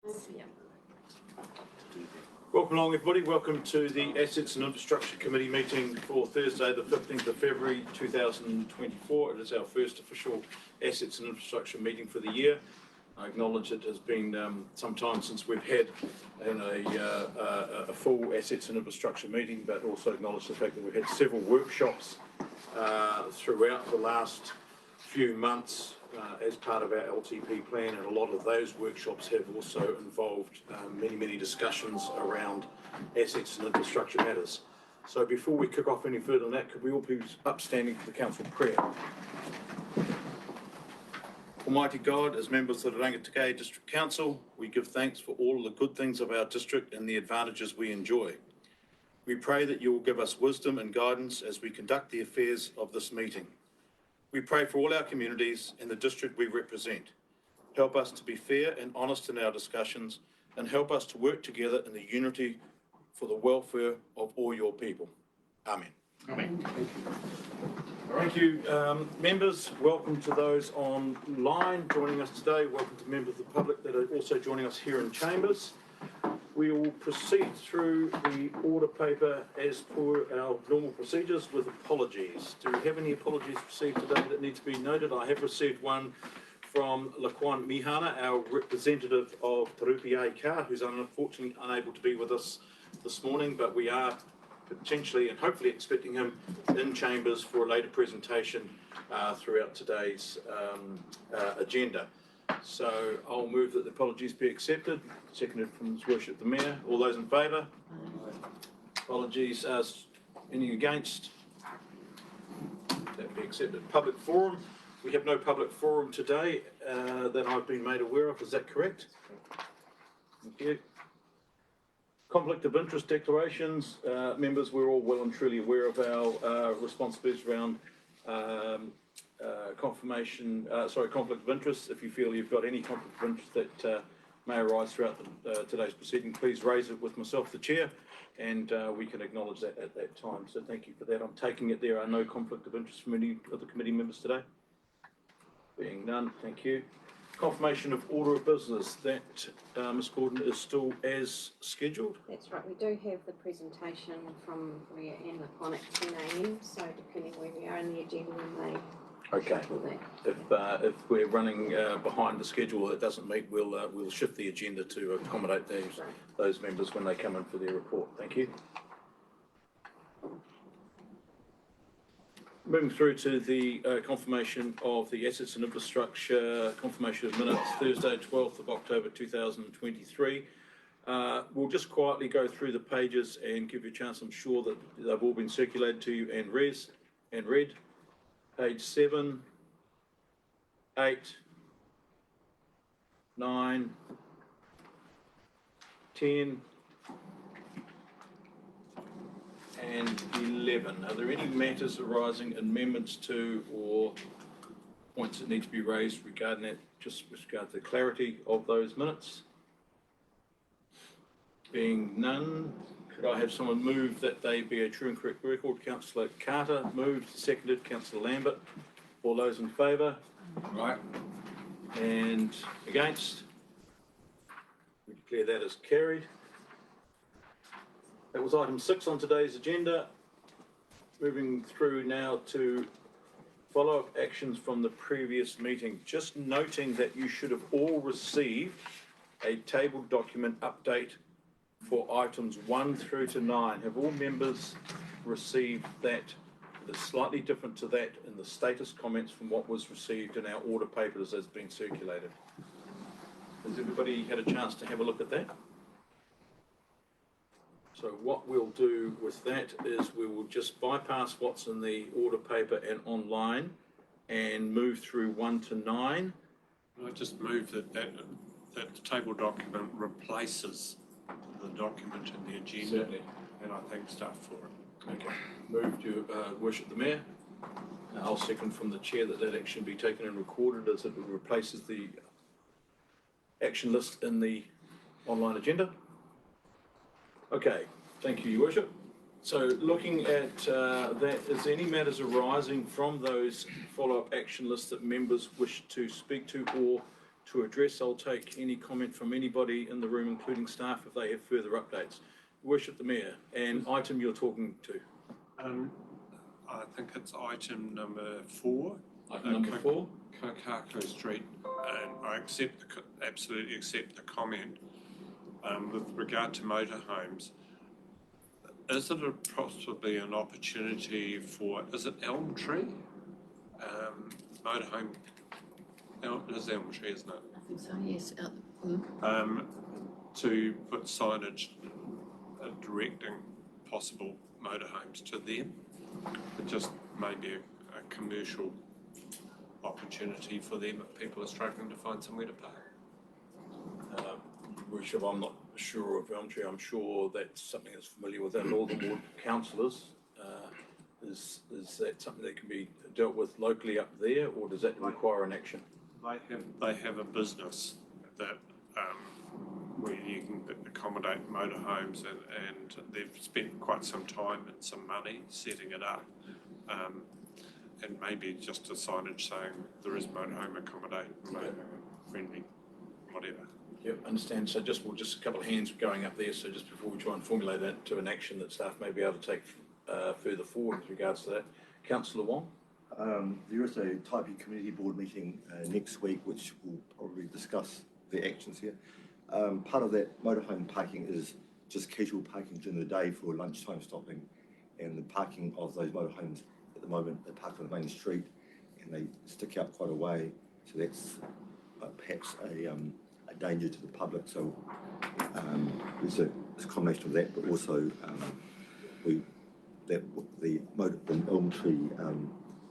Yeah. Welcome along, everybody. Welcome to the Assets and Infrastructure Committee meeting for Thursday, the 15th of February 2024. It is our first official Assets and Infrastructure meeting for the year. I acknowledge it has been some time since we've had a full Assets and Infrastructure meeting, but also acknowledge the fact that we've had several workshops throughout the last few months as part of our LTP plan, and a lot of those workshops have also involved many discussions around assets and infrastructure matters. So before we kick off any further than that, could we all please upstanding for the council prayer? Almighty God, as members of the Rangitikei District Council, we give thanks for all the good things of our district and the advantages we enjoy. We pray that you will give us wisdom and guidance as we conduct the affairs of this meeting. We pray for all our communities and the district we represent. Help us to be fair and honest in our discussions, and help us to work together in the unity for the welfare of all your people. Amen. Amen. Thank you, members. Welcome to those online joining us today. Welcome to members of the public that are also joining us here in chambers. We will proceed through the order paper as per our normal procedures with apologies. Do we have any apologies received today that need to be noted? I have received one from Laquan Mihana, our representative of Tarupi Ka, who's unfortunately unable to be with us this morning, but we are potentially and hopefully expecting him in chambers for a later presentation throughout today's agenda. So I'll move that the apologies be accepted. Seconded from His Worship the Mayor. All those in favour? Apologies. Any against? That be accepted. Public forum. We have no public forum today that I've been made aware of. Is that correct? Thank you. Conflict of interest declarations. Members, we're all well and truly aware of our responsibilities around conflict of interest. If you feel you've got any conflict of interest that may arise throughout today's proceeding, please raise it with myself, the chair, and we can acknowledge that at that time. So thank you for that. I'm taking it there are no conflict of interest from any of the committee members today. Being none, thank you. Confirmation of order of business. That, Ms Gordon, is still as scheduled? That's right. We do have the presentation from Ria and Laquan at 10 a.m. So depending where we are in the agenda, we may. Okay. If we're running behind the schedule that doesn't meet, we'll shift the agenda to accommodate those members when they come in for their report. Thank you. Moving through to the confirmation of the assets and infrastructure, confirmation of minutes, Thursday, 12th of October 2023. We'll just quietly go through the pages and give you a chance. I'm sure that they've all been circulated to you and read. Page 7, 8, 9, 10, and 11. Are there any matters arising, amendments to, or points that need to be raised regarding that, just with regard to the clarity of those minutes? Being none, could I have someone move that they be a true and correct record? Councillor Carter moved, seconded. Councillor Lambert. All those in favour? Right. And against? We declare that as carried. That was item 6 on today's agenda. Moving through now to follow-up actions from the previous meeting. Just noting that you should have all received a tabled document update for items 1 through to 9. Have all members received that? It is slightly different to that in the status comments from what was received in our order papers as being circulated. Has everybody had a chance to have a look at that? So what we'll do with that is we will just bypass what's in the order paper and online and move through 1 to 9. I just move that the table document replaces the document in the agenda. Certainly. And I thank staff for it. Okay. Move to Worship the Mayor. I'll second from the chair that action be taken and recorded as it replaces the action list in the online agenda. Okay, thank you, Your Worship. So looking at that, is there any matters arising from those follow-up action lists that members wish to speak to or to address. I'll take any comment from anybody in the room, including staff, if they have further updates. Worship the Mayor, and item you're talking to. I think it's item number 4. Item number 4. Kokako Street, and I absolutely accept the comment with regard to motorhomes. Is it possibly an opportunity for, is it Elm Tree? Motorhome, it is Elm Tree, isn't it? I think so, yes. To put signage directing possible motorhomes to them. It just maybe a commercial opportunity for them if people are struggling to find somewhere to park. Worship, I'm not sure of Elm Tree. I'm sure that's something that's familiar with our Northern Ward councillors. Is that something that can be dealt with locally up there, or does that require an action? They have a business that where you can accommodate motorhomes, and they've spent quite some time and some money setting it up. And maybe just a signage saying there is motorhome accommodation, motorhome friendly, whatever. Yep, understand. So just a couple of hands going up there. So just before we try and formulate that to an action that staff may be able to take further forward with regards to that. Councillor Wong? There is a Taipei Community Board meeting next week, which will probably discuss the actions here. Part of that motorhome parking is just casual parking during the day for lunchtime stopping, and the parking of those motorhomes at the moment, they park on the main street and they stick out quite a way, so that's perhaps a danger to the public. So there's a combination of that, but also the Elm Tree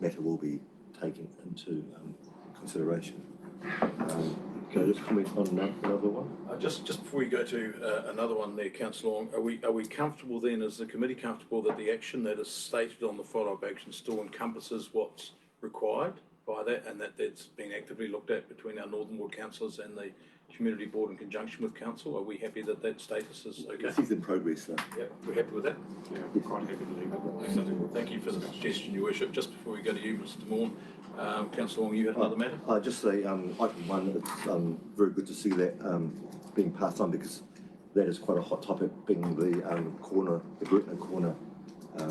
matter will be taken into consideration. Can I just comment on another one? Just before we go to another one there, Councillor Long, are we comfortable then, is the committee comfortable that the action that is stated on the follow-up action still encompasses what's required by that, and that that's being actively looked at between our Northern Ward councillors and the Community Board in conjunction with Council? Are we happy that that status is okay? This is in progress, sir. Yeah, we're happy with that? Yeah, we're quite happy to leave it. Thank you for the suggestion, Your Worship. Just before we go to you, Mr. Morn, Councillor Wong, you had another matter? Just say item 1, it's very good to see that being passed on, because that is quite a hot topic, being the Gretna corner,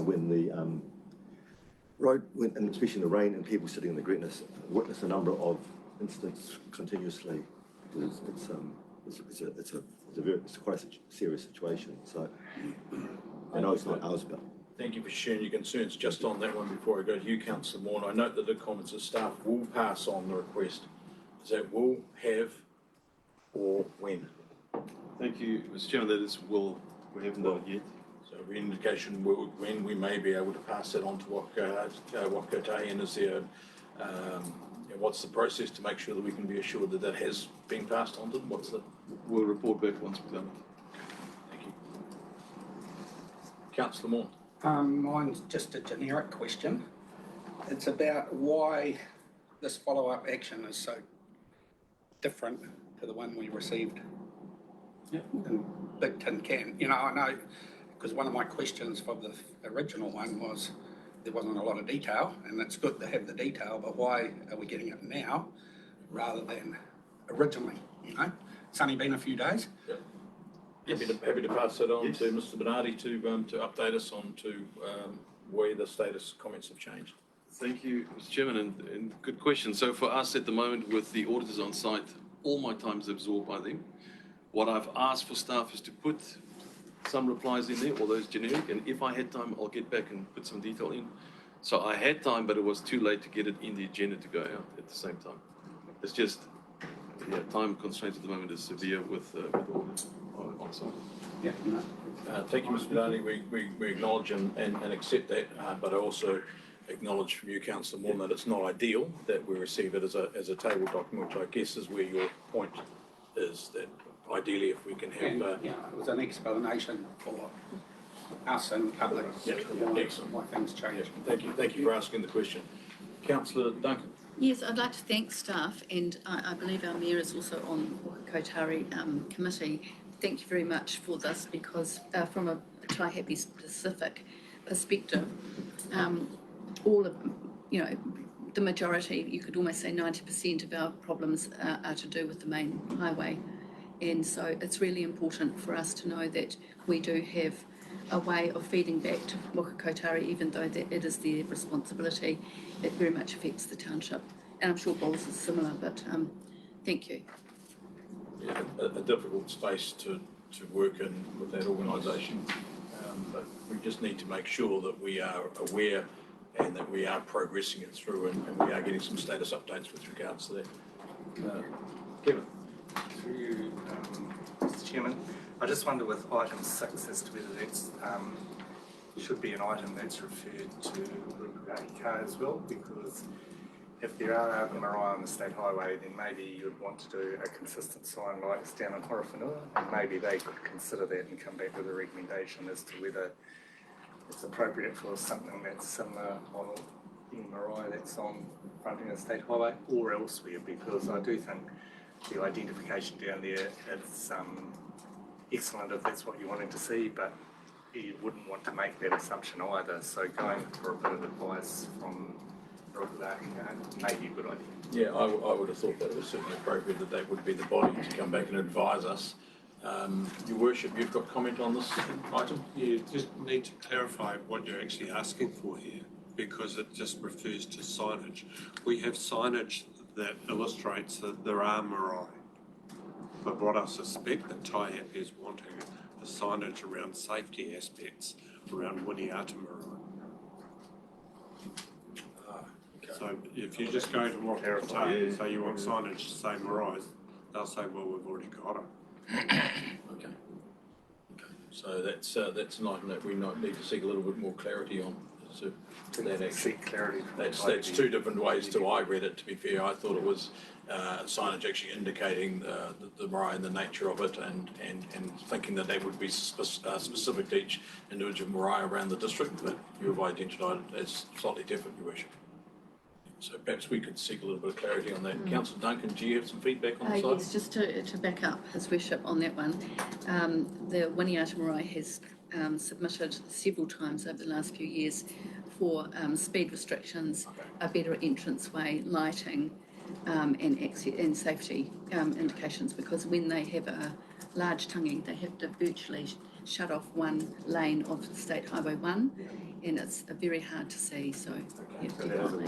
when the road went, and especially in the rain, and people sitting in the Gretna witness a number of incidents continuously. It's quite a serious situation. So I know it's not ours, but thank you for sharing your concerns. Just on that one, before I go to you, Councillor Morn, I note that the comments of staff will pass on the request. Is that will, have, or when? Thank you, Mr. Chairman. That is will. We haven't done it yet. So indication when we may be able to pass that on to Wakatai, and is there, what's the process to make sure that we can be assured that that has been passed on to them? We'll report back once we've done it. Thank you. Councillor Morn. Mine's just a generic question. It's about why this follow-up action is so different to the one we received in Big Tin Can. You know, I know, because one of my questions for the original one was there wasn't a lot of detail, and it's good to have the detail, but why are we getting it now rather than originally, you know? It's only been a few days. Yep. Happy to pass that on to Mr. Bernardi to update us on to where the status comments have changed. Thank you, Mr. Chairman, and good question. So for us at the moment, with the auditors on site, all my time is absorbed by them. What I've asked for staff is to put some replies in there, all those generic, and if I had time, I'll get back and put some detail in. So I had time, but it was too late to get it in the agenda to go out at the same time. It's just, time constraints at the moment is severe with auditors on site. Yeah. Thank you, Mr. Bernardi. We acknowledge and accept that, but I also acknowledge from you, Councillor Morn, that it's not ideal that we receive it as a table document, which I guess is where your point is, that ideally if we can have... it was an explanation for us and public. Excellent. Why things change. Thank you for asking the question. Councillor Duncan. Yes, I'd like to thank staff, and I believe our Mayor is also on the Kotari committee. Thank you very much for this, because from a Taihape specific perspective, all of, the majority, you could almost say 90% of our problems are to do with the main highway. And so it's really important for us to know that we do have a way of feeding back to Whakakotari, even though that it is their responsibility. It very much affects the township. And I'm sure Bowls is similar, but thank you. Yeah, a difficult space to work in with that organisation, but we just need to make sure that we are aware and that we are progressing it through, and we are getting some status updates with regards to that. Kevin. Through you, Mr. Chairman, I just wonder with item 6 as to whether that's should be an item that's referred to Rupuahi as well, because if there are marae on the state highway, then maybe you'd want to do a consistent sign like it's down in Horowhenua, and maybe they could consider that and come back with a recommendation as to whether it's appropriate for something that's similar on any marae that's on fronting the state highway or elsewhere, because I do think the identification down there is excellent if that's what you're wanting to see, but you wouldn't want to make that assumption either. So going for a bit of advice from Rupuahi may be a good idea. Yeah, I would have thought that it was certainly appropriate that they would be the body to come back and advise us. Your Worship, you've got comment on this item? You just need to clarify what you're actually asking for here, because it just refers to signage. We have signage that illustrates that there are marae. But what I suspect that Taihape is wanting is signage around safety aspects around Winiata marae. Okay. So if you just go to Whakakotari and say you want signage to say marae, they'll say, well, we've already got it. Okay. So that's an item that we might need to seek a little bit more clarity on. So that actually, Seek clarity. that's two different ways to I read it. To be fair, I thought it was signage actually indicating the marae and the nature of it, and thinking that would be specific to each individual marae around the district. But you've identified it as slightly different, Your Worship. So perhaps we could seek a little bit of clarity on that. Councillor Duncan, do you have some feedback on this item? Yes, just to back up His Worship on that one. The Winiata marae has submitted several times over the last few years for speed restrictions, a better entranceway, lighting, and safety indications, because when they have a large tangi, they have to virtually shut off one lane of State Highway 1, and it's very hard to see, so yeah, definitely.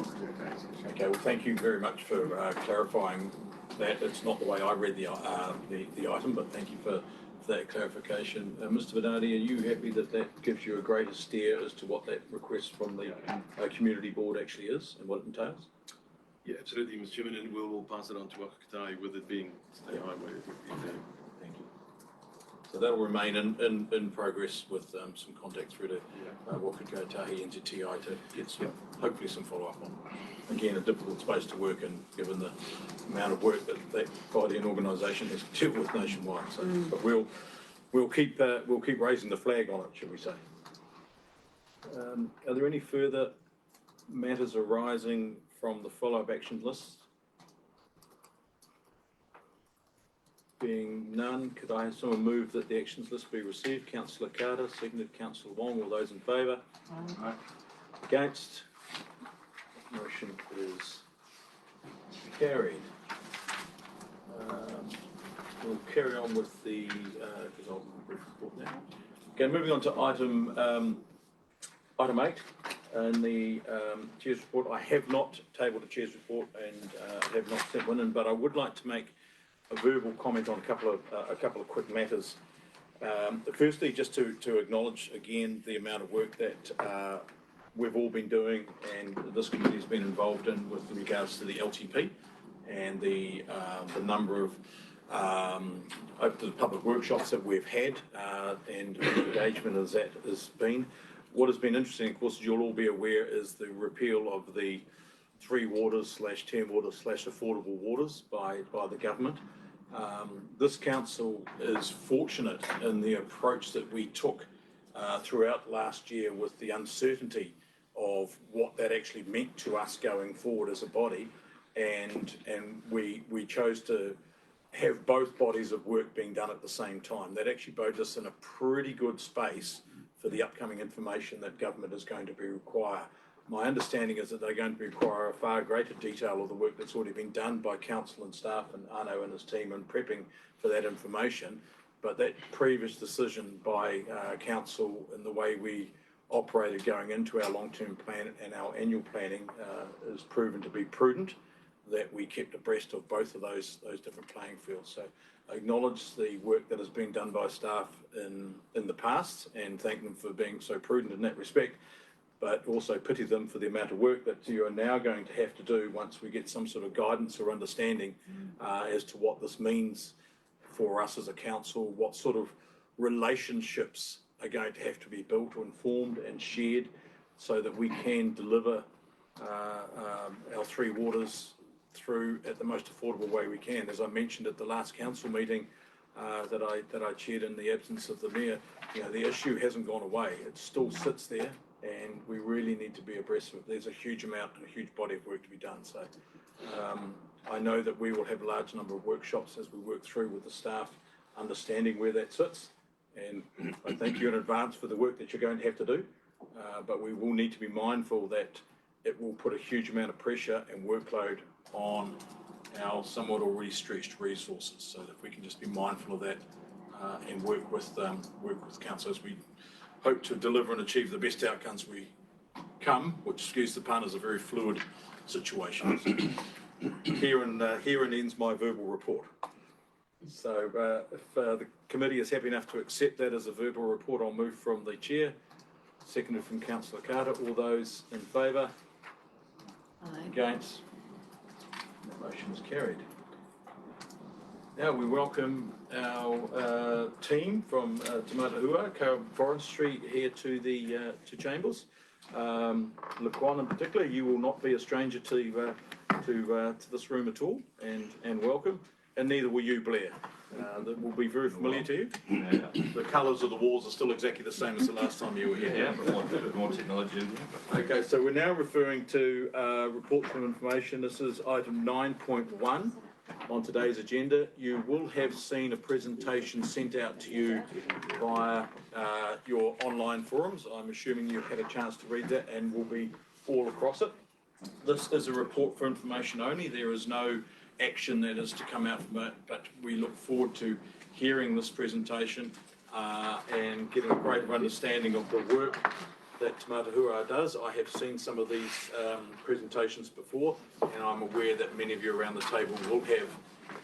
Okay, well, thank you very much for clarifying that. It's not the way I read the item, but thank you for that clarification. Mr. Bernardi, are you happy that gives you a greater steer as to what that request from the community board actually is and what it entails? Yeah, absolutely, Mr. Chairman, and we'll pass it on to Whakakotari with it being state highway. Thank you. So that'll remain in progress with some contact through to Whakakotari into TI to get some, hopefully some follow-up on. Again, a difficult space to work in, given the amount of work that body and organisation has to deal with nationwide. So, but we'll keep raising the flag on it, shall we say? Are there any further matters arising from the follow-up action list? Being none, could I have someone move that the actions list be received? Councillor Carter, seconded Councillor Wong. All those in favour? Aye. Against? Motion is carried. We'll carry on with the because I'll brief report now. Okay, moving on to item 8 and the chair's report. I have not tabled the chair's report and have not sent one in, but I would like to make a verbal comment on a couple of quick matters. Firstly, just to acknowledge again the amount of work that we've all been doing and this committee has been involved in with regards to the LTP and the number of open to the public workshops that we've had and engagement as that has been. What has been interesting, of course, as you'll all be aware, is the repeal of the 3 waters / 10 waters / affordable waters by the government. This council is fortunate in the approach that we took throughout last year with the uncertainty of what that actually meant to us going forward as a body, and we chose to have both bodies of work being done at the same time. That actually bodes us in a pretty good space for the upcoming information that government is going to be require My understanding is that they're going to require a far greater detail of the work that's already been done by council and staff and Arno and his team in prepping for that information. But that previous decision by council in the way we operated going into our long-term plan and our annual planning is proven to be prudent, that we kept abreast of both of those different playing fields. So I acknowledge the work that has been done by staff in the past and thank them for being so prudent in that respect, but also pity them for the amount of work that you are now going to have to do once we get some sort of guidance or understanding as to what this means for us as a council, what sort of relationships are going to have to be built or informed and shared so that we can deliver our three waters through at the most affordable way we can. As I mentioned at the last council meeting that I chaired in the absence of the mayor, the issue hasn't gone away. It still sits there, and we really need to be abreast of it. There's a huge amount and a huge body of work to be done. So I know that we will have a large number of workshops as we work through with the staff, understanding where that sits. And I thank you in advance for the work that you're going to have to do. But we will need to be mindful that it will put a huge amount of pressure and workload on our somewhat already stretched resources. So if we can just be mindful of that and work with council as we hope to deliver and achieve the best outcomes we come, which, excuse the pun, is a very fluid situation. Herein ends my verbal report. So if the committee is happy enough to accept that as a verbal report, I'll move from the chair, seconded from Councillor Carter. All those in favour? Aye. Against? The motion is carried. Now we welcome our team from Te Matahua, Carbon Forestry, here to the to Chambers. Laquan in particular, you will not be a stranger to this room at all, and welcome. And neither will you, Blair. That will be very familiar to you. Yeah. The colours of the walls are still exactly the same as the last time you were here. Yeah, but a bit more technology in here. Okay, so we're now referring to reports from information. This is item 9.1 on today's agenda. You will have seen a presentation sent out to you via your online forums. I'm assuming you've had a chance to read that and will be all across it. This is a report for information only. There is no action that is to come out from it, but we look forward to hearing this presentation and getting a greater understanding of the work that Te Matahua does. I have seen some of these presentations before, and I'm aware that many of you around the table will have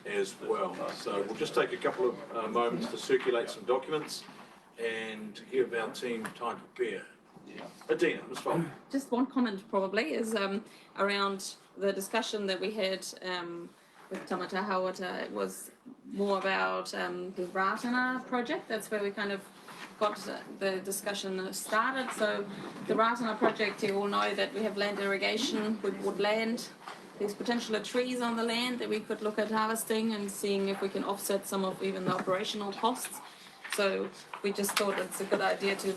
as well. So we'll just take a couple of moments to circulate some documents and give our team time to prepare. Adina, Ms. Falk. Just one comment probably is around the discussion that we had with Tamata Hawata. It was more about the Ratana project. That's where we kind of got the discussion started. So the Ratana project, you all know that we have land irrigation with woodland. There's potential trees on the land that we could look at harvesting and seeing if we can offset some of even the operational costs. So we just thought it's a good idea to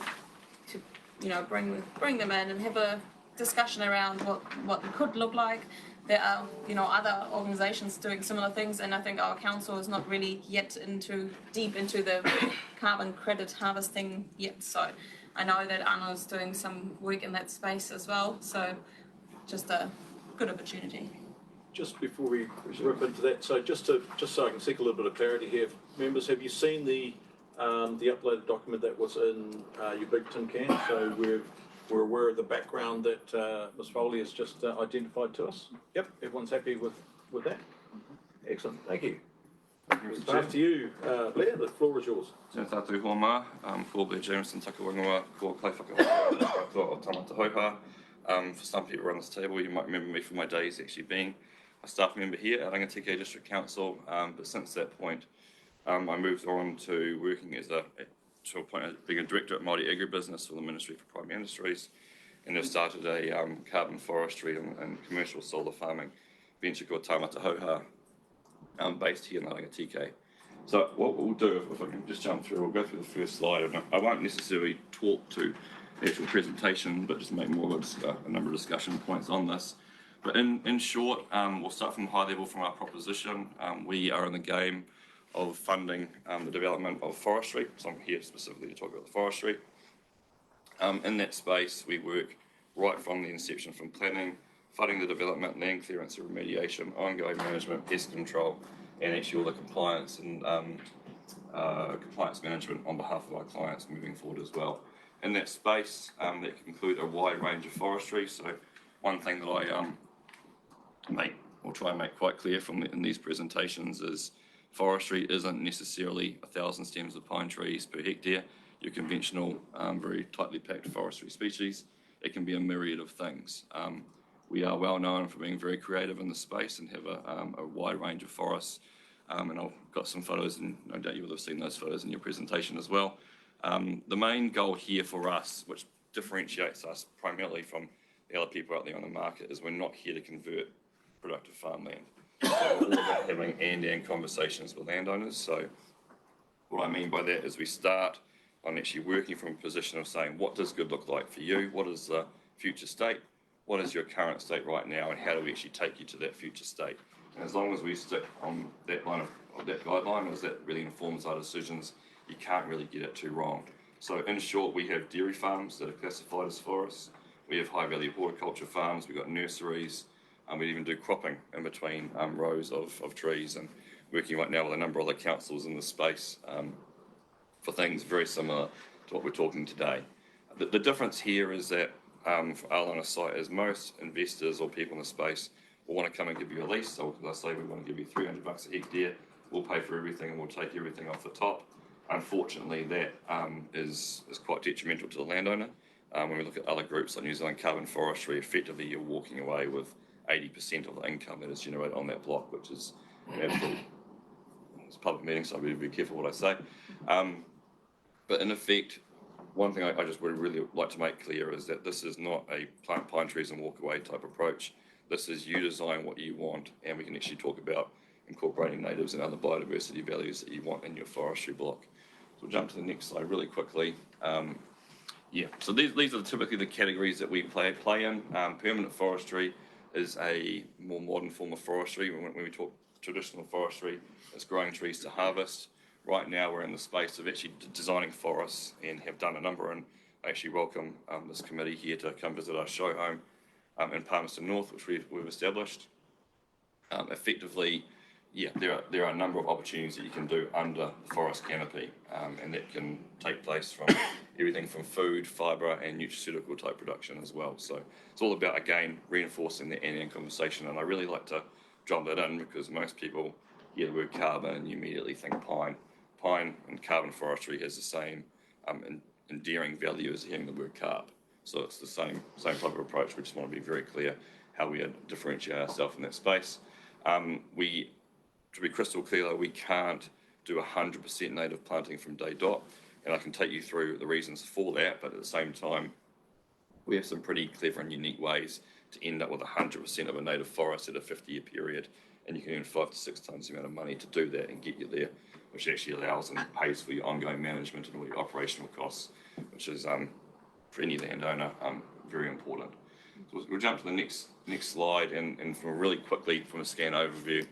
bring them in and have a discussion around what it could look like. There are other organisations doing similar things, and I think our council is not really yet deep into the carbon credit harvesting yet. So I know that Anna's doing some work in that space as well. So just a good opportunity. Just before we rip into that, so just so I can seek a little bit of clarity here, members, have you seen the uploaded document that was in your big tin can? So we're aware of the background that Ms. Foley has just identified to us. Yep, everyone's happy with that? Excellent, thank you. Back to you, Blair, the floor is yours. Tēnā tātou hoa mā, ko Blair Jameson, taku wangawa, ko kai whakahoko o Tamata Hauha. For some people around this table, you might remember me from my days actually being a staff member here at Rangateke District Council, but since that point, I moved on to working to a point of being a director at Māori Agribusiness for the Ministry for Primary Industries, and have started a carbon forestry and commercial solar farming venture called Tamata Hauha, based here in Rangateke. So what we'll do, if I can just jump through, we'll go through the first slide, and I won't necessarily talk to the actual presentation, but just make more of a number of discussion points on this. But in short, we'll start from high level from our proposition. We are in the game of funding the development of forestry. So I'm here specifically to talk about the forestry. In that space, we work right from the inception, from planning, funding the development, land clearance and remediation, ongoing management, pest control, and actually all the compliance and compliance management on behalf of our clients moving forward as well. In that space, that can include a wide range of forestry. So one thing that I try and make quite clear in these presentations is forestry isn't necessarily 1,000 stems of pine trees per hectare, your conventional, very tightly packed forestry species. It can be a myriad of things. We are well known for being very creative in the space and have a wide range of forests. And I've got some photos, and no doubt you will have seen those photos in your presentation as well. The main goal here for us, which differentiates us primarily from the other people out there on the market, is we're not here to convert productive farmland. So we're all about having and conversations with landowners. So what I mean by that is we start on actually working from a position of saying, what does good look like for you? What is the future state? What is your current state right now? And how do we actually take you to that future state? And as long as we stick on that line of that guideline, as that really informs our decisions, you can't really get it too wrong. So in short, we have dairy farms that are classified as forests. We have high value horticulture farms. We've got nurseries. We even do cropping in between rows of trees, and working right now with a number of other councils in the space for things very similar to what we're talking today. The difference here is that for our line of sight is most investors or people in the space will want to come and give you a lease. So as I say, we want to give you $300 a hectare. We'll pay for everything and we'll take everything off the top. Unfortunately, that is quite detrimental to the landowner. When we look at other groups like New Zealand Carbon Forestry, effectively you're walking away with 80% of the income that is generated on that block, which is absolutely, it's a public meeting, so I'll be careful what I say. But in effect, one thing I just would really like to make clear is that this is not a plant pine trees and walk away type approach. This is you design what you want, and we can actually talk about incorporating natives and other biodiversity values that you want in your forestry block. So we'll jump to the next slide really quickly. So these are typically the categories that we play in. Permanent forestry is a more modern form of forestry. When we talk traditional forestry, it's growing trees to harvest. Right now we're in the space of actually designing forests and have done a number, and I actually welcome this committee here to come visit our show home in Palmerston North, which we've established. Effectively, there are a number of opportunities that you can do under the forest canopy, and that can take place from everything from food, fibre and nutraceutical type production as well. So it's all about, again, reinforcing the and conversation, and I really like to drop that in because most people hear the word carbon and you immediately think pine. Pine and carbon forestry has the same endearing value as hearing the word carb. So it's the same type of approach. We just want to be very clear how we differentiate ourselves in that space. To be crystal clear though, we can't do 100% native planting from day dot, and I can take you through the reasons for that, but at the same time, we have some pretty clever and unique ways to end up with 100% of a native forest at a 50-year period, and you can earn 5 to 6 times the amount of money to do that and get you there, which actually allows and pays for your ongoing management and all your operational costs, which is, for any landowner, very important. So we'll jump to the next slide, and from really quickly, from a scan overview,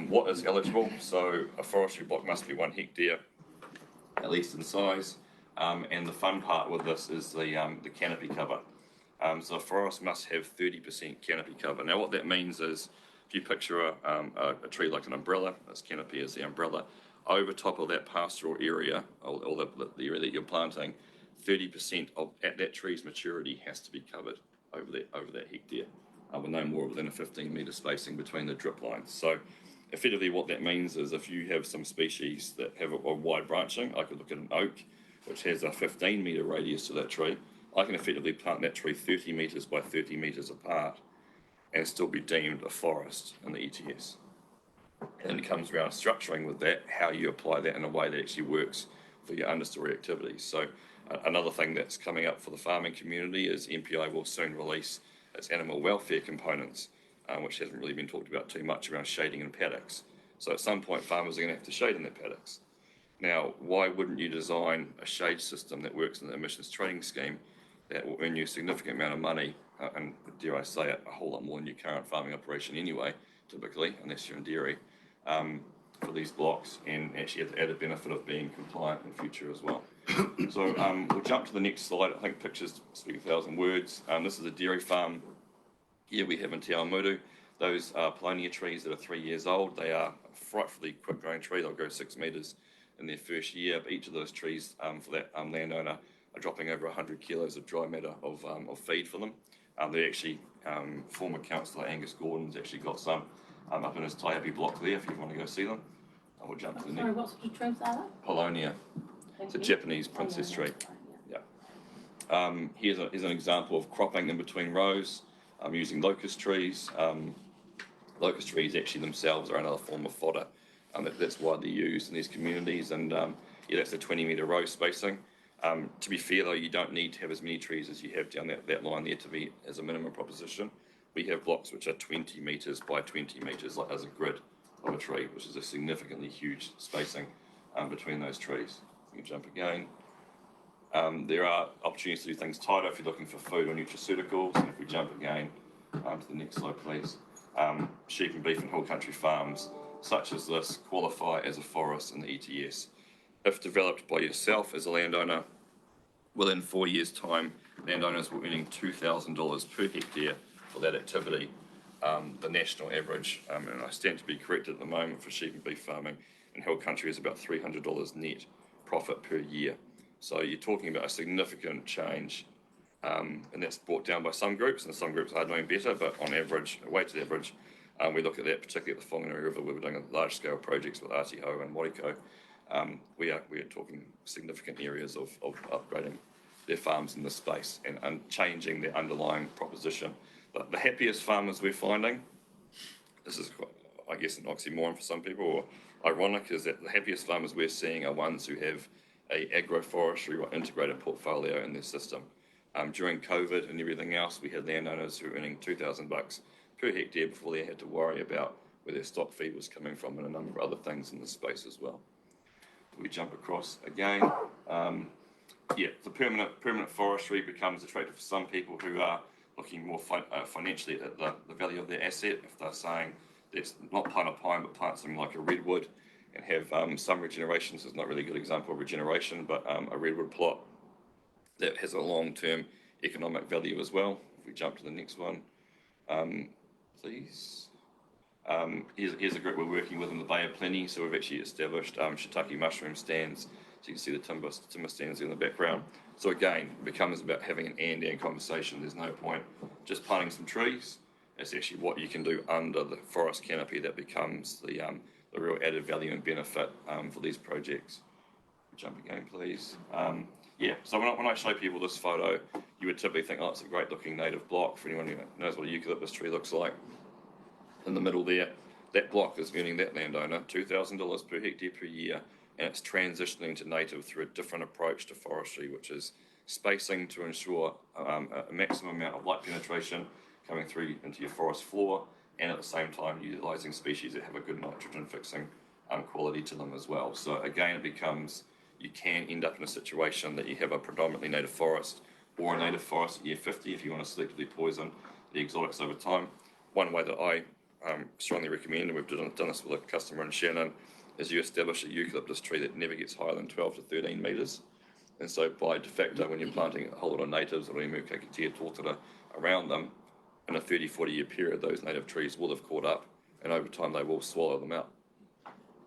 what is eligible? So a forestry block must be 1 hectare, at least in size, and the fun part with this is the canopy cover. So a forest must have 30% canopy cover. Now what that means is, if you picture a tree like an umbrella, this canopy is the umbrella, over top of that pastoral area, or the area that you're planting, 30% at that tree's maturity has to be covered over that hectare, with no more than a 15-metre spacing between the drip lines. So effectively what that means is if you have some species that have a wide branching, I could look at an oak, which has a 15-metre radius to that tree, I can effectively plant that tree 30 metres by 30 metres apart and still be deemed a forest in the ETS. And it comes around structuring with that, how you apply that in a way that actually works for your understory activities. So another thing that's coming up for the farming community is MPI will soon release its animal welfare components, which hasn't really been talked about too much, around shading in paddocks. So at some point farmers are going to have to shade in their paddocks. Now, why wouldn't you design a shade system that works in the emissions trading scheme that will earn you a significant amount of money, and dare I say it, a whole lot more than your current farming operation anyway, typically, unless you're in dairy, for these blocks, and actually have the added benefit of being compliant in the future as well. So we'll jump to the next slide. I think pictures speak 1,000 words. This is a dairy farm here we have in Te Awamutu. Those are Paulownia trees that are 3 years old. They are a frightfully quick growing tree. They'll go 6 metres in their first year. But each of those trees for that landowner are dropping over 100 kilos of dry matter of feed for them. They actually, former councillor Angus Gordon's actually got some up in his Taiapi block there if you want to go see them. And we'll jump to the Sorry, next. what sort of trees are Paulownia. they? It's a Japanese princess tree. Here's an example of cropping in between rows using locust trees. Locust trees actually themselves are another form of fodder. That's widely used in these communities, and that's a 20-metre row spacing. To be fair though, you don't need to have as many trees as you have down that line there to be as a minimum proposition. We have blocks which are 20 metres by 20 metres, like as a grid of a tree, which is a significantly huge spacing between those trees. We can jump again. There are opportunities to do things tighter if you're looking for food or nutraceuticals. And if we jump again to the next slide, please. Sheep and beef and hill country farms such as this qualify as a forest in the ETS. If developed by yourself as a landowner, within 4 years' time, landowners were earning $2,000 per hectare for that activity. The national average, and I stand to be corrected at the moment, for sheep and beef farming in hill country is about $300 net profit per year. So you're talking about a significant change, and that's brought down by some groups, and some groups are doing better, but on average, a weighted average, we look at that, particularly at the Whanganui River, where we're doing large-scale projects with Atiho and Moriko. We are talking significant areas of upgrading their farms in this space and changing their underlying proposition. But the happiest farmers we're finding, this is quite, I guess, an oxymoron for some people, or ironic, is that the happiest farmers we're seeing are ones who have a agroforestry or integrated portfolio in their system. During COVID and everything else, we had landowners who were earning $2,000 per hectare before they had to worry about where their stock feed was coming from and a number of other things in this space as well. We jump across again. The permanent forestry becomes attractive for some people who are looking more financially at the value of their asset. If they're saying let's not plant a pine but plant something like a redwood and have some regeneration. So it's not really a good example of regeneration, but a redwood plot that has a long-term economic value as well. If we jump to the next one, please. Here's a group we're working with in the Bay of Plenty. So we've actually established shiitake mushroom stands. So you can see the timber stands in the background. So again, it becomes about having an and conversation. There's no point just planting some trees. It's actually what you can do under the forest canopy that becomes the real added value and benefit for these projects. Jump again, please. So when I show people this photo, you would typically think, oh, it's a great looking native block. For anyone who knows what a eucalyptus tree looks like, in the middle there, that block is earning that landowner $2,000 per hectare per year, and it's transitioning to native through a different approach to forestry, which is spacing to ensure a maximum amount of light penetration coming through into your forest floor, and at the same time utilising species that have a good nitrogen fixing quality to them as well. So again, it becomes, you can end up in a situation that you have a predominantly native forest or a native forest at year 50 if you want to selectively poison the exotics over time. One way that I strongly recommend, and we've done this with a customer in Shannon, is you establish a eucalyptus tree that never gets higher than 12 to 13 metres. And so by de facto, when you're planting a whole lot of natives or Mukakitea tortara around them, in a 30-40 year period, those native trees will have caught up, and over time they will swallow them out.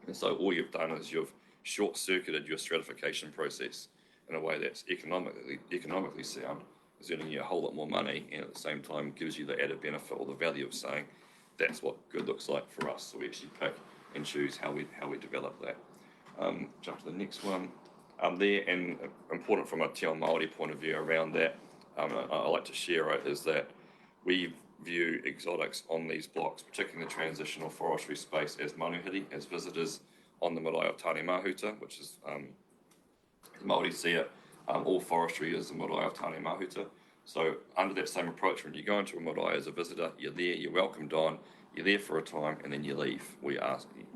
And so all you've done is you've short-circuited your stratification process in a way that's economically sound, is earning you a whole lot more money, and at the same time gives you the added benefit or the value of saying that's what good looks like for us. So we actually pick and choose how we develop that. Jump to the next one. And important from a Te Ao Māori point of view around that, I like to share it, is that we view exotics on these blocks, particularly in the transitional forestry space, as manuhiri, as visitors on the marae of Tāne Mahuta, which is, Māori see it, all forestry is the marae of Tāne Mahuta. So under that same approach, when you go into a marae as a visitor, you're there, you're welcomed on, you're there for a time, and then you leave. We ask you,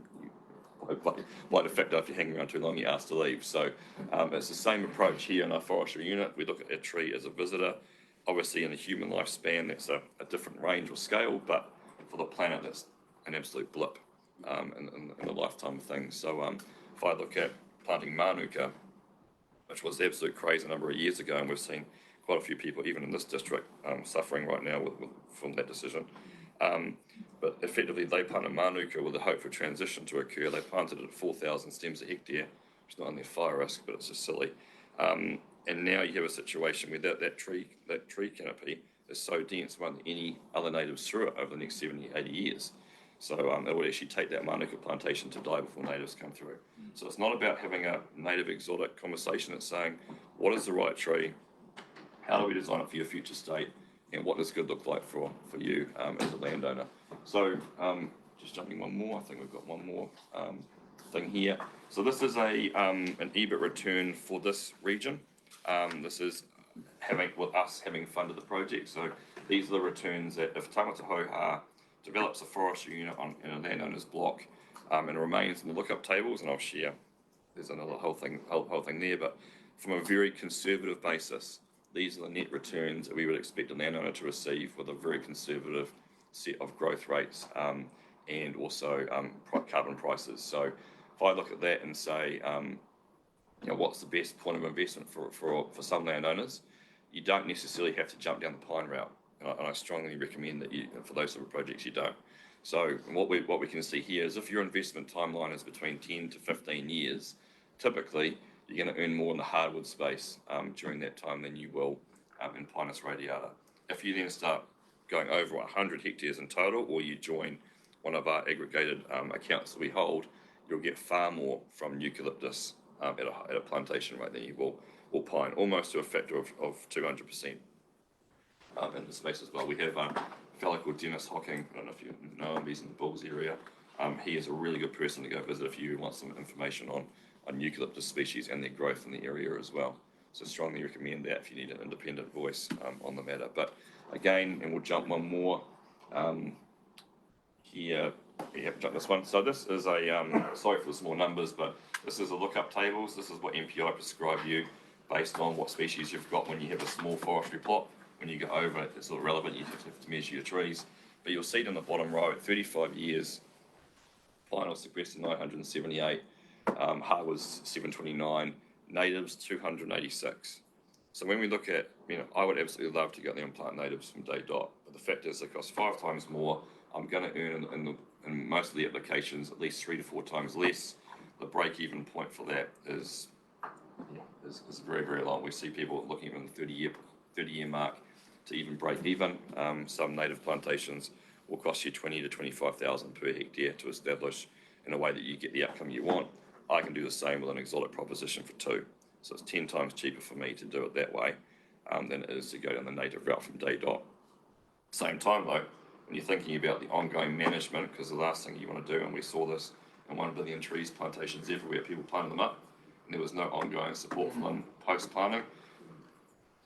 by de facto, if you're hanging around too long, you're asked to leave. So it's the same approach here in our forestry unit. We look at a tree as a visitor. Obviously, in the human lifespan, that's a different range or scale, but for the planet, that's an absolute blip in the lifetime of things. So if I look at planting manuka which was absolute crazy a number of years ago, and we've seen quite a few people, even in this district, suffering right now from that decision. But effectively, they planted manuka with the hope for transition to occur. They planted it at 4,000 stems a hectare, which is not only a fire risk, but it's just silly. And now you have a situation where that tree canopy is so dense, it won't let any other natives through it over the next 70, 80 years. So it would actually take that manuka plantation to die before natives come through. So it's not about having a native exotic conversation. It's saying, what is the right tree? How do we design it for your future state? And what does good look like for you as a landowner? So just jumping one more, I think we've got one more thing here. So this is an EBIT return for this region. This is us having funded the project. So these are the returns that if Tangata Hoha develops a forestry unit in a landowner's block and remains in the lookup tables, and I'll share, there's another whole thing there, but from a very conservative basis, these are the net returns that we would expect a landowner to receive with a very conservative set of growth rates and also carbon prices. So if I look at that and say, what's the best point of investment for some landowners, you don't necessarily have to jump down the pine route. And I strongly recommend that for those sort of projects, you don't. So what we can see here is if your investment timeline is between 10 to 15 years, typically you're going to earn more in the hardwood space during that time than you will in Pinus radiata. If you then start going over 100 hectares in total, or you join one of our aggregated accounts that we hold, you'll get far more from eucalyptus at a plantation rate than you will pine, almost to a factor of 200% in the space as well. We have a fellow called Dennis Hocking. I don't know if you know him, he's in the Bulls area. He is a really good person to go visit if you want some information on eucalyptus species and their growth in the area as well. So strongly recommend that if you need an independent voice on the matter. But again, and we'll jump one more here. We have to jump this one. So this is sorry for the small numbers, but this is a lookup tables. This is what MPI prescribe you based on what species you've got when you have a small forestry plot. When you go over it, it's sort of relevant, you have to measure your trees. But you'll see it in the bottom row, at 35 years, pine was sequestered 978, hardwoods 729, natives 286. So when we look at, I would absolutely love to go there and plant natives from day dot, but the fact is they cost 5 times more. I'm going to earn in most of the applications at least 3 to 4 times less. The break-even point for that is very, very long. We see people looking at the 30-year mark to even break even. Some native plantations will cost you 20 to 25,000 per hectare to establish in a way that you get the outcome you want. I can do the same with an exotic proposition for 2. So it's 10 times cheaper for me to do it that way than it is to go down the native route from day dot. Same time though, when you're thinking about the ongoing management, because the last thing you want to do, and we saw this in 1 billion trees plantations everywhere, people planted them up, and there was no ongoing support for them post-planting.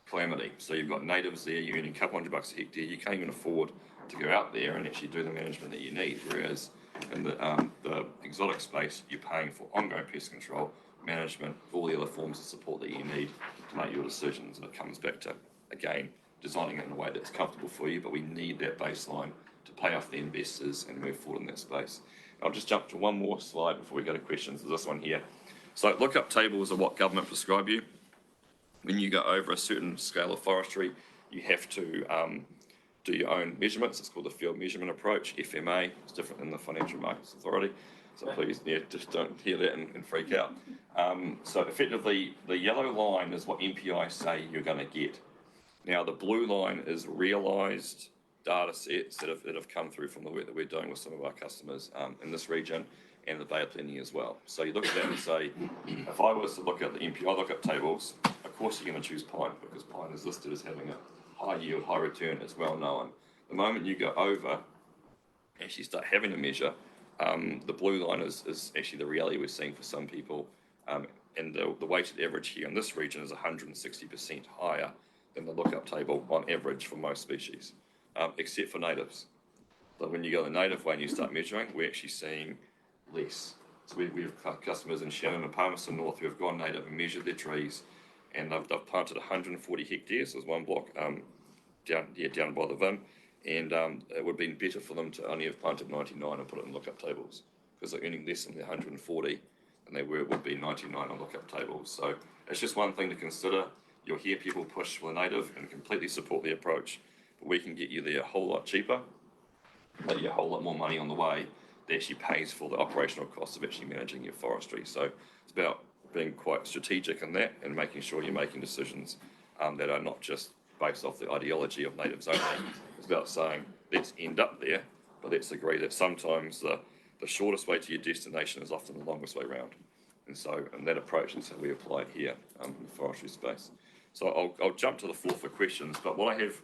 Calamity. So you've got natives there, you're earning a couple $100 a hectare, you can't even afford to go out there and actually do the management that you need, whereas in the exotic space, you're paying for ongoing pest control, management, all the other forms of support that you need to make your decisions, and it comes back to, again, designing it in a way that's comfortable for you, but we need that baseline to pay off the investors and move forward in that space. I'll just jump to one more slide before we go to questions. There's this one here. So lookup tables are what government prescribe you. When you go over a certain scale of forestry, you have to do your own measurements. It's called the field measurement approach, FMA. It's different than the Financial Markets Authority. So please, just don't hear that and freak out. So effectively, the yellow line is what MPI say you're going to get. Now, the blue line is realised data sets that have come through from the work that we're doing with some of our customers in this region and the Bay of Plenty as well. So you look at that and say, if I was to look at the MPI lookup tables, of course you're going to choose pine because pine is listed as having a high yield, high return. It's well known. The moment you go over, actually start having to measure, the blue line is actually the reality we're seeing for some people. And the weighted average here in this region is 160% higher than the lookup table on average for most species, except for natives. So when you go the native way and you start measuring, we're actually seeing less. So we have customers in Shannon and Palmerston North who have gone native and measured their trees, and they've planted 140 hectares. There's one block down by the Vim, and it would have been better for them to only have planted 99 and put it in lookup tables because they're earning less than the 140 and they would be 99 on lookup tables. So it's just one thing to consider. You'll hear people push for the native and completely support the approach, but we can get you there a whole lot cheaper, but you a whole lot more money on the way that actually pays for the operational costs of actually managing your forestry. So it's about being quite strategic in that and making sure you're making decisions that are not just based off the ideology of natives only. It's about saying, let's end up there, but let's agree that sometimes the shortest way to your destination is often the longest way around. And so, and that approach is how we apply it here in the forestry space. So I'll jump to the floor for questions, but what I have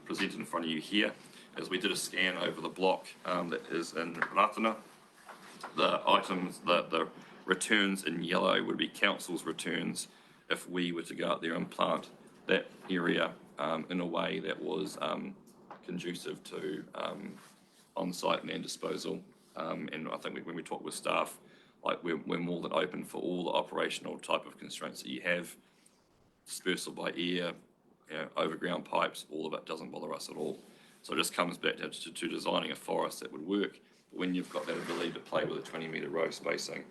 presented in front of you here is we did a scan over the block that is in Marton. The items, the returns in yellow would be council's returns if we were to go out there and plant that area in a way that was conducive to on-site land disposal. And I think when we talk with staff, like we're more than open for all the operational type of constraints that you have, dispersal by air, overground pipes, all of it doesn't bother us at all. So it just comes back to designing a forest that would work. But when you've got that ability to play with a 20-metre row spacing,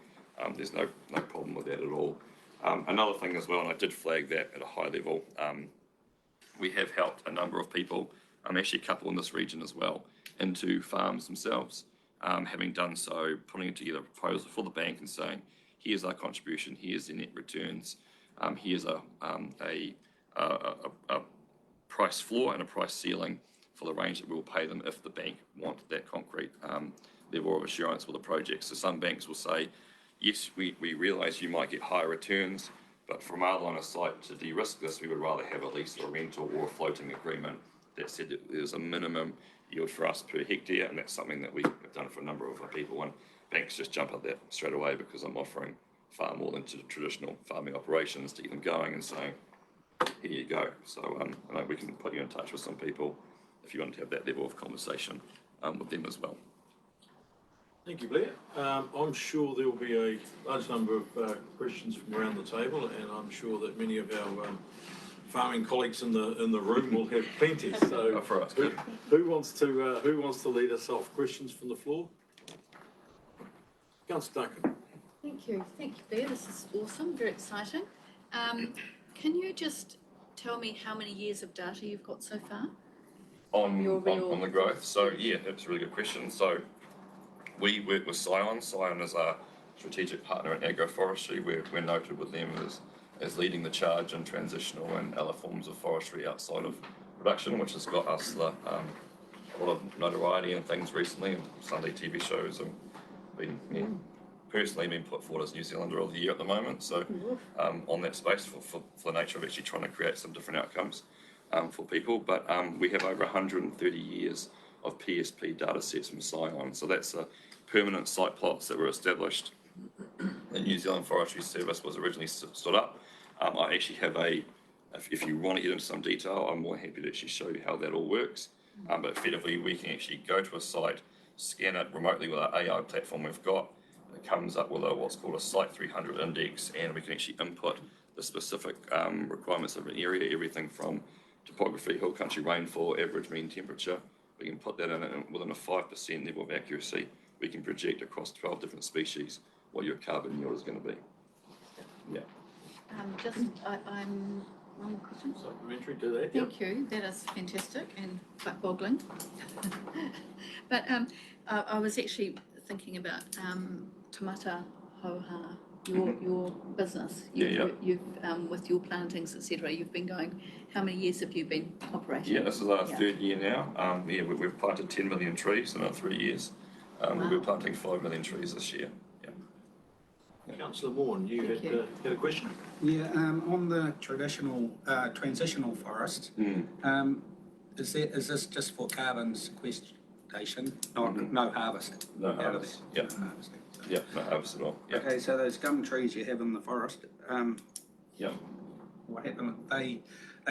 there's no problem with that at all. Another thing as well, and I did flag that at a high level, we have helped a number of people, actually a couple in this region as well, into farms themselves. Having done so, putting together a proposal for the bank and saying, here's our contribution, here's the net returns, here's a price floor and a price ceiling for the range that we'll pay them if the bank want that concrete level of assurance with the project. So some banks will say, yes, we realise you might get higher returns, but from our line of sight to de-risk this, we would rather have a lease or a rental or a floating agreement that said that there's a minimum yield for us per hectare, and that's something that we have done for a number of our people, and banks just jump at that straight away because I'm offering far more than traditional farming operations to get them going and saying, here you go. So we can put you in touch with some people if you want to have that level of conversation with them as well. Thank you, Blair. I'm sure there will be a large number of questions from around the table, and I'm sure that many of our farming colleagues in the room will have plenty. So, For us, who wants to lead us off? Questions from the floor? Councillor Duncan. Thank you, Blair. This is awesome, very exciting. Can you just tell me how many years of data you've got so far? On the growth. So yeah, that's a really good question. So we work with Scion. Scion is our strategic partner in agroforestry. We're noted with them as leading the charge in transitional and other forms of forestry outside of production, which has got us a lot of notoriety and things recently, and Sunday TV shows, and personally been put forward as New Zealander of the Year at the moment. So on that space for the nature of actually trying to create some different outcomes for people. But we have over 130 years of PSP data sets from Scion. So that's a permanent site plots that were established. The New Zealand Forestry Service was originally stood up. I actually have if you want to get into some detail, I'm more happy to actually show you how that all works. But effectively, we can actually go to a site, scan it remotely with our AI platform we've got. It comes up with what's called a Site 300 index, and we can actually input the specific requirements of an area, everything from topography, hill country rainfall, average mean temperature. We can put that in, and within a 5% level of accuracy, we can project across 12 different species what your carbon yield is going to be. Yeah. I'm one more question. Supplementary to that. Thank you. That is fantastic and quite boggling. But I was actually thinking about Tamata Hoha, your business. You've with your plantings, etc. You've been going. How many years have you been operating? Yeah, this is our third year now. We've planted 10 million trees in our 3 years. We'll be planting 5 million trees this year. Councillor Morn, you had a question? Yeah, on the transitional forest, is this just for carbon sequestration? No harvest? No harvest. Yeah. No harvesting. Yeah, no harvest at all. Yeah. Okay, so those gum trees you have in the forest, Yeah. what happens? They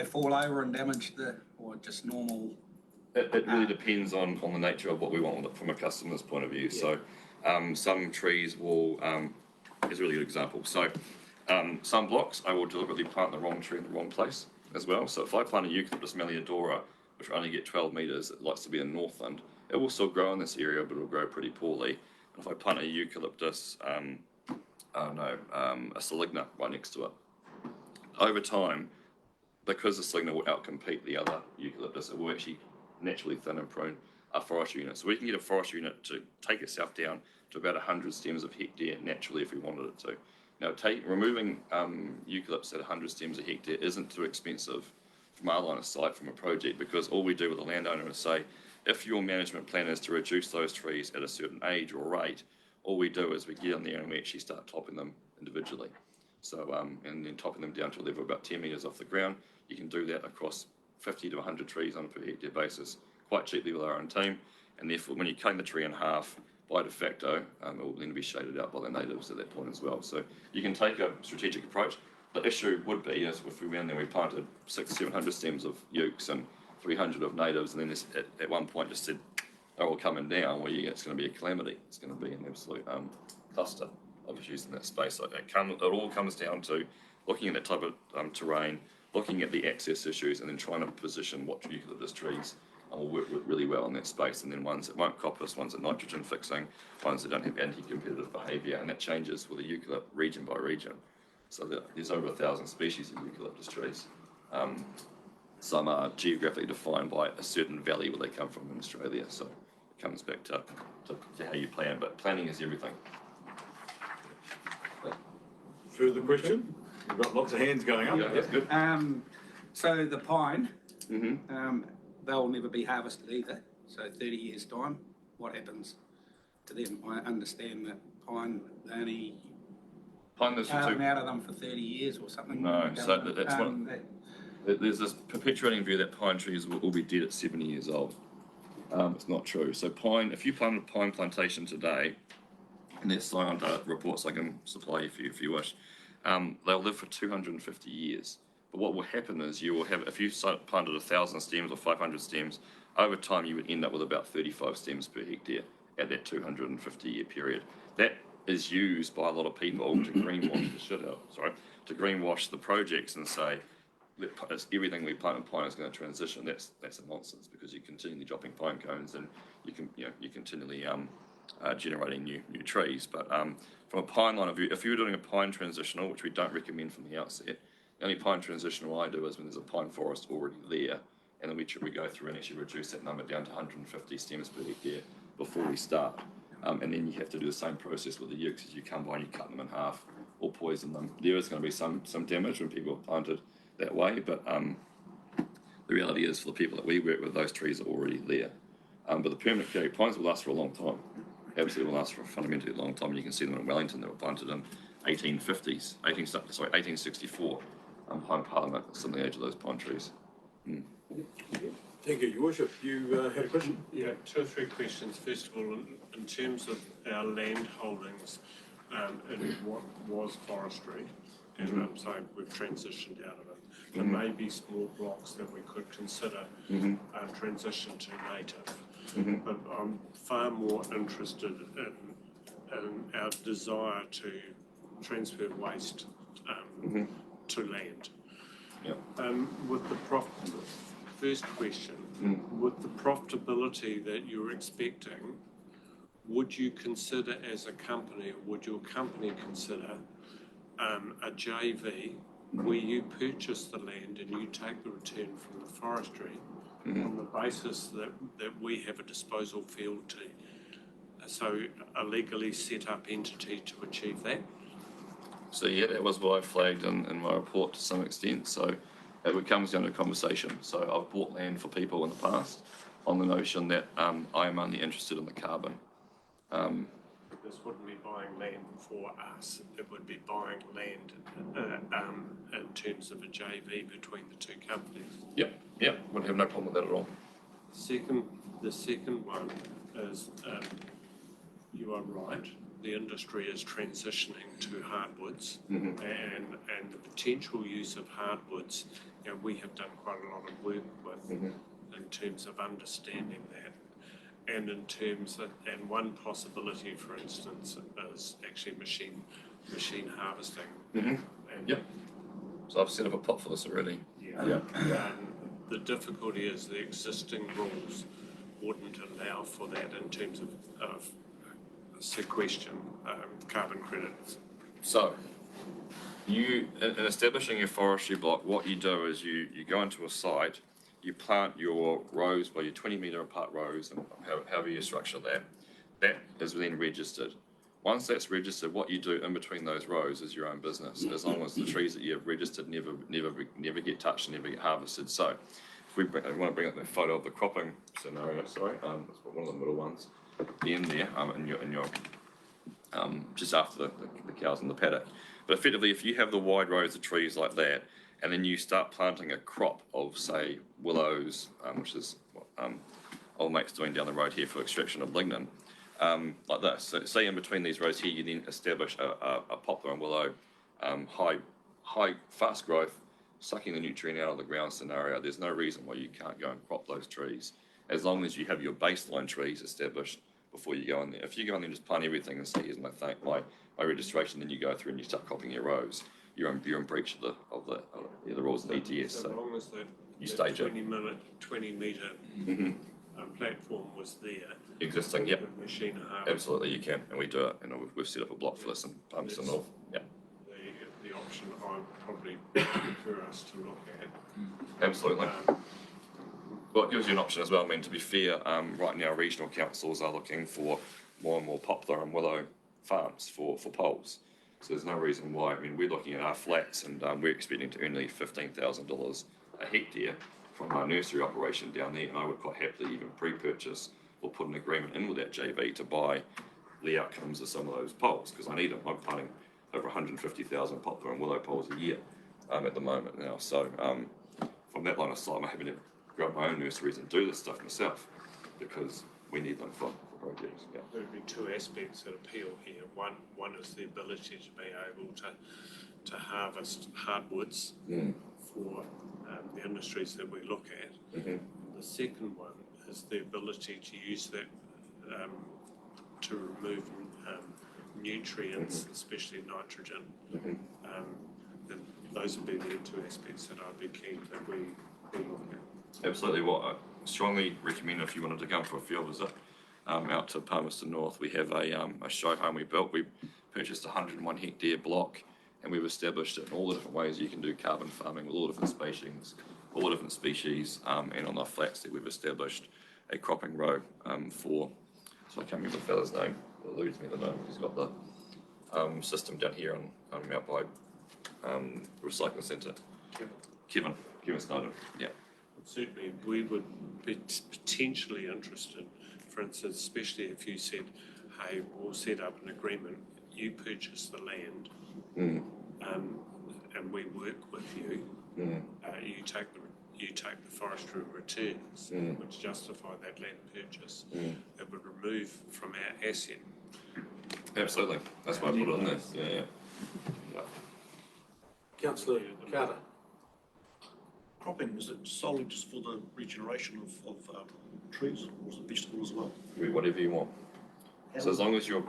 fall over and damage or just normal? It really depends on the nature of what we want from a customer's point of view. So some trees will, is a really good example. So some blocks, I will deliberately plant the wrong tree in the wrong place as well. So if I plant a Eucalyptus malleodora, which will only get 12 metres, it likes to be in Northland, it will still grow in this area, but it will grow pretty poorly. And if I plant a Eucalyptus a Saligna right next to it. Over time, because the Saligna will outcompete the other eucalyptus, it will actually naturally thin and prune a forestry unit. So we can get a forestry unit to take itself down to about 100 stems of hectare naturally if we wanted it to. Now, removing eucalypts at 100 stems a hectare isn't too expensive from our line of sight from a project, because all we do with the landowner is say, if your management plan is to reduce those trees at a certain age or rate, all we do is we get in there and we actually start topping them individually. So, and then topping them down to a level of about 10 metres off the ground. You can do that across 50 to 100 trees on a per hectare basis quite cheaply with our own team. And therefore, when you cut the tree in half, by de facto, it will then be shaded out by the natives at that point as well. So you can take a strategic approach. The issue would be is if we went there, we planted 600-700 stems of ukes and 300 of natives, and then at one point just said, they're all coming down, well, it's going to be a calamity. It's going to be an absolute cluster of issues in that space. So it all comes down to looking at that type of terrain, looking at the access issues, and then trying to position what eucalyptus trees will work really well in that space, and then ones that won't coppice, ones that nitrogen fixing, ones that don't have anti-competitive behaviour, and that changes with the eucalypt region by region. So there's over 1,000 species of eucalyptus trees. Some are geographically defined by a certain valley where they come from in Australia. So it comes back to how you plan, but planning is everything. Further question? We've got lots of hands going up. Yeah, that's good. So the pine, Mm-hmm. they'll never be harvested either. So 30 years' time, what happens to them? I understand that pine, they only Pine lives for carve out of them for 30 years or something. No, so that's there's this perpetuating view that pine trees will be dead at 70 years old. It's not true. So pine, if you plant a pine plantation today, and there's science reports I can supply you if you wish, they'll live for 250 years. But what will happen is you will have, if you planted 1,000 stems or 500 stems, over time you would end up with about 35 stems per hectare at that 250-year period. That is used by a lot of people to greenwash the shit out. To greenwash the projects and say everything we plant in pine is going to transition. That's a nonsense, because you're continually dropping pine cones and you're continually generating new trees. But from a pine line of view, if you were doing a pine transitional, which we don't recommend from the outset, the only pine transitional I do is when there's a pine forest already there, and then we go through and actually reduce that number down to 150 stems per hectare before we start. And then you have to do the same process with the ukes. As you come by and you cut them in half or poison them. There is going to be some damage when people are planted that way, but the reality is, for the people that we work with, those trees are already there. But the permanent carry pines will last for a long time. Absolutely will last for a fundamentally long time. And you can see them in Wellington. They were planted in 1864. Pine Parliament, some of the age of those pine trees. Thank you, Your Worship. You had a question? Yeah, 2 or 3 questions. First of all, in terms of our land holdings in what was forestry, and I'm saying we've transitioned out of it, there may be small blocks that we could consider transition to native. But I'm far more interested in our desire to transfer waste to land. With the first question, with the profitability that you're expecting, would you consider as a company, or would your company consider a JV where you purchase the land and you take the return from the forestry on the basis that we have a disposal field to, so a legally set up entity to achieve that? So yeah, that was what I flagged in my report to some extent. So it comes down to conversation. So I've bought land for people in the past on the notion that I am only interested in the carbon. This wouldn't be buying land for us. It would be buying land in terms of a JV between the two companies. Yep, would have no problem with that at all. The second one is you are right. The industry is transitioning to hardwoods, and the potential use of hardwoods, we have done quite a lot of work with in terms of understanding that, and in terms of, and one possibility, for instance, is actually machine harvesting. So I've set up a pot for this already. The difficulty is the existing rules wouldn't allow for that in terms of sequestration, carbon credits So, in establishing your forestry block, what you do is you go into a site, you plant your rows, well, your 20-metre apart rows, and however you structure that. That is then registered. Once that's registered, what you do in between those rows is your own business, as long as the trees that you've registered never get touched, never get harvested. So, if I want to bring up that photo of the cropping scenario, sorry, let's put one of the middle ones in there, in your just after the cows in the paddock. But effectively, if you have the wide rows of trees like that, and then you start planting a crop of, say, willows, which is what old mate's doing down the road here for extraction of lignin, like this. So say in between these rows here, you then establish a poplar and willow, high, fast growth, sucking the nutrient out of the ground scenario. There's no reason why you can't go and crop those trees, as long as you have your baseline trees established before you go in there. If you go in there and just plant everything and say, here's my registration, then you go through and you start cropping your rows, you're in breach of the rules of ETS. So long as you stage it. 20 metre platform was there. Existing, yep. The machine harvest. Absolutely, you can, and we do it. And we've set up a block for this and pumps and all. Yeah. The option I would probably prefer us to look at. Absolutely. Well, it gives you an option as well. I mean, to be fair, right now regional councils are looking for more and more poplar and willow farms for poles. So there's no reason why. I mean, we're looking at our flats, and we're expecting to earn nearly $15,000 a hectare from our nursery operation down there. And I would quite happily even pre-purchase or put an agreement in with that JV to buy the outcomes of some of those poles, because I need them. I'm planting over 150,000 poplar and willow poles a year at the moment now. So from that line of sight, I'm having to grow my own nurseries and do this stuff myself, because we need them for projects. Yeah. There would be two aspects that appeal here. One is the ability to be able to harvest hardwoods for the industries that we look at. Mm-hmm. The second one is the ability to use that to remove nutrients, especially nitrogen. And those would be the two aspects that I'd be keen that we look at. Absolutely. What I strongly recommend, if you wanted to come for a field visit out to Palmerston North, we have a show home we built. We purchased a 101 hectare block, and we've established it in all the different ways you can do carbon farming with all the different species, and on our flats that we've established a cropping row for. So I can't remember the fella's name. It eludes me the name. He's got the system down here on out by recycling centre. Kevin Snowden. Yeah. Certainly, we would be potentially interested, for instance, especially if you said, hey, we'll set up an agreement, you purchase the land, and we work with you, you take the forestry returns, which justify that land purchase, it would remove from our asset. Absolutely. That's why I put it in there. Yeah. Councillor Carter. Cropping, is it solely just for the regeneration of trees, or is it vegetable as well? Whatever you want. So as long as your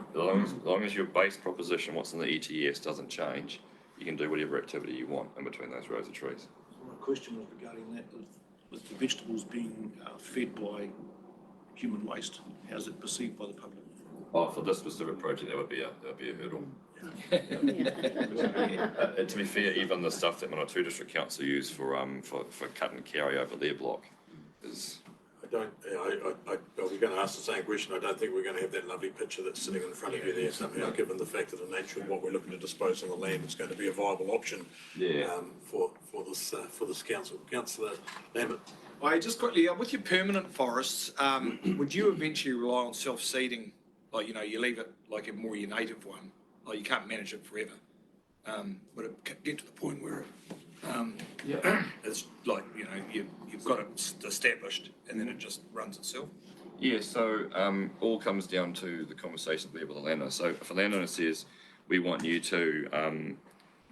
base proposition, what's in the ETS, doesn't change, you can do whatever activity you want in between those rows of trees. So my question was regarding that, with the vegetables being fed by human waste, how's it perceived by the public? Oh, for this specific project, that would be a hurdle. To be fair, even the stuff that Manawatu District Council use for cut and carry over their block is. We're going to ask the same question. I don't think we're going to have that lovely picture that's sitting in front of you there somehow, given the fact of the nature of what we're looking to dispose on the land. It's going to be a viable option for this council. Councillor Lambert. Just quickly, with your permanent forests, would you eventually rely on self-seeding? Like, you leave it like a more your native one. Like, you can't manage it forever. Would it get to the point where it's like, you've got it established and then it just runs itself? Yeah, so all comes down to the conversations we have with the landowner. So if a landowner says, we want you to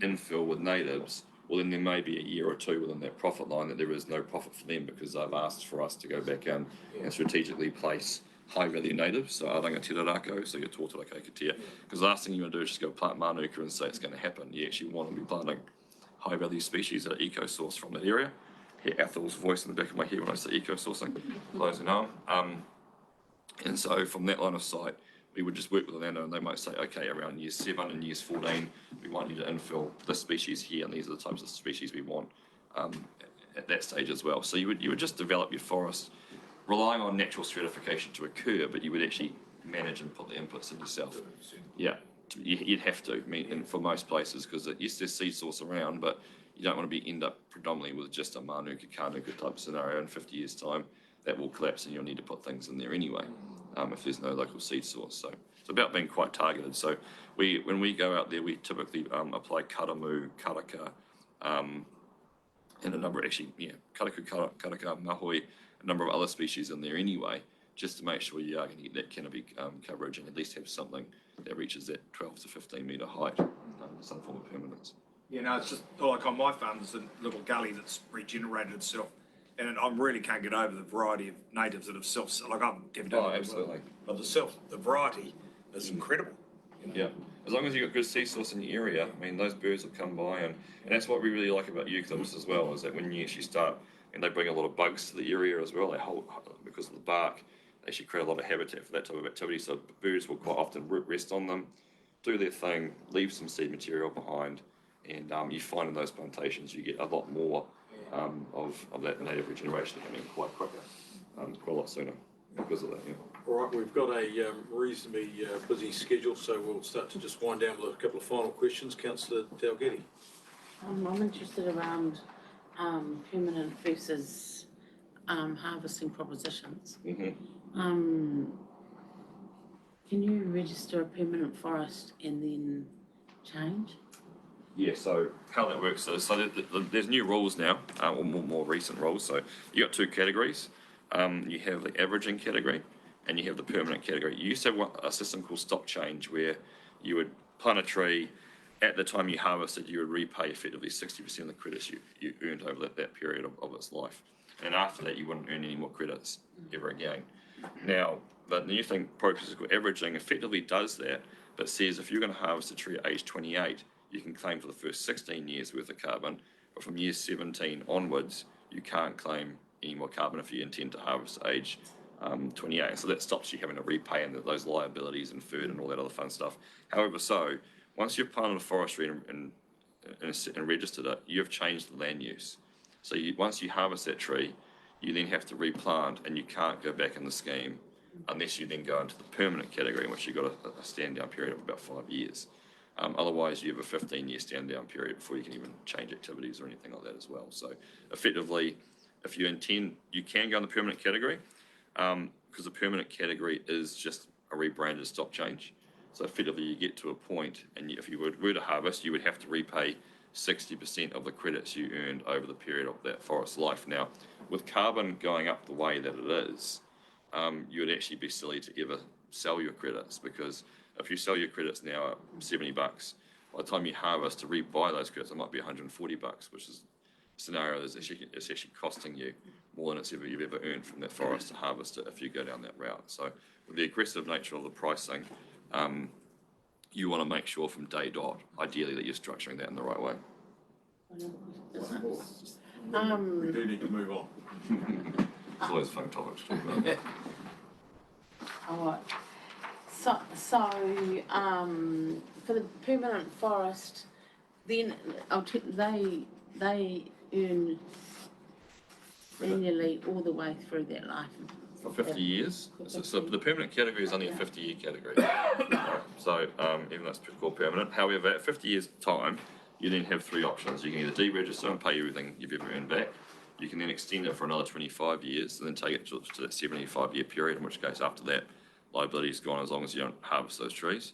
infill with natives, well, then there may be a year or two within that profit line that there is no profit for them, because they've asked for us to go back in and strategically place high-value natives, so Aranga Te Rarako, so your Tōtara Kaikatea. Because the last thing you want to do is just go plant Manuka and say it's going to happen. You actually want to be planting high-value species that are eco-sourced from that area. Hear Athel's voice in the back of my head when I say eco-sourcing, for those who know. And so from that line of sight, we would just work with the landowner and they might say, okay, around year 7 and years 14, we want you to infill this species here and these are the types of species we want at that stage as well. So you would just develop your forest relying on natural stratification to occur, but you would actually manage and put the inputs in yourself. Yeah, you'd have to, I mean, and for most places, because yes, there's seed source around, but you don't want to end up predominantly with just a Manuka, Kanuka type scenario in 50 years' time. That will collapse and you'll need to put things in there anyway, if there's no local seed source. So it's about being quite targeted. So when we go out there, we typically apply karamu, karaka, and a number, karaku, karaka, mahoi, a number of other species in there anyway, just to make sure you are going to get that canopy coverage and at least have something that reaches that 12 to 15 metre height, some form of permanence. You know, it's just like on my farm, there's a little gully that's regenerated itself. And I really can't get over the variety of natives that have like I've never done it. Absolutely. But the variety is incredible. You know? Yeah, as long as you've got good seed source in your area, I mean, those birds will come by, and that's what we really like about eucalyptus as well, is that when you actually start, and they bring a lot of bugs to the area as well, they hold, because of the bark, they actually create a lot of habitat for that type of activity, so birds will quite often rest on them, do their thing, leave some seed material behind, and you find in those plantations you get a lot more of that native regeneration happening quite quicker, quite a lot sooner because of that. Yeah. All right, we've got a reasonably busy schedule, so we'll start to just wind down with a couple of final questions. Councillor Dalgety. I'm interested around permanent versus harvesting propositions. Mm-hmm. Can you register a permanent forest and then change? Yeah, so how that works is, so there's new rules now, or more recent rules. So you got 2 categories. You have the averaging category and you have the permanent category. You used to have a system called stop change where you would plant a tree, at the time you harvested, you would repay effectively 60% of the credits you earned over that period of its life. And after that, you wouldn't earn any more credits ever again. Now, the new thing, process called averaging, effectively does that, but says if you're going to harvest a tree at age 28, you can claim for the first 16 years worth of carbon, but from year 17 onwards, you can't claim any more carbon if you intend to harvest at age 28. So that stops you having to repay and those liabilities and food and all that other fun stuff. However, so once you've planted a forestry and registered it, you've changed the land use. So once you harvest that tree, you then have to replant and you can't go back in the scheme unless you then go into the permanent category, in which you've got a stand-down period of about 5 years. Otherwise, you have a 15-year stand-down period before you can even change activities or anything like that as well. So effectively, if you intend, you can go in the permanent category, because the permanent category is just a rebranded stop change. So effectively, you get to a point, and if you were to harvest, you would have to repay 60% of the credits you earned over the period of that forest life. Now, with carbon going up the way that it is, you would actually be silly to ever sell your credits, because if you sell your credits now at $70, by the time you harvest to rebuy those credits, it might be $140, which is a scenario that's actually costing you more than you've ever earned from that forest to harvest it if you go down that route. So with the aggressive nature of the pricing, you want to make sure from day dot, ideally, that you're structuring that in the right way. We do need to move on. It's always fun topics to talk about. All right. So for the permanent forest, then they earn annually all the way through their life. For 50 years. So the permanent category is only a 50-year category. So even though it's called permanent. However, at 50 years' time, you then have 3 options. You can either deregister and pay everything you've ever earned back. You can then extend it for another 25 years and then take it to that 75-year period, in which case after that, liability is gone as long as you don't harvest those trees.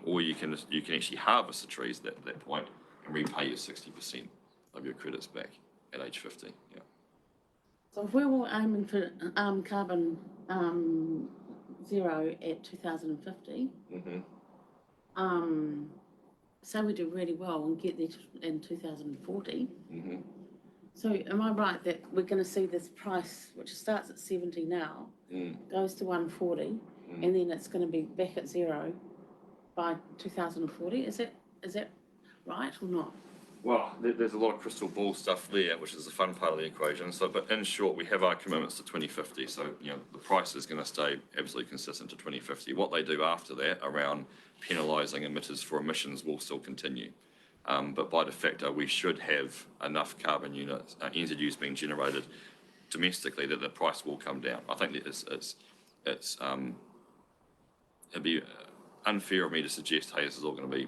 Or you can actually harvest the trees at that point and repay your 60% of your credits back at age 50. Yeah. So if we were aiming for carbon zero at 2050, say we do really well and get there in 2040. So am I right that we're going to see this price, which starts at 70 now, goes to 140, and then it's going to be back at zero by 2040? Is that right or not? Well, there's a lot of crystal ball stuff there, which is the fun part of the equation. So, but in short, we have our commitments to 2050. So, the price is going to stay absolutely consistent to 2050. What they do after that around penalising emitters for emissions will still continue. But by de facto, we should have enough carbon units, NZUs being generated domestically that the price will come down. I think that it'd be unfair of me to suggest, hey, this is all going to be,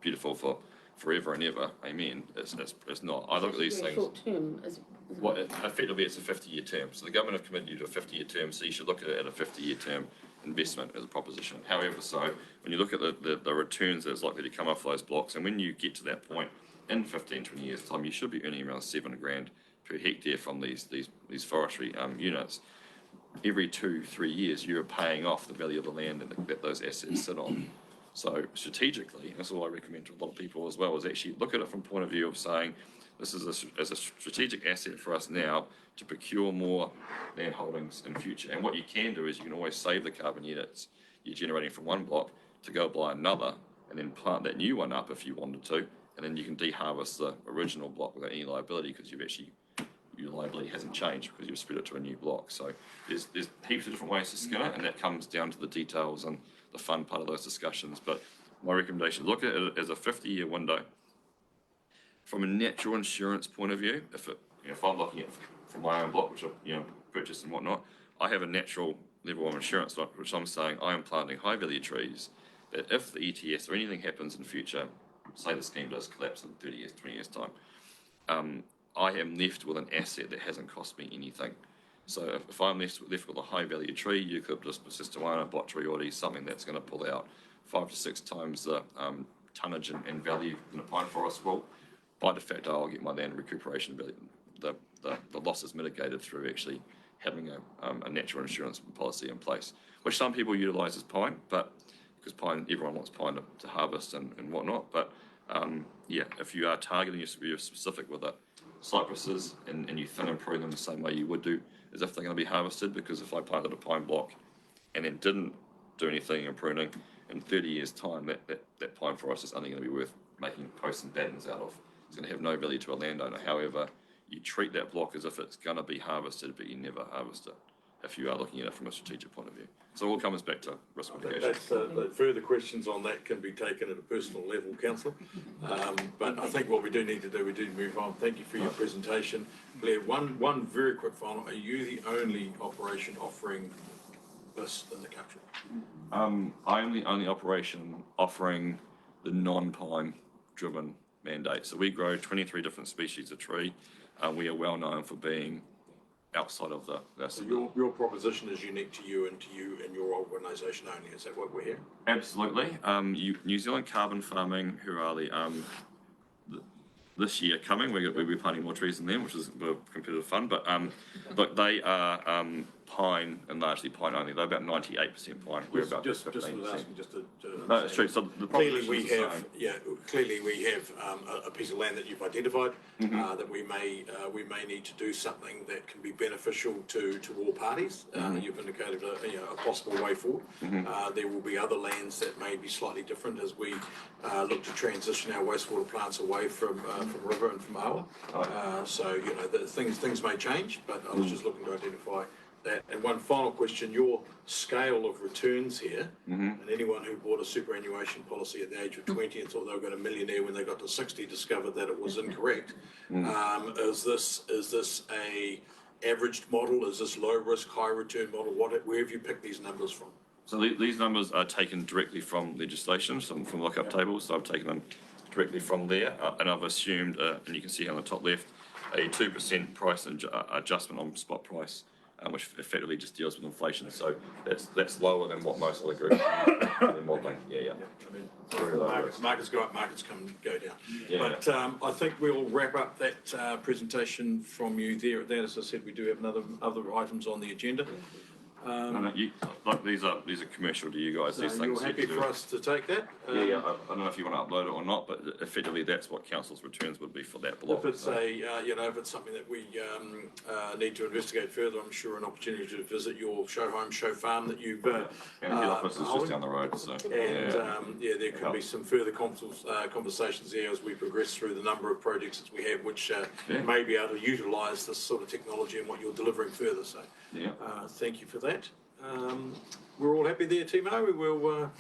beautiful for forever and ever. Amen. It's not. I look at these things. Short term, is Well, effectively, it's a 50-year term. So the government have committed you to a 50-year term, so you should look at it at a 50-year term investment as a proposition. However, so when you look at the returns that's likely to come off those blocks, and when you get to that point in 15, 20 years' time, you should be earning around $7,000 per hectare from these forestry units. Every 2-3 years, you're paying off the value of the land that those assets sit on. So strategically, that's all I recommend to a lot of people as well, is actually look at it from the point of view of saying, this is as a strategic asset for us now to procure more land holdings in future. And what you can do is you can always save the carbon units you're generating from one block to go buy another and then plant that new one up if you wanted to. And then you can deharvest the original block without any liability because your liability hasn't changed because you've spread it to a new block. So there's heaps of different ways to skin it, and that comes down to the details and the fun part of those discussions. But my recommendation, look at it as a 50-year window. From a natural insurance point of view, if I'm looking at from my own block, which I've purchased and whatnot, I have a natural level of insurance, which I'm saying I am planting high value trees that if the ETS or anything happens in future, say the scheme does collapse in 30 years, 20 years time, I am left with an asset that hasn't cost me anything. So if I'm left with a high value tree, eucalyptus, Persistana, botrytis, something that's going to pull out 5 to 6 times the tonnage and value in a pine forest will, by de facto I'll get my land recuperation value. The loss is mitigated through actually having a natural insurance policy in place, which some people utilise as pine, but because pine, everyone wants pine to harvest and whatnot. But if you are targeting, you're specific with it. Cypresses and you thin and prune them the same way you would do as if they're going to be harvested, because if I planted a pine block and then didn't do anything in pruning, in 30 years time that pine forest is only going to be worth making posts and battens out of. It's going to have no value to a landowner. However, you treat that block as if it's going to be harvested, but you never harvest it if you are looking at it from a strategic point of view. So it all comes back to risk mitigation. Further questions on that can be taken at a personal level, Councillor. But I think what we do need to do, we do move on. Thank you for your presentation. Blair, one very quick final. Are you the only operation offering this in the country? I am the only operation offering the non-pine driven mandate. So we grow 23 different species of tree. We are well known for being outside of So your proposition is unique to you and your organisation only. Is that what we're hearing? Absolutely. New Zealand Carbon Farming, who are this year coming, we'll be planting more trees than them, which is a bit of competitive fun. But look, they are pine and largely pine only. They're about 98% pine. We're about 15%. No, it's true. So the clearly we have a piece of land that you've identified that we may need to do something that can be beneficial to all parties. You've indicated a possible way forward. There will be other lands that may be slightly different as we look to transition our wastewater plants away from river and from awa. So things may change, but I was just looking to identify that. And one final question, your scale of returns here, and anyone who bought a superannuation policy at the age of 20 and thought they were going to millionaire when they got to 60 discovered that it was incorrect. Is this a averaged model? Is this low risk, high return model? Where have you picked these numbers from? So these numbers are taken directly from legislation, from lookup tables. So I've taken them directly from there, and I've assumed, and you can see on the top left, a 2% price adjustment on spot price, which effectively just deals with inflation. So that's lower than what most other groups are modelling. Markets go up, markets go down. But I think we'll wrap up that presentation from you there. As I said, we do have other items on the agenda. No, like these are commercial to you guys. So These you're things happy you can for do. us to take that? Yeah. I don't know if you want to upload it or not, but effectively that's what council's returns would be for that block. If it's if it's something that we need to investigate further, I'm sure an opportunity to visit your show home, show farm that you've. And the head office is just down the road, so. And there could be some further conversations there as we progress through the number of projects that we have, which may be able to utilise this sort of technology and what you're delivering further. So, thank you for that. We're all happy there, Timo. We will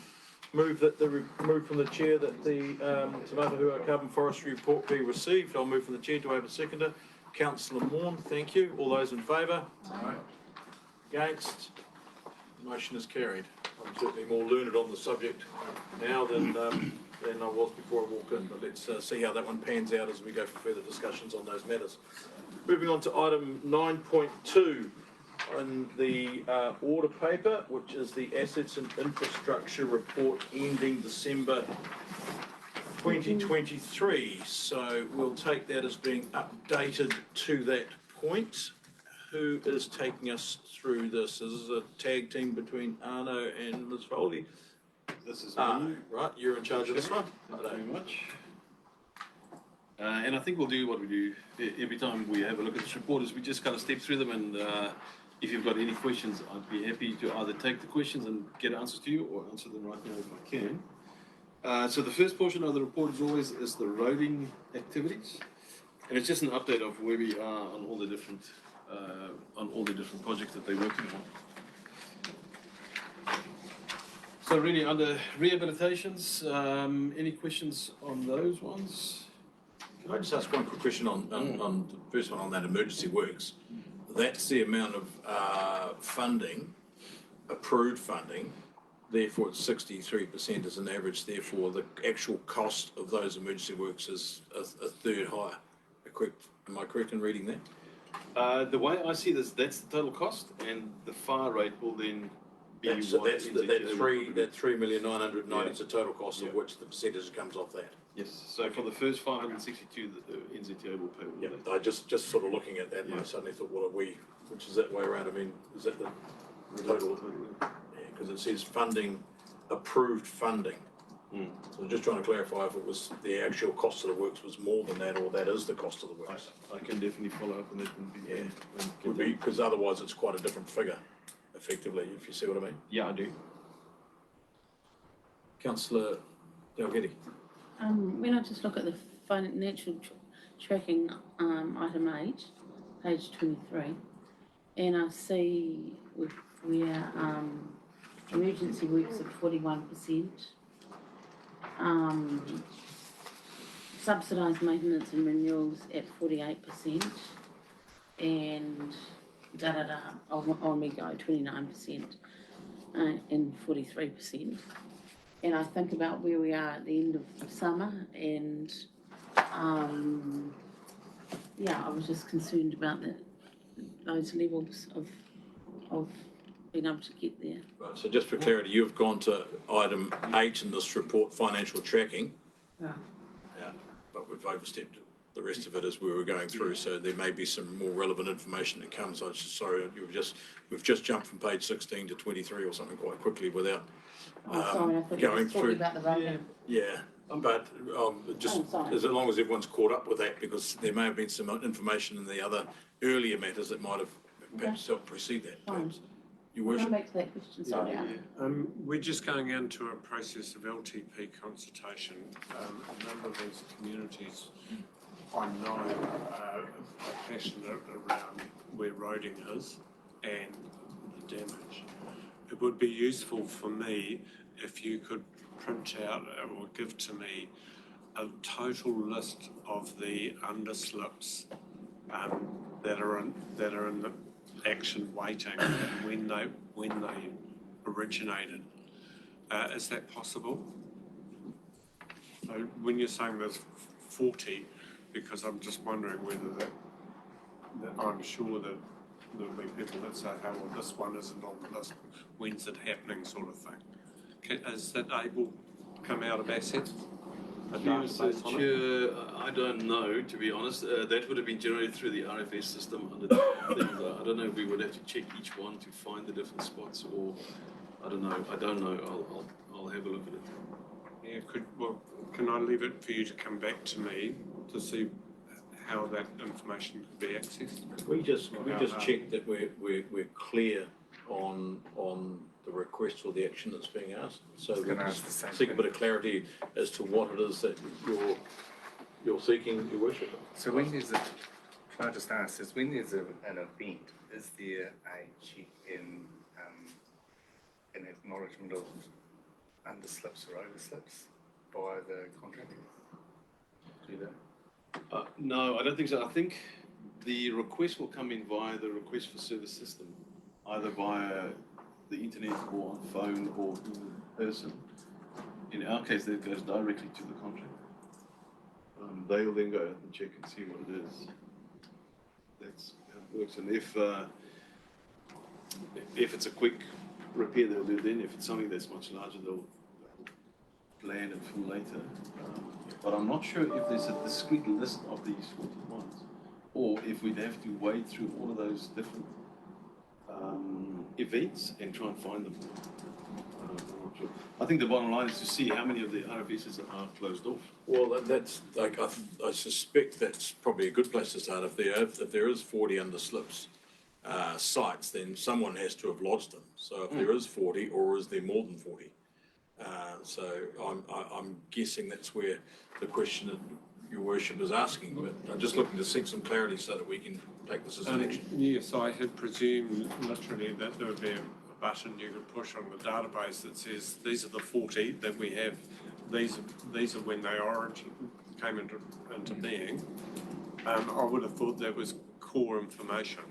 move from the chair that the Te Matahua Carbon Forestry report be received. I'll move from the chair. Do I have a seconder? Councillor Morn, thank you. All those in favour? Aye. Against? The motion is carried. I'm certainly more learned on the subject now than I was before I walked in, but let's see how that one pans out as we go for further discussions on those matters. Moving on to item 9.2 on the order paper, which is the Assets and Infrastructure Report ending December 2023. So we'll take that as being updated to that point. Who is taking us through this? This is a tag team between Arno and Ms. Foley. This is Arno, right? You're in charge of this one. Thank you very much. And I think we'll do what we do every time we have a look at this report is we just kind of step through them, and if you've got any questions, I'd be happy to either take the questions and get answers to you or answer them right now if I can. So the first portion of the report is always the roading activities, and it's just an update of where we are on all the different projects that they're working on. So really under rehabilitations, any questions on those ones? Can I just ask one quick question on the first one on that emergency works? That's the amount of funding, approved funding, therefore it's 63% as an average, therefore the actual cost of those emergency works is a third higher. Am I correct in reading that? The way I see this, that's the total cost, and the fire rate will then be That 3,990,000 is the total cost of which the percentage comes off that. Yes, so for the first 562, the NZTA will pay all Yeah, that. I just sort of looking at that and I suddenly thought, what are we, which is that way around? I mean, is that the total? Yeah, because it says funding, approved funding. So I'm just trying to clarify if it was the actual cost of the works was more than that, or that is the cost of the works. I can definitely follow up on that. Would be, because otherwise it's quite a different figure, effectively, if you see what I mean. Yeah, I do. Councillor Dalgety. When I just look at the financial tracking, item 8, page 23, and I see where emergency works at 41%, subsidised maintenance and renewals at 48%, and on we go, 29% and 43%. And I think about where we are at the end of summer, and I was just concerned about those levels of being able to get there. Right, so just for clarity, you've gone to item 8 in this report, financial tracking. Yeah. Yeah, but we've overstepped the rest of it as we were going through, so there may be some more relevant information that comes. I'm just sorry, we've just jumped from page 16 to 23 or something quite quickly without Sorry, I thought you were talking about the road. Yeah, but just as long as everyone's caught up with that, because there may have been some information in the other earlier matters that might have perhaps helped precede that. Perhaps. Your worship. Come back to that question, sorry. We're just going into a process of LTP consultation. A number of these communities I know are passionate around where roading is and the damage. It would be useful for me if you could print out or give to me a total list of the underslips that are in the action waiting and when they originated. Is that possible? So when you're saying there's 40, because I'm just wondering whether that I'm sure that there'll be people that say, oh, well, this one isn't on the list, when's it happening, sort of thing. Is that able to come out of assets? a Mr. database on it? Chair, I don't know, to be honest. That would have been generated through the RFS system under different things. I don't know if we would have to check each one to find the different spots, or I don't know. I don't know. I'll have a look at it. Yeah, can I leave it for you to come back to me to see how that information could be accessed? We just check that we're clear on the request or the action that's being asked. So we gonna can ask the same seek a thing. bit of clarity as to what it is that you're seeking, Your Worship. So when there's a, can I just ask, is when there's an event, is there a check in an acknowledgement of underslips or overslips by the contractor? Do that? No, I don't think so. I think the request will come in via the request for service system, either via the internet or on phone or in person. In our case, that goes directly to the contractor. They'll then go and check and see what it is. That's how it works. And if it's a quick repair, they'll do it then. If it's something that's much larger, they'll plan it for later. But I'm not sure if there's a discrete list of these 40 ones, or if we'd have to wade through all of those different events and try and find them. I'm not sure. I think the bottom line is to see how many of the RFSs are closed off. Well, that's like I suspect that's probably a good place to start. If there is 40 underslips sites, then someone has to have lodged them. So if there is 40, or is there more than 40? So I'm guessing that's where the question that Your Worship is asking, but I'm just looking to seek some clarity so that we can take this as an action. Yes, I had presumed literally that there would be a button you could push on the database that says these are the 40 that we have. These are when they came into being. I would have thought that was core information,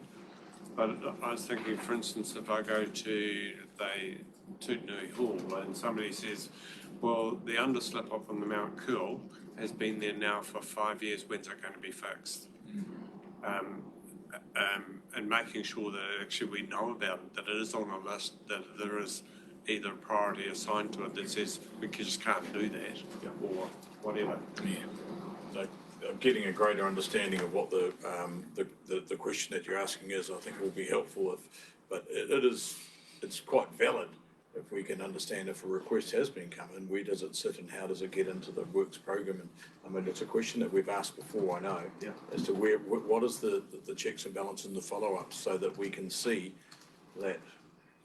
but I was thinking, for instance, if I go to Tootanui Hall and somebody says, well, the underslip off on the Mount Cool has been there now for 5 years, when's it going to be fixed? And making sure that actually we know about it, that it is on a list, that there is either a priority assigned to it that says we just can't do that, or whatever. Yeah. So getting a greater understanding of what the question that you're asking is, I think will be helpful. But it's quite valid if we can understand if a request has been come in, where does it sit and how does it get into the works program? And I mean, it's a question that we've asked before, I know, as to what is the checks and balances and the follow-up, so that we can see that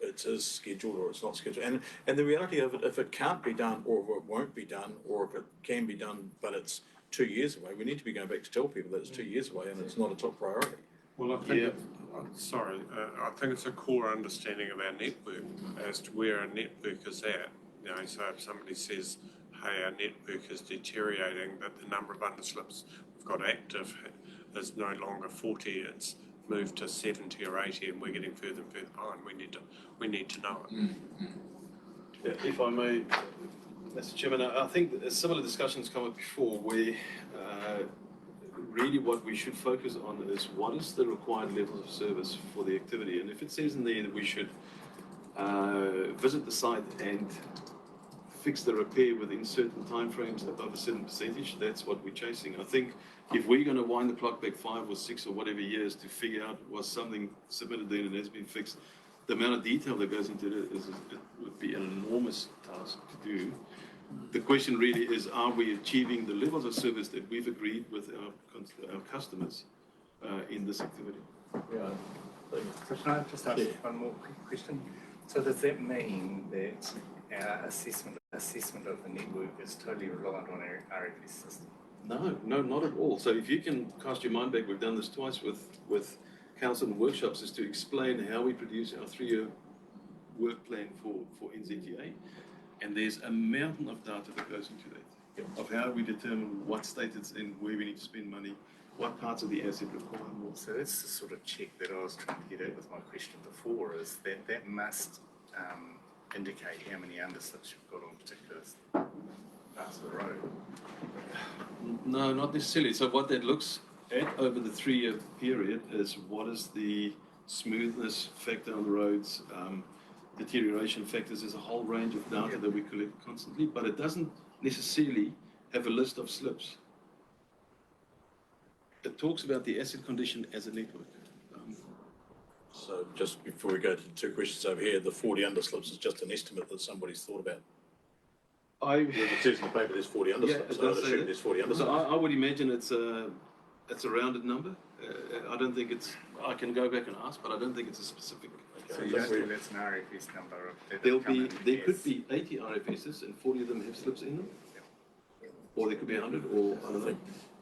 it is scheduled or it's not scheduled. And the reality of it, if it can't be done, or if it won't be done, or if it can be done but it's 2 years away, we need to be going back to tell people that it's 2 years away and it's not a top priority. Well, I think I think it's a core understanding of our network as to where our network is at. You know, so if somebody says, hey, our network is deteriorating, that the number of underslips we've got active is no longer 40, it's moved to 70 or 80, and we're getting further and further behind. We need to know it. Yeah, if I may, Mr. Chairman, I think a similar discussions come up before, where really what we should focus on is what is the required levels of service for the activity. And if it says in there that we should visit the site and fix the repair within certain timeframes above a certain percentage, that's what we're chasing. I think if we're going to wind the clock back 5 or 6 or whatever years to figure out was something submitted then and has been fixed, the amount of detail that goes into it would be an enormous task to do. The question really is, are we achieving the levels of service that we've agreed with our customers in this activity? Yeah. So can I just ask one more quick question? So does that mean that our assessment of the network is totally reliant on our RFS system? No, not at all. So if you can cast your mind back, we've done this twice with council and workshops, is to explain how we produce our 3-year work plan for NZTA. And there's a mountain of data that goes into that, of how we determine what state it's in, where we need to spend money, what parts of the asset require more. So that's the sort of check that I was trying to get at with my question before, is that must indicate how many underslips you've got on particular parts of the road. No, not necessarily. So what that looks at over the 3-year period is what is the smoothness factor on the roads, deterioration factors. There's a whole range of data that we collect constantly, but it doesn't necessarily have a list of slips. It talks about the asset condition as a network. So just before we go to the two questions over here, the 40 underslips is just an estimate that somebody's thought about. It says in the paper there's 40 underslips, so I'd assume there's 40 underslips. So I would imagine it's a rounded number. I don't think it's, I can go back and ask, but I don't think it's a specific. So you don't feel it's an RFS number? There could be 80 RFSs and 40 of them have slips in them. Or there could be 100, or I don't know.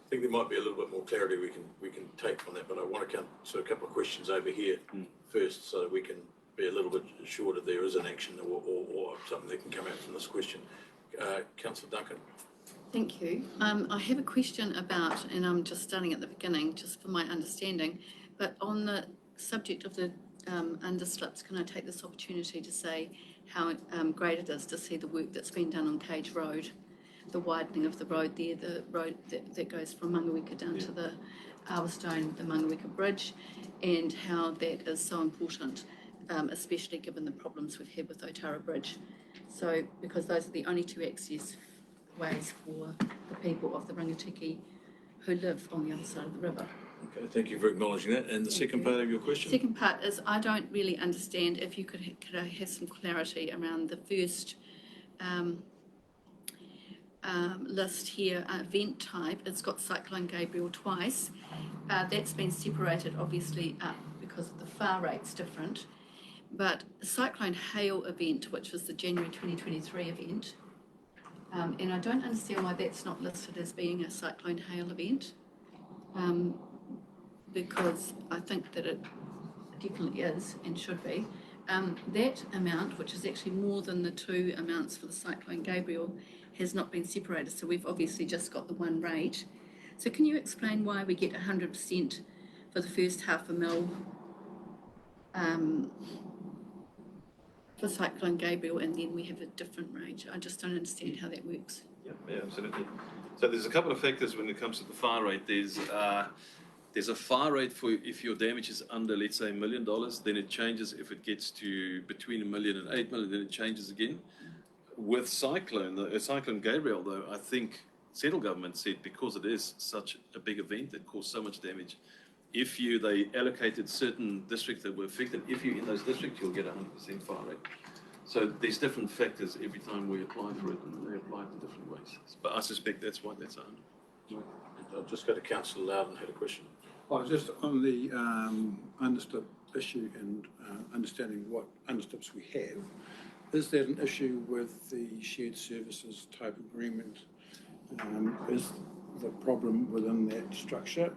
I think there might be a little bit more clarity we can take from that, but I want to come to a couple of questions over here first, so that we can be a little bit sure that there is an action or something that can come out from this question. Councillor Duncan. Thank you. I have a question about, and I'm just starting at the beginning, just for my understanding, but on the subject of the underslips, can I take this opportunity to say how great it is to see the work that's been done on Cage Road, the widening of the road there, the road that goes from Mangaweka down to the Arborstone, the Mangaweka Bridge, and how that is so important, especially given the problems we've had with Otara Bridge. So, because those are the only two access ways for the people of the Rangatiki who live on the other side of the river. Okay, thank you for acknowledging that. And the second part of your question? Second part is I don't really understand if you could I have some clarity around the first list here, event type. It's got Cyclone Gabriel twice. That's been separated obviously up because of the far rate's different. But Cyclone Hail event, which was the January 2023 event, and I don't understand why that's not listed as being a Cyclone Hail event, because I think that it definitely is and should be. That amount, which is actually more than the two amounts for the Cyclone Gabriel, has not been separated, so we've obviously just got the one rate. So can you explain why we get 100% for the first $500,000 for Cyclone Gabriel, and then we have a different rate? I just don't understand how that works. Yeah, absolutely. So there's a couple of factors when it comes to the fire rate. There's a fire rate for if your damage is under, let's say, $1 million, then it changes. If it gets to between $1 million and $8 million, then it changes again. With Cyclone Gabriel, though, I think central government said because it is such a big event that caused so much damage, they allocated certain districts that were affected, if you're in those districts, you'll get 100% fire rate. So there's different factors every time we apply for it, and they apply it in different ways. But I suspect that's why that's 100. I'll just go to Councillor Loudon, had a question. Just on the underslip issue and understanding what underslips we have, is that an issue with the shared services type agreement? Is the problem within that structure,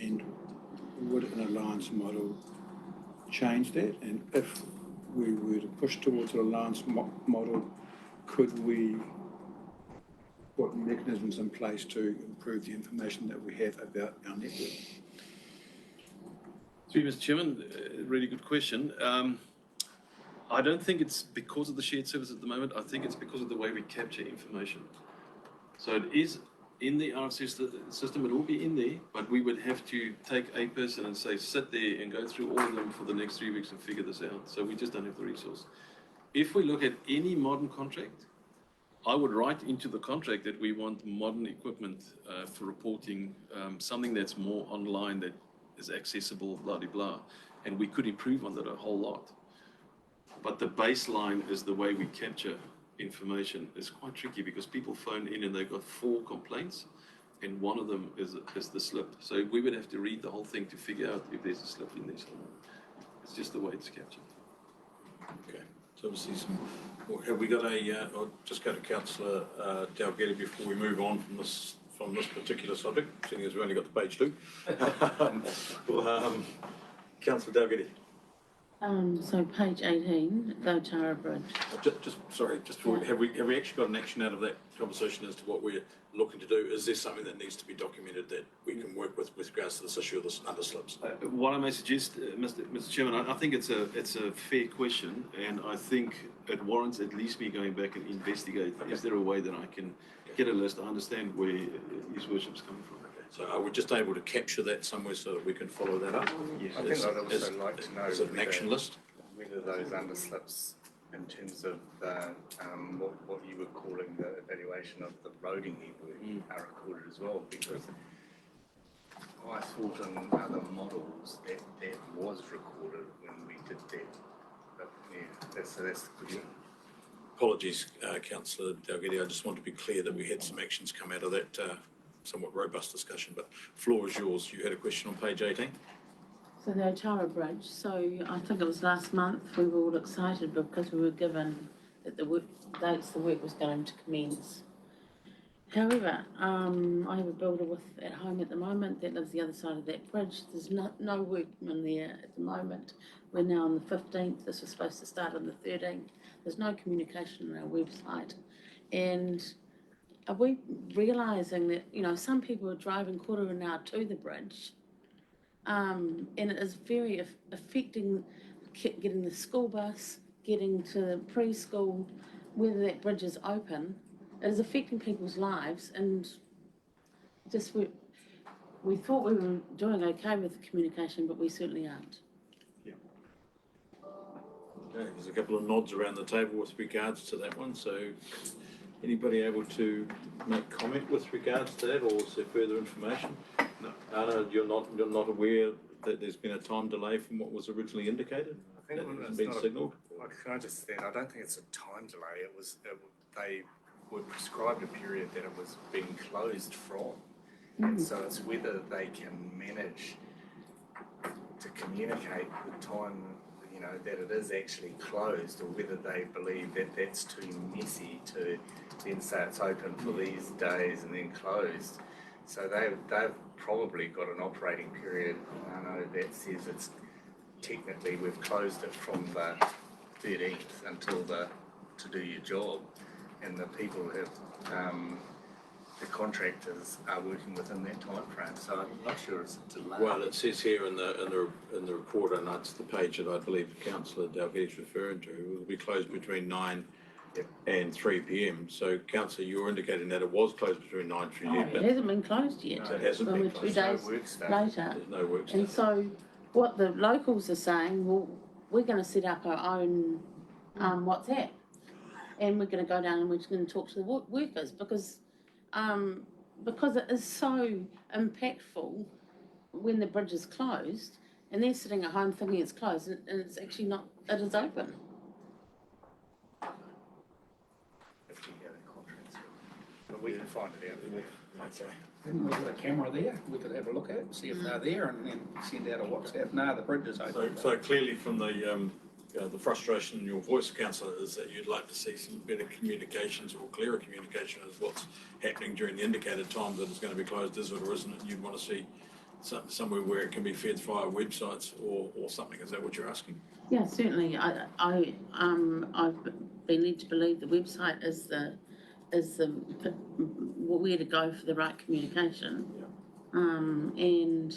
and would an alliance model change that? And if we were to push towards an alliance model, could we put mechanisms in place to improve the information that we have about our network? Through you, Mr. Chairman, really good question. I don't think it's because of the shared service at the moment. I think it's because of the way we capture information. So it is in the RFC system, it will be in there, but we would have to take a person and say, sit there and go through all of them for the next 3 weeks and figure this out. So we just don't have the resource. If we look at any modern contract, I would write into the contract that we want modern equipment for reporting, something that's more online, that is accessible, blah, blah, blah. And we could improve on that a whole lot. But the baseline is the way we capture information. It's quite tricky because people phone in and they've got 4 complaints, and one of them is the slip. So we would have to read the whole thing to figure out if there's a slip in there somewhere. It's just the way it's captured. Okay, so obviously have we got I'll just go to Councillor Dalgety before we move on from this particular subject, seeing as we've only got the page 2. Councillor Dalgety. So page 18, the Otara Bridge. Have we actually got an action out of that conversation as to what we're looking to do? Is there something that needs to be documented that we can work with regards to this issue of the underslips? What I may suggest, Mr. Chairman, I think it's a fair question, and I think it warrants at least me going back and investigate. Okay. Is there a way that I can get a list? I understand where His Worship's coming from. So are we just able to capture that somewhere so that we can follow that up? Yes. I think I'd also like to know is it an action list? whether those underslips in terms of what you were calling the evaluation of the roading network are recorded as well, because I thought in other models that was recorded when we did that. But yeah, that's the good. Apologies, Councillor Dalgety. I just want to be clear that we had some actions come out of that somewhat robust discussion, but floor is yours. You had a question on page 18? So the Otara Bridge, so I think it was last month, we were all excited because we were given that the dates the work was going to commence. However, I have a builder at home at the moment that lives the other side of that bridge. There's no workmen there at the moment. We're now on the 15th. This was supposed to start on the 13th. There's no communication on our website. And are we realising that, you know, some people are driving quarter of an hour to the bridge, and it is very affecting getting the school bus, getting to preschool, whether that bridge is open. It is affecting people's lives, and just we thought we were doing okay with the communication, but we certainly aren't. Okay, there's a couple of nods around the table with regards to that one, so anybody able to make comment with regards to that, or is there further information? No. Anna, you're not aware that there's been a time delay from what was originally indicated? I think that it's has been signalled? Can I just say, I don't think it's a time delay. They were prescribed a period that it was being closed from. And so it's whether they can manage to communicate the time, you know, that it is actually closed, or whether they believe that that's too messy to then say it's open for these days and then closed. So they've probably got an operating period, I know, that says it's technically we've closed it from the 13th until to do your job, and the people have the contractors are working within that time frame. So I'm not sure it's a delay. Well, it says here in the report, and that's the page that I believe Councillor Dalgety is referring to, it will be closed between 9 and 3 p.m. So, Councillor, you're indicating that it was closed between 9 and 3 p.m. It hasn't been closed yet. No, it hasn't been closed. 2 days later. There's no work And so what the locals are saying, well, we're going to set up our own WhatsApp, and we're going to go down and we're just going to talk to the workers, because it is so impactful when the bridge is closed, and they're sitting at home thinking it's closed, and it's actually not. It is open. If we get a contract, but we can find it out. Okay. We've got a camera there, we could have a look at it, see if they're there, and then send out a WhatsApp. No, the bridge is open. So clearly from the frustration in your voice, Councillor, is that you'd like to see some better communications or clearer communication as what's happening during the indicated time that it's going to be closed, is it or isn't it? You'd want to see somewhere where it can be fed via websites or something. Is that what you're asking? Yeah, certainly. I've been led to believe the website is the where to go for the right communication. Yeah. And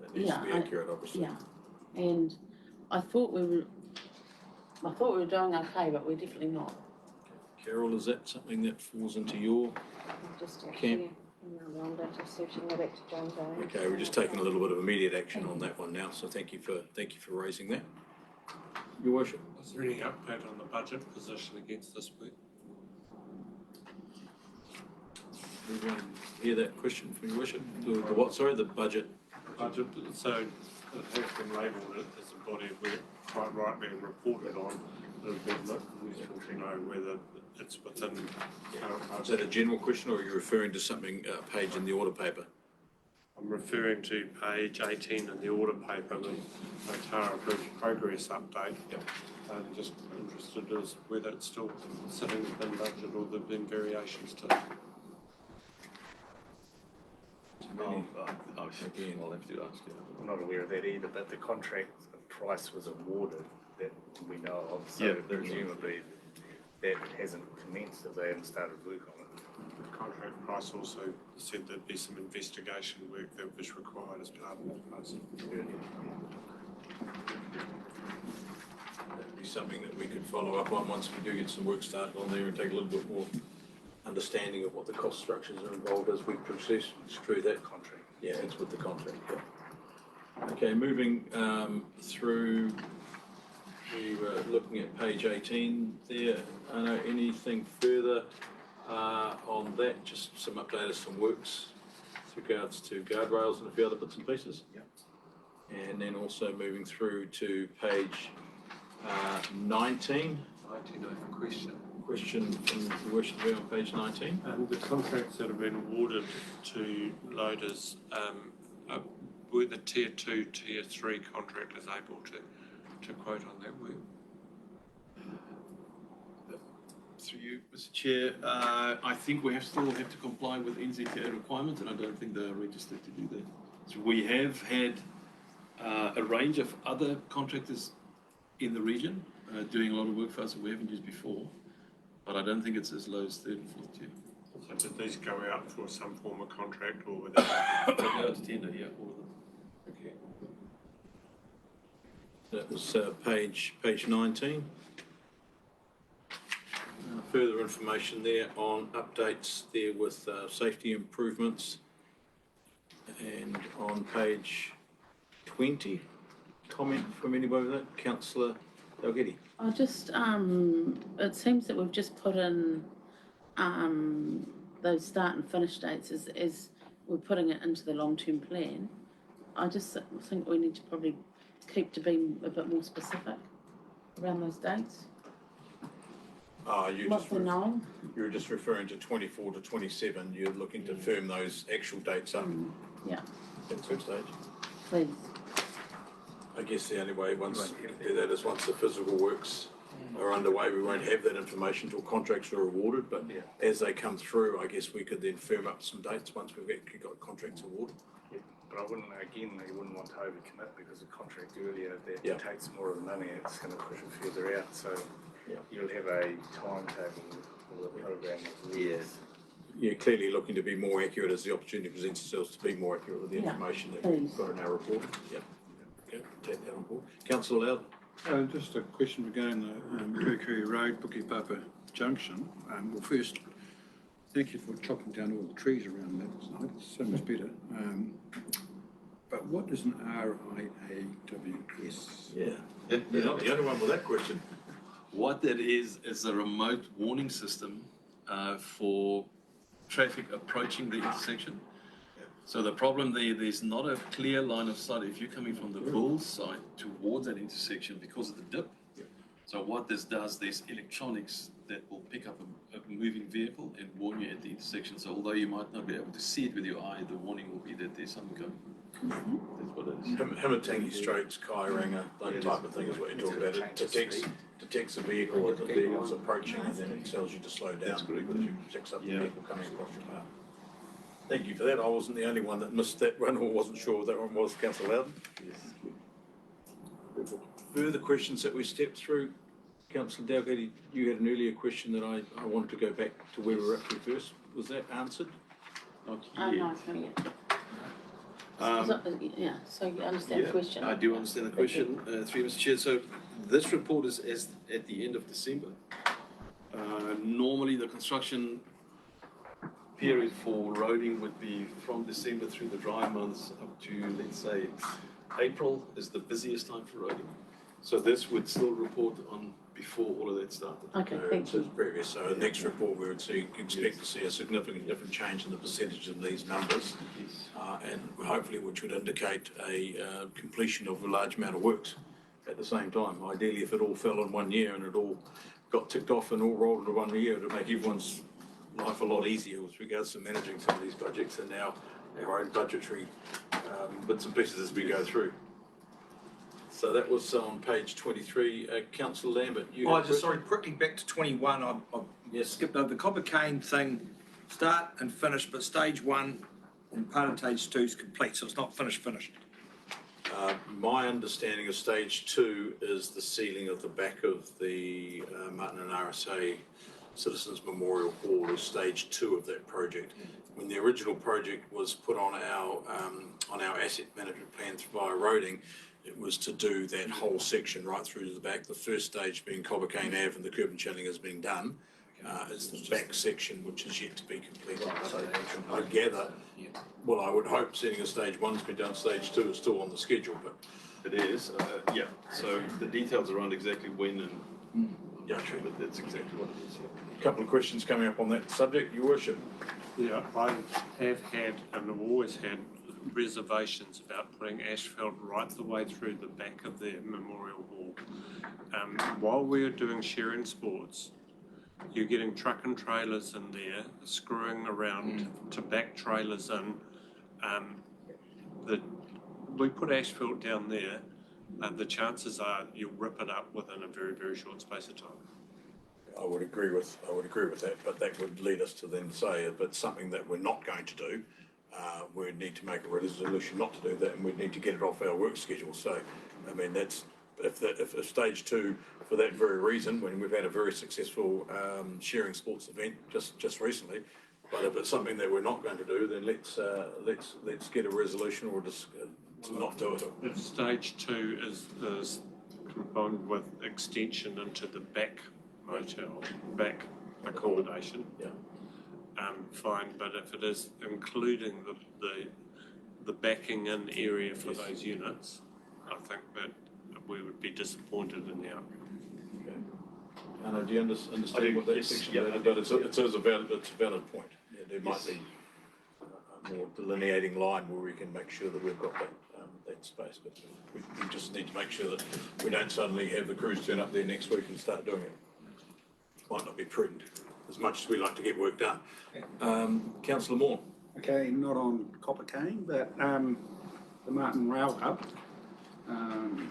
that needs to be accurate, obviously. Yeah, and I thought we were doing okay, but we're definitely not. Carol, is that something that falls into your Just camp? actually, Rhonda, just searching it back to John Day. Okay, we're just taking a little bit of immediate action on that one now, so thank you for raising that. Your Worship. Is there any update on the budget position against this week? Everyone hear that question from Your Worship? The what, sorry, the budget? Budget, so it has been labelled as a body of work, quite rightly reported on. It'd be useful to know whether it's within current budget. Is that a general question, or are you referring to something, a page in the order paper? I'm referring to page 18 in the order paper, the Otara Bridge progress update. Yep. I'm just interested as whether it's still sitting within budget or there have been variations to it. I'll have to ask you. I'm not aware of that either, but the contract price was awarded that we know of, so Yeah, presumably that hasn't commenced if they haven't started work on it. The contract price also said there'd be some investigation work that was required as part of that process. That'd be something that we could follow up on once we do get some work started on there and take a little bit more understanding of what the cost structures are involved as we proceed through that contract. Yeah, it's with the contract, yeah. Okay, moving through we were looking at page 18 there. I know anything further on that, just some updated some works with regards to guardrails and a few other bits and pieces. Yeah. And then also moving through to page 19. 19, I have a question. Question from the worship on page 19. The contracts that have been awarded to loaders, were the tier 2, tier 3 contractors able to quote on that work? Through you, Mr. Chair, I think we still have to comply with NZTA requirements, and I don't think they're registered to do that. So we have had a range of other contractors in the region doing a lot of work for us that we haven't used before, but I don't think it's as low as third and fourth tier. So did these go out for some form of contract or were they? They go out to tender, yeah, all of them. Okay. That was page 19. Further information there on updates there with safety improvements. And on page 20, comment from anybody with that? Councillor Dalgety. I just, it seems that we've just put in those start and finish dates as we're putting it into the long-term plan. I just think we need to probably keep to being a bit more specific around those dates. You're just referring to 24 to 27. You're looking to firm those actual dates up. Yeah. At some stage. Please. I guess the only way once you do that is once the physical works are underway, we won't have that information until contracts are awarded, but as they come through, I guess we could then firm up some dates once we've actually got contracts awarded. Yeah, but I wouldn't, again, you wouldn't want to overcommit because the contract earlier that takes more of the money, it's going to push it further out, so you'll have a timetable for the program. You're clearly looking to be more accurate as the opportunity presents itself to be more accurate with the information that we've got in our report. Okay, take that on board. Councillor Loud. Just a question regarding the Kurikuri Road, Pukipapa Junction. Well, first, thank you for chopping down all the trees around that tonight. It's so much better. But what is an RIAWS? You're not the only one with that question. What that is a remote warning system for traffic approaching the intersection. So the problem there's not a clear line of sight if you're coming from the Bull side towards that intersection because of the dip. So what this does, there's electronics that will pick up a moving vehicle and warn you at the intersection. So although you might not be able to see it with your eye, the warning will be that there's something coming. That's what it is. Hamatangi Straits, Kairanga, that type of thing is what you're talking about. It detects a vehicle as the vehicle's approaching and then it tells you to slow down because you picks up the vehicle coming across your path. Thank you for that. I wasn't the only one that missed that one or wasn't sure what that one was, Councillor Loudon. Further questions that we stepped through? Councillor Dalgety, you had an earlier question that I wanted to go back to where we were up to first. Was that answered? Not No, yet. it's not yet. So you understand the question? I do understand the question, through Mr. Chair. So this report is at the end of December. Normally the construction period for roading would be from December through the dry months up to, let's say, April is the busiest time for roading. So this would still report on before all of that started. Okay, thank you. Previous. So the next report we would expect to see a significant different change in the percentage of these numbers, and hopefully which would indicate a completion of a large amount of works at the same time. Ideally, if it all fell in 1 year and it all got ticked off and all rolled into 1 year, it would make everyone's life a lot easier with regards to managing some of these projects and now our own budgetary bits and pieces as we go through. So that was on page 23. Councillor Lambert, you. Quickly back to 21. I skipped over the copper cane thing. Start and finish, but stage 1 and part of stage 2 is complete, so it's not finished. My understanding of stage 2 is the sealing of the back of the Marton and RSA Citizens Memorial Hall is stage 2 of that project. When the original project was put on our asset management plan via roading, it was to do that whole section right through to the back. The first stage being Cobbercane Ave and the curb and channeling has been done. It's the back section which is yet to be completed. So I gather, well, I would hope setting a stage 1's been done, stage 2 is still on the schedule, but It is, yeah, so the details around exactly when and, yeah, sure, but that's exactly what it is, yeah. A couple of questions coming up on that subject, Your Worship. Yeah, I have had and have always had reservations about putting asphalt right the way through the back of the memorial hall. While we're doing sharing sports, you're getting truck and trailers in there, screwing around to back trailers in. We put asphalt down there, the chances are you'll rip it up within a very, very short space of time. I would agree with that, but that would lead us to then say if it's something that we're not going to do, we need to make a resolution not to do that, and we need to get it off our work schedule. So, I mean, that's if stage 2 for that very reason, when we've had a very successful sharing sports event just recently. But if it's something that we're not going to do, then let's get a resolution or just to not do it. If stage 2 is combined with extension into the back motel, back accommodation, fine. But if it is including the backing in area for those units, I think that we would be disappointed in the outcome. Okay. Anna, do you understand what that section yeah, is? But it's a valid point. Yeah, there might be a more delineating line where we can make sure that we've got that space. But we just need to make sure that we don't suddenly have the crews turn up there next week and start doing it. Might not be prudent, as much as we like to get work done. Councillor Moore. Okay, not on Copper Cane, but the Marton Rail Hub.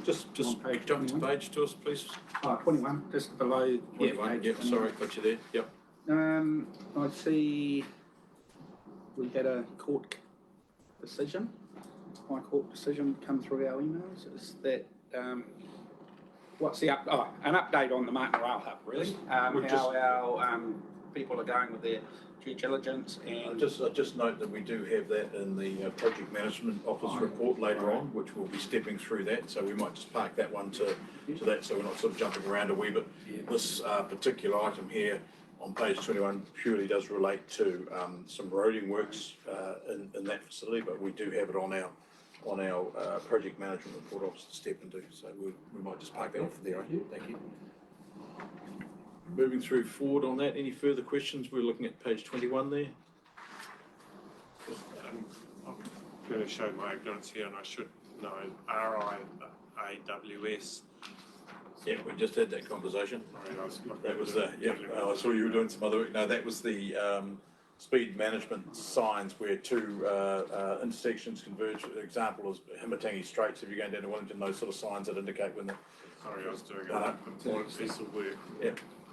Just jump to page to us, please. 21, just below. 21, yeah, sorry, got you there, yep. I see we had a court decision, High Court decision come through our emails. Is that, what's the an update on the Marton Rail Hub, really? How our people are going with their due diligence and... Just note that we do have that in the Project Management Office report later on, which we'll be stepping through that, so we might just park that one to that, so we're not sort of jumping around a wee bit. This particular item here on page 21 purely does relate to some roading works in that facility, but we do have it on our Project Management report office to step into, so we might just park that off there. Thank you. Moving through forward on that, any further questions? We're looking at page 21 there. I'm going to show my ignorance here, and I should know RIAWS. Yeah, we just had that conversation. That was I saw you were doing some other work. No, that was the speed management signs where two intersections converge. An example is Himatangi Straits. If you're going down to Wellington, those sort of signs that indicate when the... Sorry, I was doing a important piece of work. Yeah.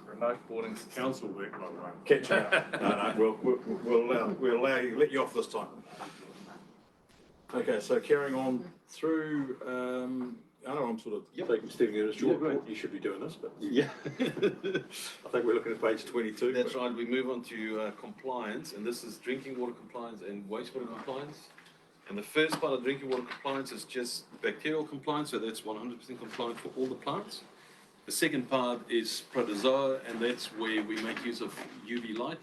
Remote boarding council work, by the way. Catch you up. No, we'll let you off this time. Okay, so carrying on through, I know I'm sort of stepping in a short report. You should be doing this, but yeah. I think we're looking at page 22. That's right, we move on to compliance, and this is drinking water compliance and wastewater compliance. And the first part of drinking water compliance is just bacterial compliance, so that's 100% compliant for all the plants. The second part is protozoa, and that's where we make use of UV light.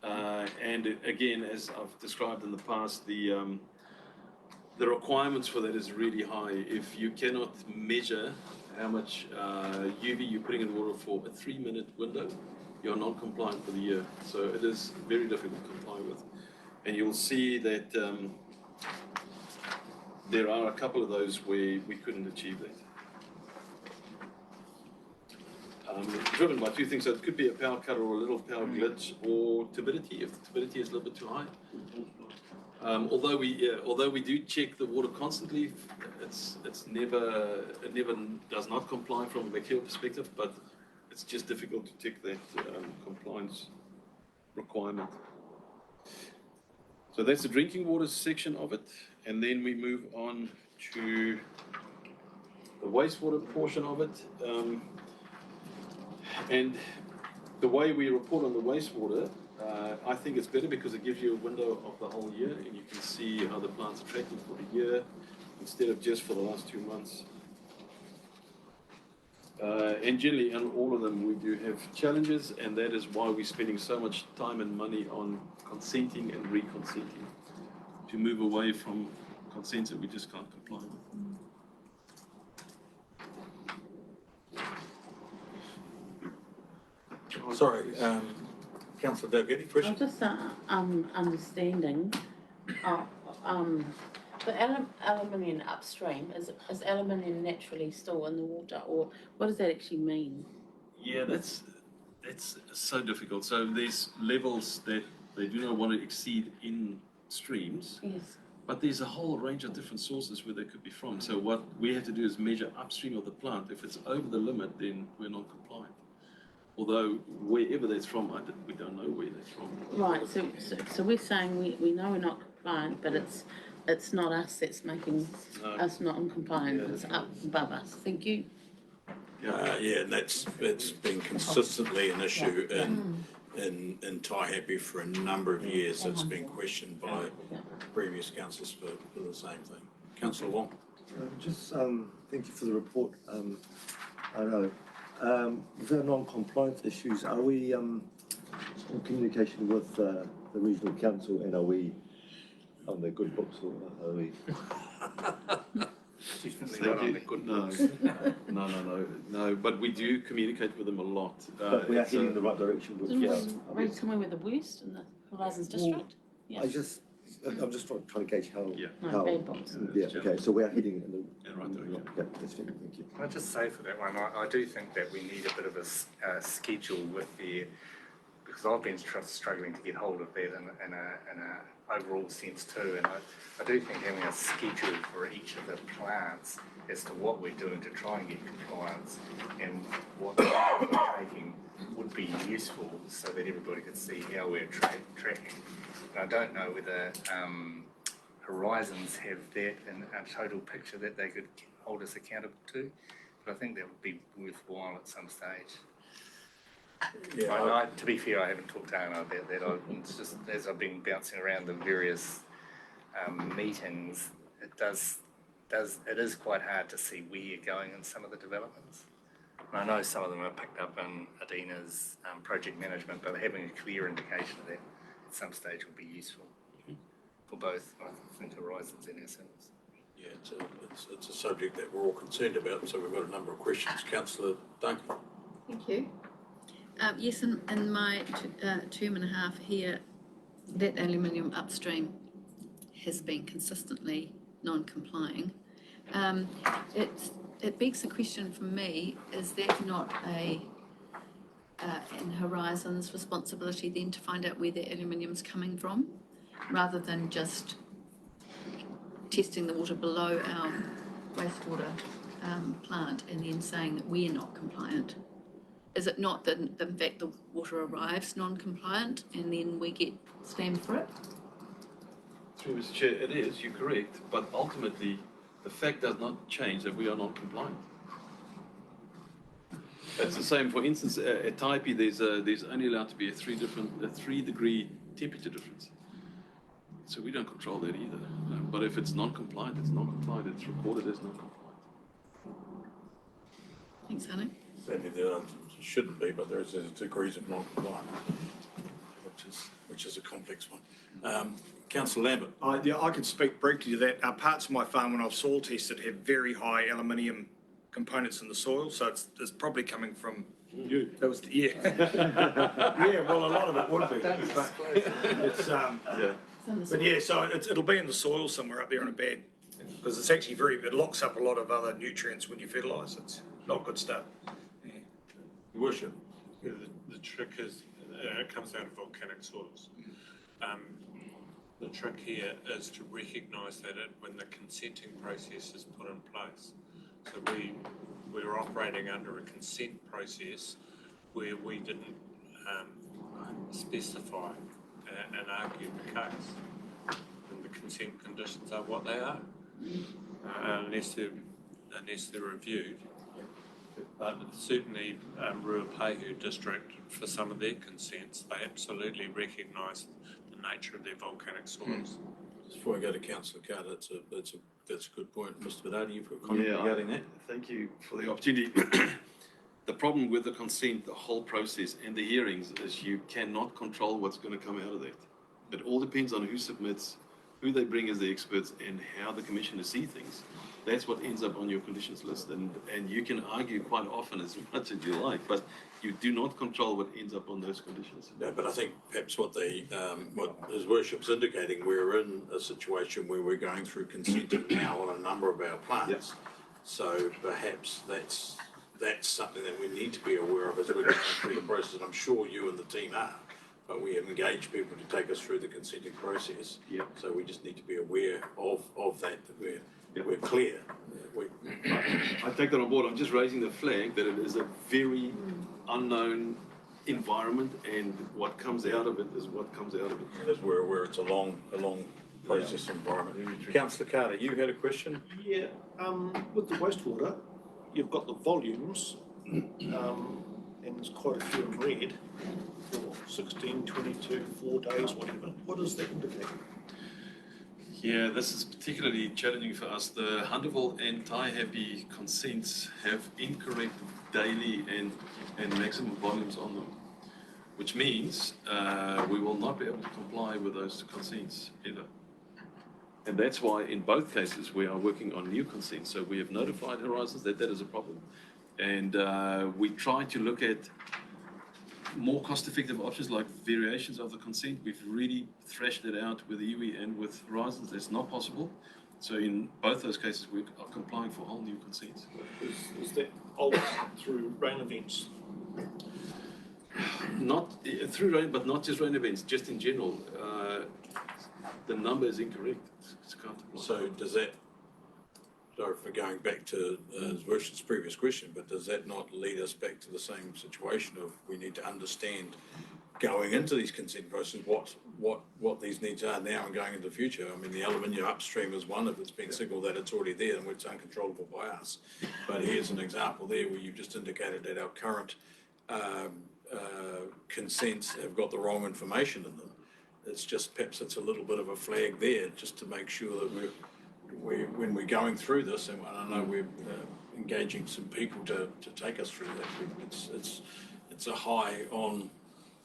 And again, as I've described in the past, the requirements for that is really high. If you cannot measure how much UV you're putting in water for a 3-minute window, you're not compliant for the year. So it is very difficult to comply with. And you'll see that there are a couple of those where we couldn't achieve that. Driven by two things, so it could be a power cut or a little power glitch or turbidity, if the turbidity is a little bit too high. Although we do check the water constantly, it never does not comply from a bacterial perspective, but it's just difficult to tick that compliance requirement. So that's the drinking water section of it, and then we move on to the wastewater portion of it. And the way we report on the wastewater, I think it's better because it gives you a window of the whole year, and you can see how the plants are tracking for the year instead of just for the last 2 months. And generally, in all of them, we do have challenges, and that is why we're spending so much time and money on consenting and reconsenting to move away from consents that we just can't comply with. Sorry, councillor Dalgety, question? I'm just understanding, the aluminium upstream, is aluminium naturally still in the water, or what does that actually mean? Yeah, that's so difficult. So there's levels that they do not want to exceed in streams, Yes. but there's a whole range of different sources where they could be from. So what we have to do is measure upstream of the plant. If it's over the limit, then we're not compliant. Although wherever that's from, we don't know where that's from. Right, so we're saying we know we're not compliant, but it's not us that's making us not compliant, it's up above us. Thank you. Yeah, and it's been consistently an issue in Taihape for a number of years. It's been questioned by previous councillors for the same thing. Councillor Wong. Just thank you for the report. I know with our non-compliance issues, are we in communication with the regional council, and are we on their good books, or are we? Definitely not on the good books. No. But we do communicate with them a lot. But we are heading in the right direction. With, Didn't we read somewhere with the worst in the Horizons district? Yeah. I'm just trying to gauge how. No, bad books. Yeah. Okay. So we are heading in the right direction. Yeah, that's fair. Thank you. Can I just say for that one, I do think that we need a bit of a schedule with because I've been struggling to get hold of that in a overall sense too, and I do think having a schedule for each of the plants as to what we're doing to try and get compliance and what we're taking would be useful so that everybody could see how we're tracking. And I don't know whether Horizons have that in a total picture that they could hold us accountable to, but I think that would be worthwhile at some stage. Yeah, to be fair, I haven't talked to Anna about that. It's just as I've been bouncing around the various meetings, it is quite hard to see where you're going in some of the developments. And I know some of them are picked up in Adina's project management, but having a clear indication of that at some stage will be useful for both, I think, Horizons and ourselves. Yeah, it's a subject that we're all concerned about, so we've got a number of questions. Councillor Duncan. Thank you. Yes, in my term and a half here, that aluminium upstream has been consistently non-complying. It begs the question for me, is that not in Horizons' responsibility then to find out where the aluminium's coming from, rather than just testing the water below our wastewater plant and then saying that we're not compliant? Is it not that, in fact, the water arrives non-compliant and then we get slammed for it? Through Mr. Chair, it is, you're correct, but ultimately the fact does not change that we are not compliant. It's the same, for instance, at Taipi, there's only allowed to be a 3-degree temperature difference. So we don't control that either. But if it's non-compliant, it's non-compliant. It's recorded as non-compliant. Thanks, Hannah. Certainly there shouldn't be, but there's degrees of non-compliance, which is a complex one. Councillor Lambert. I can speak briefly to that. Parts of my farm, when I've soil tested, have very high aluminium components in the soil, so it's probably coming from you. That was yeah. Yeah, well, a lot of it would be. But yeah, so it'll be in the soil somewhere up there in a bed, because it's actually it locks up a lot of other nutrients when you fertilise. It's not good stuff. Yeah. Worship. The trick is it comes out of volcanic soils. The trick here is to recognise that when the consenting process is put in place. So we're operating under a consent process where we didn't specify and argue the case. And the consent conditions are what they are, unless they're reviewed. But certainly Ruapehu District, for some of their consents, they absolutely recognise the nature of their volcanic soils. Before we go to Councillor Carr, that's a good point. Mr. Vidadi, you've got a comment regarding that? Thank you for the opportunity. The problem with the consent, the whole process and the hearings is you cannot control what's going to come out of that. It all depends on who submits who they bring as the experts and how the commissioner see things. That's what ends up on your conditions list, and you can argue quite often as much as you like, but you do not control what ends up on those conditions. No, but I think perhaps what His Worship's indicating, we're in a situation where we're going through consent now on a number of our plants. So perhaps that's something that we need to be aware of as we're going through the process. I'm sure you and the team are, but we have engaged people to take us through the consenting process. So we just need to be aware of that we're clear. I take that on board. I'm just raising the flag that it is a very unknown environment, and what comes out of it is what comes out of it. As we're aware, it's a long process environment. Councillor Carter, you had a question? Yeah, with the wastewater, you've got the volumes, and there's quite a few in red for 16, 22, 4 days, whatever. What does that indicate? Yeah, this is particularly challenging for us. The Hunterville and Taihape consents have incorrect daily and maximum volumes on them, which means we will not be able to comply with those consents either. And that's why in both cases we are working on new consents. So we have notified Horizons that is a problem, and we try to look at more cost-effective options like variations of the consent. We've really thrashed it out with iwi and with Horizons. That's not possible. So in both those cases, we are complying for whole new consents. Is that always through rain events? Not through rain, but not just rain events, just in general. The number is incorrect. It's can't apply. So does that, sorry for going back to His Worship's previous question, but does that not lead us back to the same situation of we need to understand going into these consent processes what these needs are now and going into the future? I mean, the aluminium upstream is one. If it's been signalled that it's already there, and it's uncontrollable by us. But here's an example there where you've just indicated that our current consents have got the wrong information in them. It's just perhaps it's a little bit of a flag there just to make sure that when we're going through this, and I know we're engaging some people to take us through that, it's a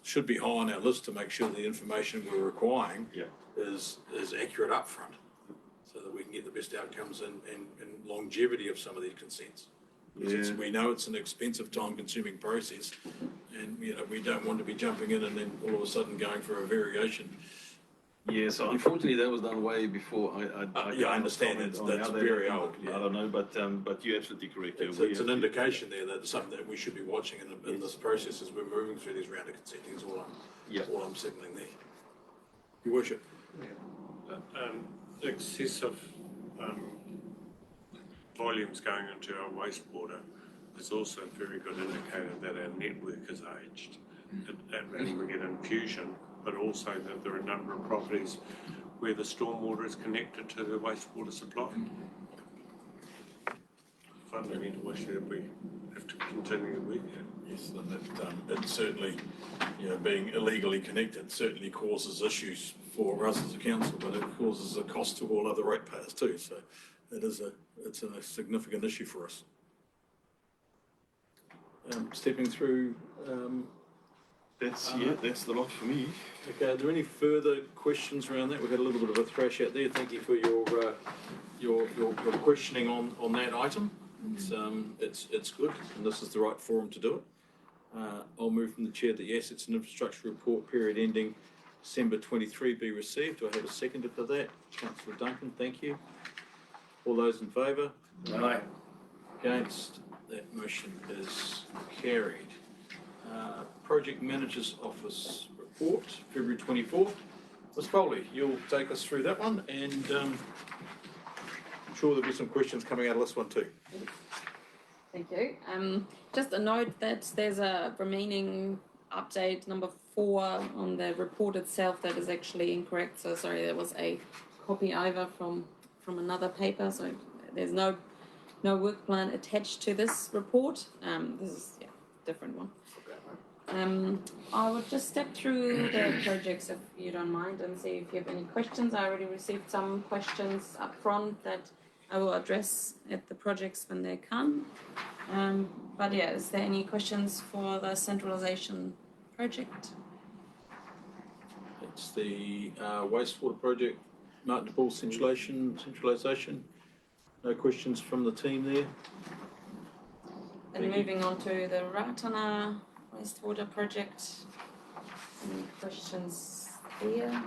should be high on our list to make sure the information we're requiring is accurate up front, so that we can get the best outcomes and longevity of some of these consents. Because we know it's an expensive, time-consuming process, and we don't want to be jumping in and then all of a sudden going for a variation. Yeah, so unfortunately that was done way before. I understand that's very old. I don't know, but you're absolutely correct. It's an indication there that it's something that we should be watching in this process as we're moving through these round of consenting. Is all I'm signalling there. Your Worship. Excessive volumes going into our wastewater is also a very good indicator that our network is aged, and we get infusion, but also that there are a number of properties where the stormwater is connected to the wastewater supply. Fundamental issue that we have to continue to work at. Yes, and it certainly, being illegally connected certainly causes issues for us as a council, but it causes a cost to all other ratepayers too. So it's a significant issue for us. Stepping through. That's the lot for me. Okay, are there any further questions around that? We've had a little bit of a thrash out there. Thank you for your questioning on that item. It's good, and this is the right forum to do it. I'll move from the chair that the Assets and Infrastructure Report period ending December 23 be received. Do I have a seconder for that? Councillor Duncan, thank you. All those in favour? Aye. Against? That motion is carried. Project Manager's Office Report, February 24th. Ms Foley, you'll take us through that one, and I'm sure there'll be some questions coming out of this one too. Thank you. Just a note that there's a remaining update number 4 on the report itself that is actually incorrect. So sorry, there was a copy over from another paper. So there's no work plan attached to this report. This is a different one. I would just step through the projects if you don't mind and see if you have any questions. I already received some questions up front that I will address at the projects when they come. But yeah, is there any questions for the centralisation project? It's the wastewater project. Martin Ball centralisation. No questions from the team there. And Thank you. moving on to the Ratana wastewater project. Any questions there?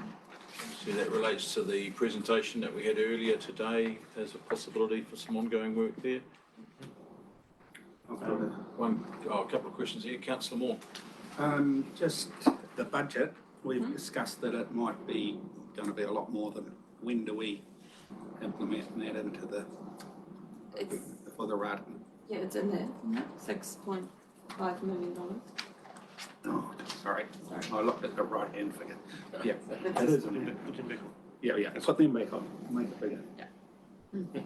So that relates to the presentation that we had earlier today as a possibility for some ongoing work there. I've got A couple of questions here. Councillor Moore. just the budget, we've discussed that it might be going to be a lot more than when do we implement that into the, It's, for the Marton? yeah, it's in there, isn't it? $6.5 million. Oh, sorry. Sorry. I looked at the right hand figure. Yeah, That's it is in there. Put them back on. Yeah, put them back on, make it bigger.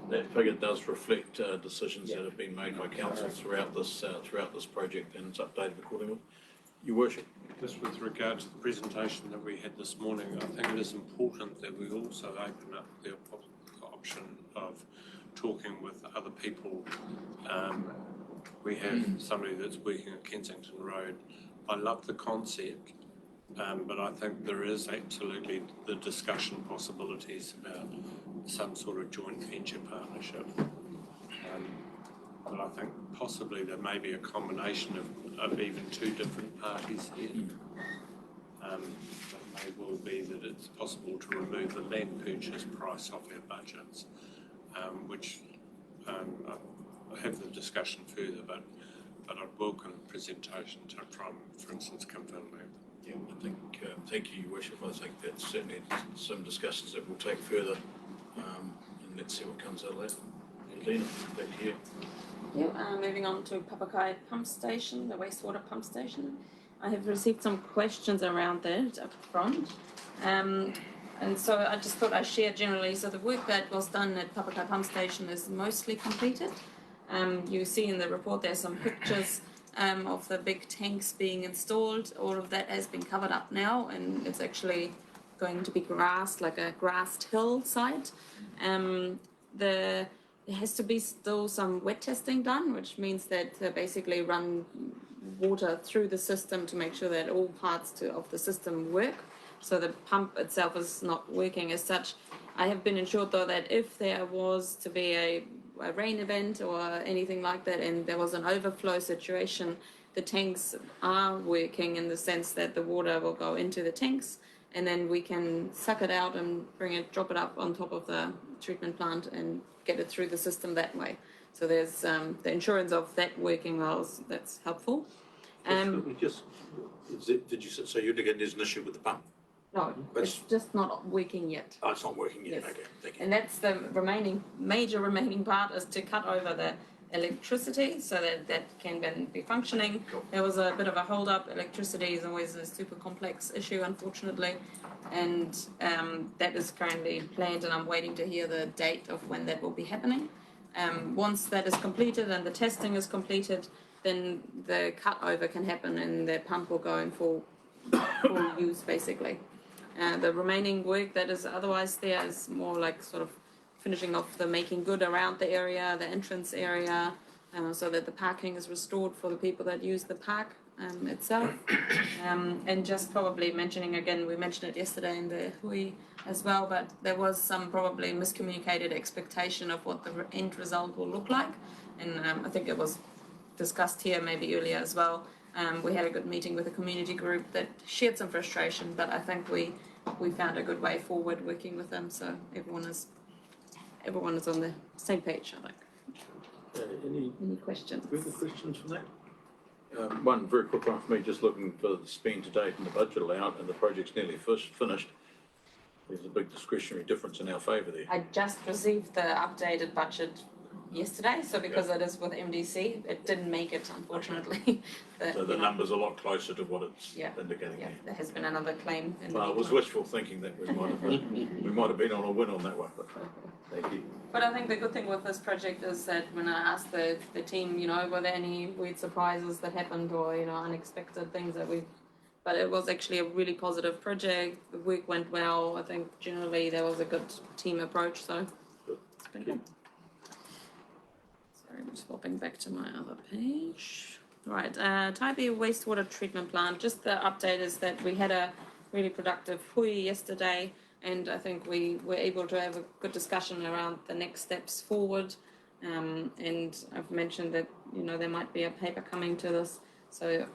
That figure does reflect decisions that have been made by council throughout this project, and it's updated accordingly. Your Worship. Just with regard to the presentation that we had this morning, I think it is important that we also open up the option of talking with other people. We have somebody that's working at Kensington Road. I love the concept, but I think there is absolutely the discussion possibilities about some sort of joint venture partnership. But I think possibly there may be a combination of even two different parties here. It may well be that it's possible to remove the land purchase price off our budgets, which I'll have the discussion further, but I'd welcome a presentation from, for instance, Kinfinland. Yeah, I think, thank you, Your Worship. I think that's certainly some discussions that we'll take further, and let's see what comes out of that. Lena, back to you. Yeah, moving on to Papakai Pump Station, the wastewater pump station. I have received some questions around that up front. And so I just thought I'd share generally. So the work that was done at Papakai Pump Station is mostly completed. You see in the report there's some pictures of the big tanks being installed. All of that has been covered up now, and it's actually going to be grassed, like a grassed hillside. There has to be still some wet testing done, which means that they basically run water through the system to make sure that all parts of the system work. So the pump itself is not working as such. I have been assured though that if there was to be a rain event or anything like that and there was an overflow situation, the tanks are working in the sense that the water will go into the tanks and then we can suck it out and drop it up on top of the treatment plant and get it through the system that way. So there's the insurance of that working well, that's helpful. Did you say, so you're thinking there's an issue with the pump? No, it's just not working yet. Oh, it's not working yet, Yes. okay, thank you. And that's the major remaining part is to cut over the electricity so that can then be functioning. Cool. There was a bit of a hold up. Electricity is always a super complex issue, unfortunately. And that is currently planned and I'm waiting to hear the date of when that will be happening. Once that is completed and the testing is completed, then the cut over can happen and the pump will go in full use basically. The remaining work that is otherwise there is more like sort of finishing off the making good around the area, the entrance area, so that the parking is restored for the people that use the park itself. And just probably mentioning again, we mentioned it yesterday in the hui as well, but there was some probably miscommunicated expectation of what the end result will look like. And I think it was discussed here maybe earlier as well. We had a good meeting with a community group that shared some frustration, but I think we found a good way forward working with them, so everyone is on the same page, I think. Any questions? Further questions from that? One very quick one for me, just looking for the spend to date and the budget allowed, and the project's nearly finished. There's a big discretionary difference in our favour there. I just received the updated budget yesterday, so because it is with MDC, it didn't make it, unfortunately. So the number's a lot closer to what it's indicating. Yeah, there has been another claim. Well, it was wishful thinking that we might have been on a win on that one, but thank you. But I think the good thing with this project is that when I asked the team, were there any weird surprises that happened or, unexpected things that but it was actually a really positive project. The work went well. I think generally there was a good team approach, so it's been good. Sorry, I'm swapping back to my other page. Right, Taibi wastewater treatment plant. Just the update is that we had a really productive hui yesterday. and I think we were able to have a good discussion around the next steps forward. And I've mentioned that there might be a paper coming to this, so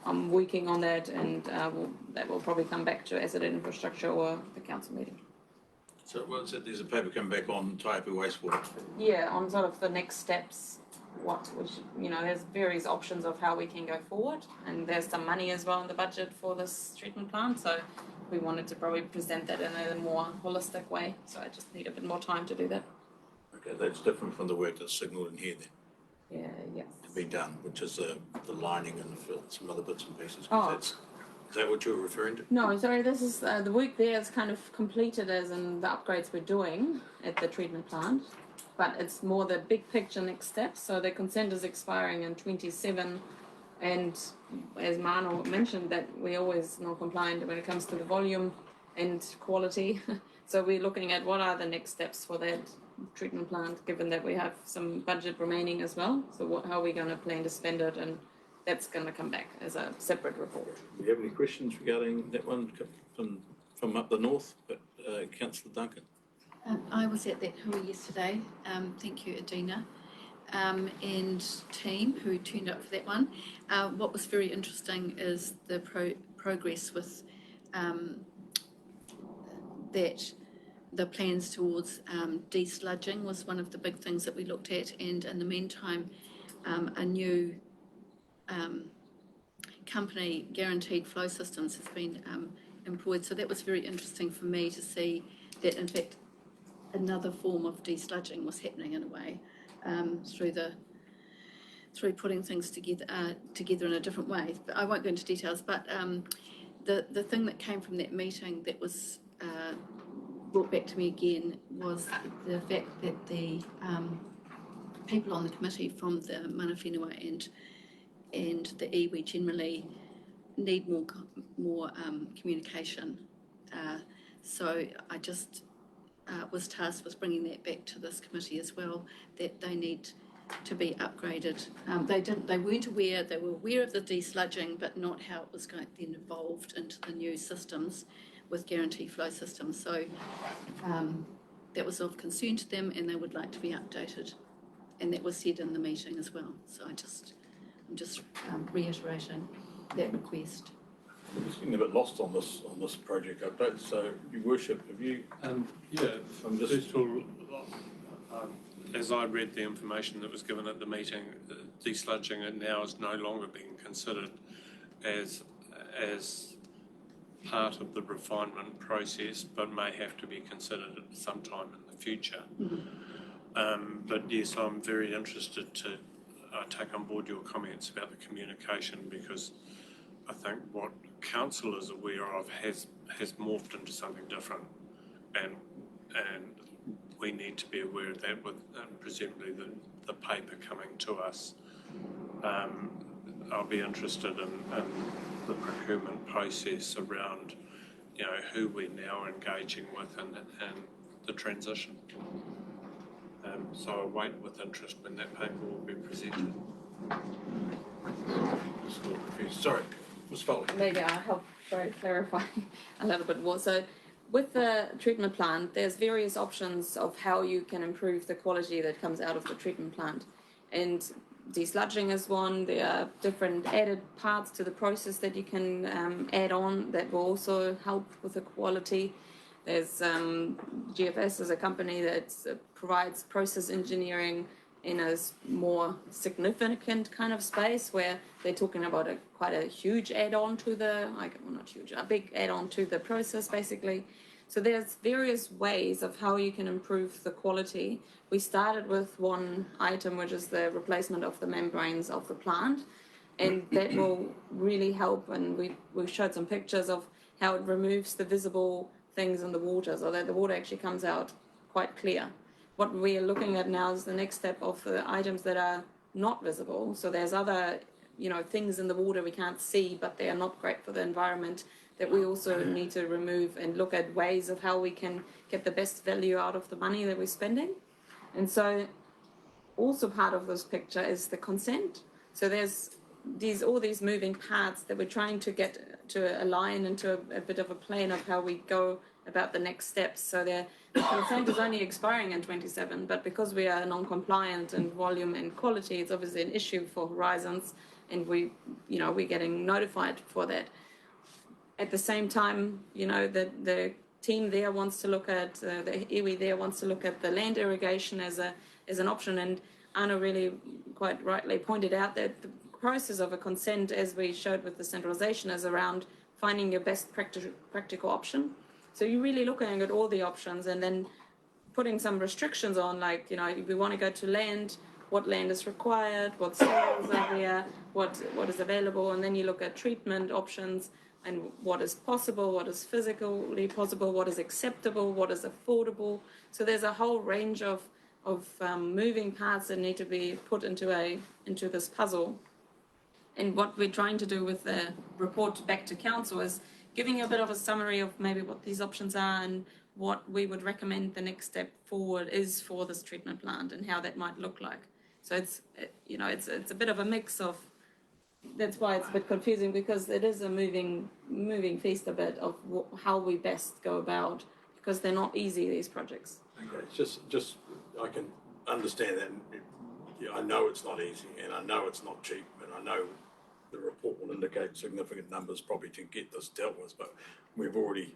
I'm working on that, and that will probably come back to asset infrastructure or the council meeting. So what's it, there's a paper coming back on Taipu wastewater? Yeah, on sort of the next steps, there's various options of how we can go forward, and there's some money as well in the budget for this treatment plant, so we wanted to probably present that in a more holistic way, so I just need a bit more time to do that. Okay, that's different from the work that's signalled in here then, Yeah, yes. to be done, which is the lining and some other bits and pieces. Oh. Is that what you're referring to? No, sorry, this is the work there is kind of completed as in the upgrades we're doing at the treatment plant, but it's more the big picture next steps. So the consent is expiring in 27, and as Mano mentioned, that we're always non-compliant when it comes to the volume and quality. So we're looking at what are the next steps for that treatment plant, given that we have some budget remaining as well. So how are we going to plan to spend it, and that's going to come back as a separate report. Do you have any questions regarding that one from up the north? But Councillor Duncan. I was at that hui yesterday. Thank you, Adina, and team who turned up for that one. What was very interesting is the progress with that. The plans towards desludging was one of the big things that we looked at, and in the meantime, a new company, Guaranteed Flow Systems, has been employed. So that was very interesting for me to see that, in fact, another form of desludging was happening in a way through putting things together in a different way. But I won't go into details. But the thing that came from that meeting that was brought back to me again was the fact that the people on the committee from the mana whenua and the iwi generally need more communication. So I just was tasked with bringing that back to this committee as well, that they need to be upgraded. They weren't aware, they were aware of the desludging, but not how it was going to then evolved into the new systems with Guaranteed Flow Systems. So that was of concern to them, and they would like to be updated. And that was said in the meeting as well. So I'm just reiterating that request. I'm just getting a bit lost on this project update. So, Your Worship, have you? First of all, as I read the information that was given at the meeting, desludging now is no longer being considered as part of the refinement process, but may have to be considered at some time in the future. Mm-hmm. But yes, I'm very interested to take on board your comments about the communication, because I think what council is aware of has morphed into something different, and we need to be aware of that with presumably the paper coming to us. I'll be interested in the procurement process around, who we're now engaging with and the transition. So I'll wait with interest when that paper will be presented. Just a little confused. Sorry, Ms. Foley. Maybe I'll help clarify a little bit more. So with the treatment plant, there's various options of how you can improve the quality that comes out of the treatment plant. And desludging is one. There are different added parts to the process that you can add on that will also help with the quality. There's GFS is a company that provides process engineering in a more significant kind of space, where they're talking about quite a huge add-on to a big add-on to the process, basically. So there's various ways of how you can improve the quality. We started with one item, which is the replacement of the membranes of the plant, and that will really help. And we showed some pictures of how it removes the visible things in the water, so that the water actually comes out quite clear. What we are looking at now is the next step of the items that are not visible. So there's other, things in the water we can't see, but they are not great for the environment, that we also need to remove and look at ways of how we can get the best value out of the money that we're spending. And so also part of this picture is the consent. So there's all these moving parts that we're trying to get to align into a bit of a plan of how we go about the next steps. So the consent is only expiring in 27, but because we are non-compliant in volume and quality, it's obviously an issue for Horizons, and we're getting notified for that. At the same time, the team there wants to look at, the iwi there wants to look at the land irrigation as an option, and Anna really quite rightly pointed out that the process of a consent, as we showed with the centralisation, is around finding your best practical option. So you're really looking at all the options and then putting some restrictions on, like, if we want to go to land, what land is required, what soils are there, what is available, and then you look at treatment options and what is possible, what is physically possible, what is acceptable, what is affordable. So there's a whole range of moving parts that need to be put into this puzzle. And what we're trying to do with the report back to council is giving you a bit of a summary of maybe what these options are and what we would recommend the next step forward is for this treatment plant and how that might look like. So it's a bit of a mix of. That's why it's a bit confusing, because it is a moving feast a bit of how we best go about, because they're not easy, these projects. Okay, it's just I can understand that. I know it's not easy, and I know it's not cheap, and I know the report will indicate significant numbers probably to get this dealt with, but we've already,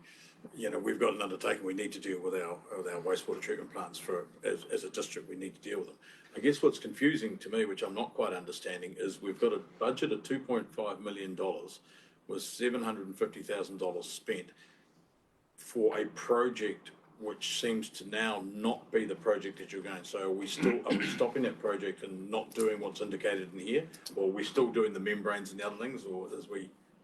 we've got an undertaking we need to deal with our wastewater treatment plants as a district. We need to deal with them. I guess what's confusing to me, which I'm not quite understanding, is we've got a budget of $2.5 million with $750,000 spent for a project which seems to now not be the project that you're going. So are we stopping that project and not doing what's indicated in here, or are we still doing the membranes and the other things, or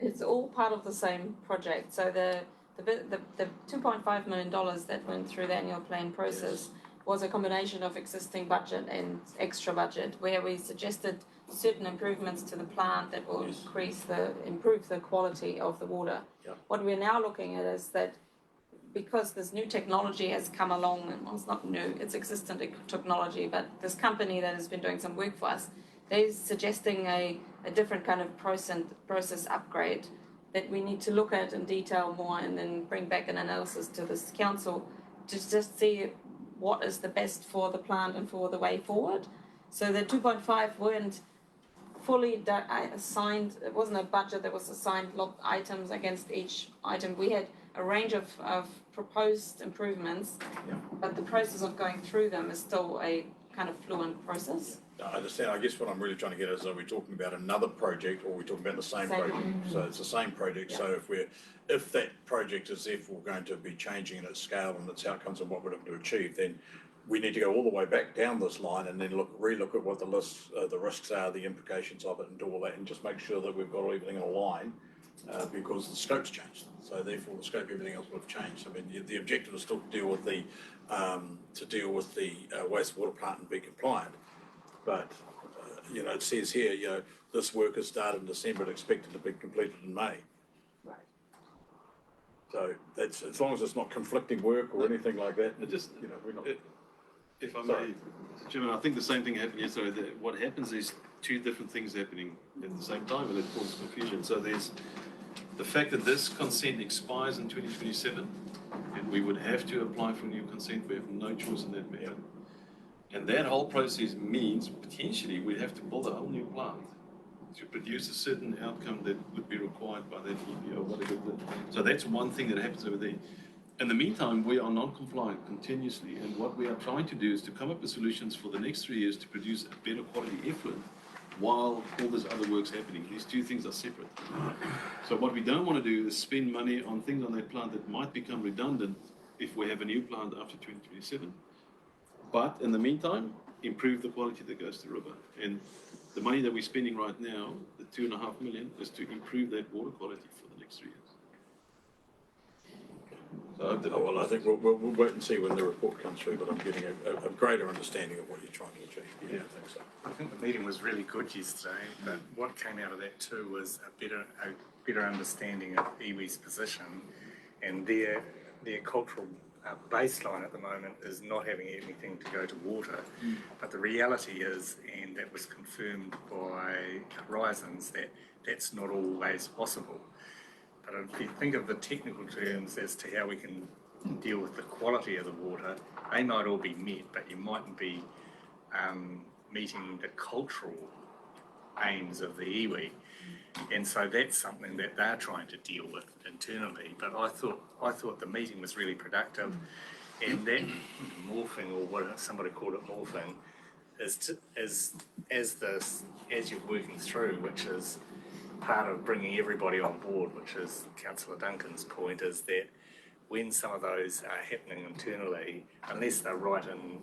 It's all part of the same project. So the $2.5 million that went through the annual plan process was a combination of existing budget and extra budget, where we suggested certain improvements to the plant that will improve the quality of the water. Yep. What we're now looking at is that, because this new technology has come along, and it's not new, it's existent technology, but this company that has been doing some work for us, they're suggesting a different kind of process upgrade that we need to look at in detail more, and then bring back an analysis to this council to just see what is the best for the plant and for the way forward. So the 2.5 weren't fully assigned. It wasn't a budget that was assigned items against each item. We had a range of proposed improvements, but the process of going through them is still a kind of fluent process. I understand. I guess what I'm really trying to get at is, are we talking about another project, or are we talking about the same project? So it's the same project. Yeah. So if that project is therefore going to be changing in its scale and its outcomes and what we're looking to achieve, then we need to go all the way back down this line and then relook at what the risks are, the implications of it, and do all that, and just make sure that we've got everything in a line. Because the scope's changed, so therefore the scope, everything else would have changed. I mean, the objective is still to deal with the wastewater plant and be compliant. But it says here, this work has started in December and expected to be completed in May. Right. So that's, as long as it's not conflicting work or anything like that. We're not. If I may, Jim, I think the same thing happened yesterday. What happens is two different things happening at the same time, and it causes confusion. So there's the fact that this consent expires in 2027, and we would have to apply for new consent. We have no choice in that matter. And that whole process means potentially we'd have to build a whole new plant to produce a certain outcome that would be required by that EPA or whatever. So that's one thing that happens over there. In the meantime, we are non-compliant continuously, and what we are trying to do is to come up with solutions for the next 3 years to produce a better quality effluent while all this other work's happening. These two things are separate. So what we don't want to do is spend money on things on that plant that might become redundant if we have a new plant after 2027. But in the meantime, improve the quality that goes to the river. And the money that we're spending right now, the $2.5 million, is to improve that water quality for the next 3 years. Well, I think we'll wait and see when the report comes through, but I'm getting a greater understanding of what you're trying to achieve. Yeah, I think so. I think the meeting was really good yesterday, but what came out of that too was a better understanding of iwi's position, and their cultural baseline at the moment is not having anything to go to water. But the reality is, and that was confirmed by Horizons, that that's not always possible. But if you think of the technical terms as to how we can deal with the quality of the water, they might all be met, but you mightn't be meeting the cultural aims of the iwi. And so that's something that they're trying to deal with internally. But I thought the meeting was really productive, and that morphing, or what somebody called it morphing, as you're working through, which is part of bringing everybody on board, which is Councillor Duncan's point, is that when some of those are happening internally, unless they're right in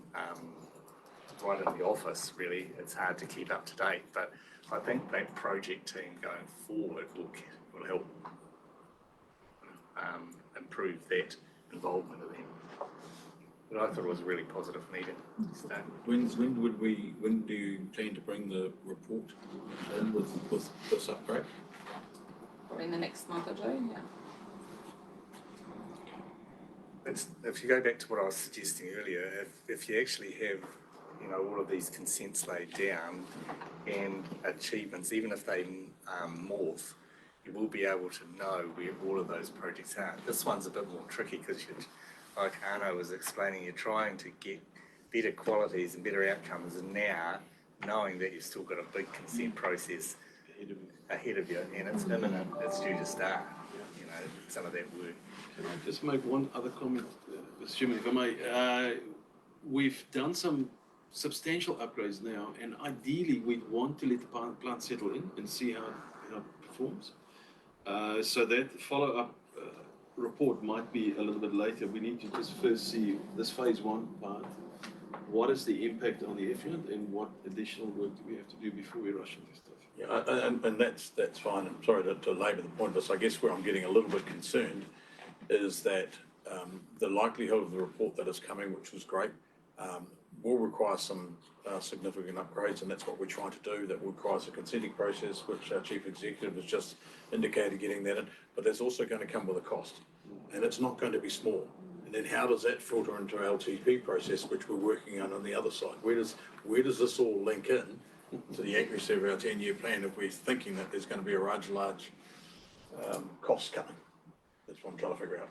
the office, really, it's hard to keep up to date. But I think that project team going forward will help improve that involvement of them. But I thought it was a really positive meeting. So, When do you plan to bring the report in with this upgrade? Probably in the next month or two, yeah. if you go back to what I was suggesting earlier, if you actually have, you know, all of these consents laid down and achievements, even if they morph, you will be able to know where all of those projects are. This one's a bit more tricky because, like Arno was explaining, you're trying to get better qualities and better outcomes, and now knowing that you've still got a big consent process ahead of you, and it's imminent, it's due to start, you know, some of that work. Can I just make one other comment, Mr. Chairman, if I may? We've done some substantial upgrades now, and ideally we'd want to let the plant settle in and see how it performs. So that follow-up report might be a little bit later. We need to just first see this phase one part. What is the impact on the effluent, and what additional work do we have to do before we rush into stuff? Yeah, and that's fine. I'm sorry to labour the point, but I guess where I'm getting a little bit concerned is that the likelihood of the report that is coming, which was great, will require some significant upgrades, and that's what we're trying to do. That requires a consenting process, which our Chief Executive has just indicated getting that in, but that's also going to come with a cost, and it's not going to be small. And then how does that filter into our LTP process, which we're working on the other side? Where does this all link in to the accuracy of our 10-year plan if we're thinking that there's going to be a large cost coming? That's what I'm trying to figure out.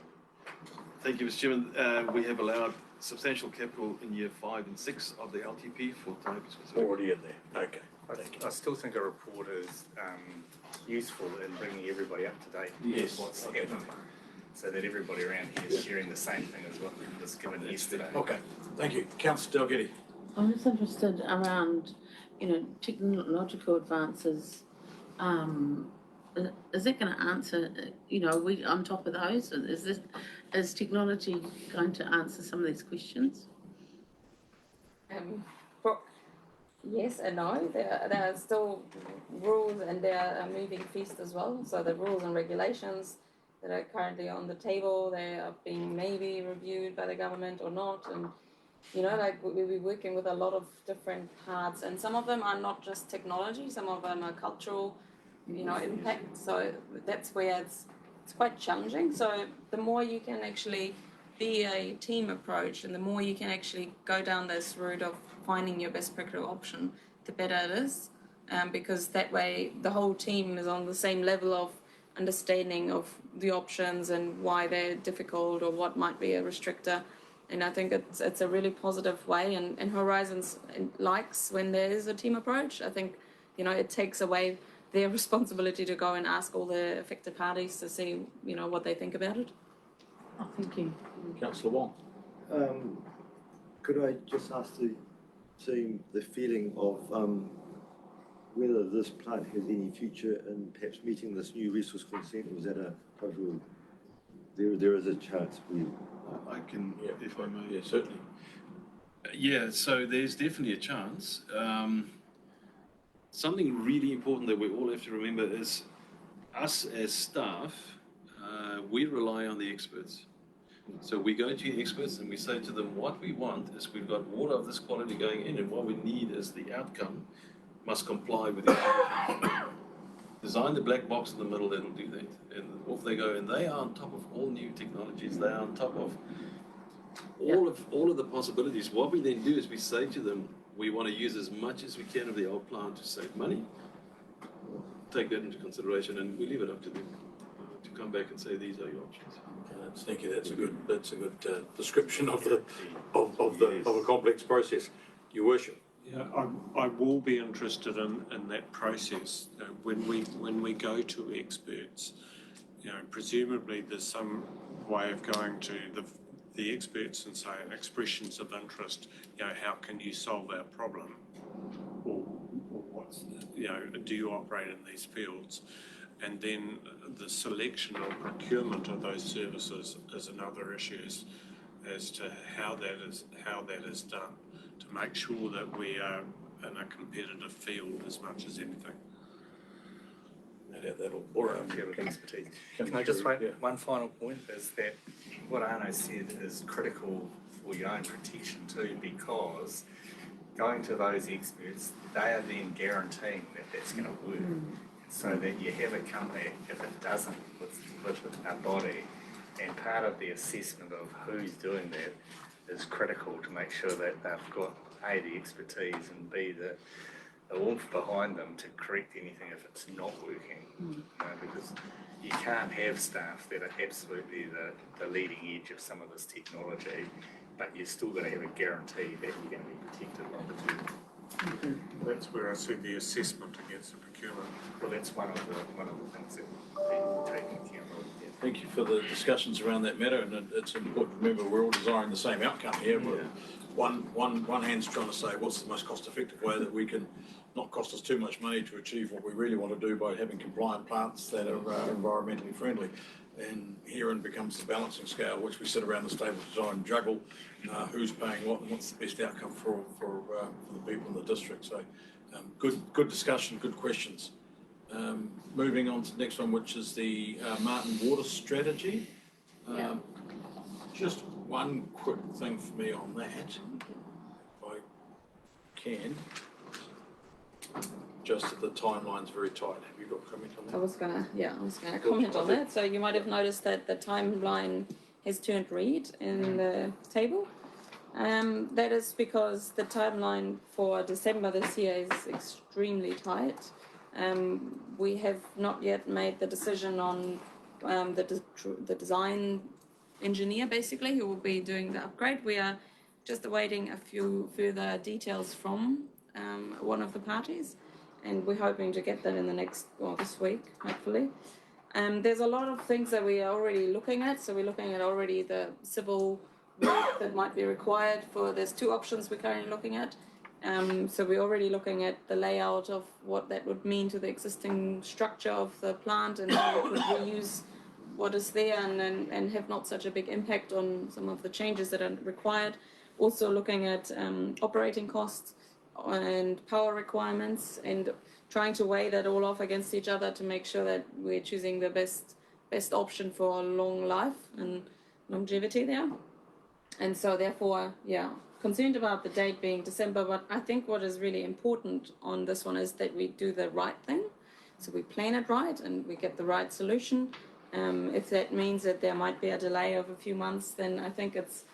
Thank you, Mr. Chairman. We have allowed substantial capital in year 5 and 6 of the LTP for targets. Already in there. Okay. I still think a report is useful in bringing everybody up to date with what's happening, so that everybody around here is sharing the same thing as what was given yesterday. Okay. Thank you. Councillor Delgatti. I'm just interested around, you know, technological advances. Is that going to answer, you know, we on top of those? Is technology going to answer some of these questions? Yes and no. There are still rules, and there are moving feast as well. So the rules and regulations that are currently on the table, they are being maybe reviewed by the government or not. And, you know, like we'll be working with a lot of different parts, and some of them are not just technology, some of them are cultural, you know, impact. So that's where it's quite challenging. So the more you can actually be a team approach, and the more you can actually go down this route of finding your best practical option, the better it is, because that way the whole team is on the same level of understanding of the options and why they're difficult or what might be a restrictor. And I think it's a really positive way, and Horizons likes when there is a team approach. I think, you know, it takes away their responsibility to go and ask all the affected parties to see, you know, what they think about it. Oh, thank you. Councillor Wong. Could I just ask the team the feeling of whether this plant has any future in perhaps meeting this new resource consent, or is that a total, there is a chance we... I can, if I may. Yeah, certainly. Yeah, so there's definitely a chance. Something really important that we all have to remember is us as staff, we rely on the experts. So we go to experts and we say to them, what we want is we've got water of this quality going in, and what we need is the outcome must comply with the design the black box in the middle that'll do that. And off they go, and they are on top of all new technologies. They are on top of all of the possibilities. What we then do is we say to them, we want to use as much as we can of the old plant to save money. Take that into consideration, and we leave it up to them to come back and say these are your options. Thank you. That's a good description of a complex process. Your Worship. Yeah, I will be interested in that process. When we go to experts, presumably there's some way of going to the experts and saying expressions of interest, how can you solve our problem? Or what's, do you operate in these fields? And then the selection or procurement of those services is another issue as to how that is done, to make sure that we are in a competitive field as much as anything. Expertise. Can I just make one final point, is that what Arno said is critical for your own protection too, because going to those experts, they are then guaranteeing that that's going to work. So that you have a company, if it doesn't with a body, and part of the assessment of who's doing that is critical to make sure that they've got A, the expertise, and B, the oomph behind them to correct anything if it's not working. Because you can't have staff that are absolutely the leading edge of some of this technology, but you're still going to have a guarantee that you're going to be protected longer term. That's where I see the assessment against the procurement. Well, that's one of the things that people take into account. Thank you for the discussions around that matter, and it's important to remember we're all desiring the same outcome here. One hand's trying to say what's the most cost-effective way that we can not cost us too much money to achieve what we really want to do by having compliant plants that are environmentally friendly. And herein becomes the balancing scale, which we sit around this table to try and juggle who's paying what and what's the best outcome for the people in the district. So good discussion, good questions. Moving on to the next one, which is the Marton water strategy. Just one quick thing for me on that, if I can. Just that the timeline's very tight. Have you got a comment on that? I was gonna comment on that. So you might have noticed that the timeline has turned red in the table. That is because the timeline for December this year is extremely tight. We have not yet made the decision on the design engineer, basically, who will be doing the upgrade. We are just awaiting a few further details from one of the parties, and we're hoping to get that in this week, hopefully. There's a lot of things that we are already looking at. So we're looking at already the civil work that might be required there's two options we're currently looking at. So we're already looking at the layout of what that would mean to the existing structure of the plant and how we could reuse what is there and have not such a big impact on some of the changes that are required. Also looking at operating costs and power requirements and trying to weigh that all off against each other to make sure that we're choosing the best option for long life and longevity there. And so therefore, concerned about the date being December, but I think what is really important on this one is that we do the right thing. So we plan it right and we get the right solution. If that means that there might be a delay of a few months, then I think it's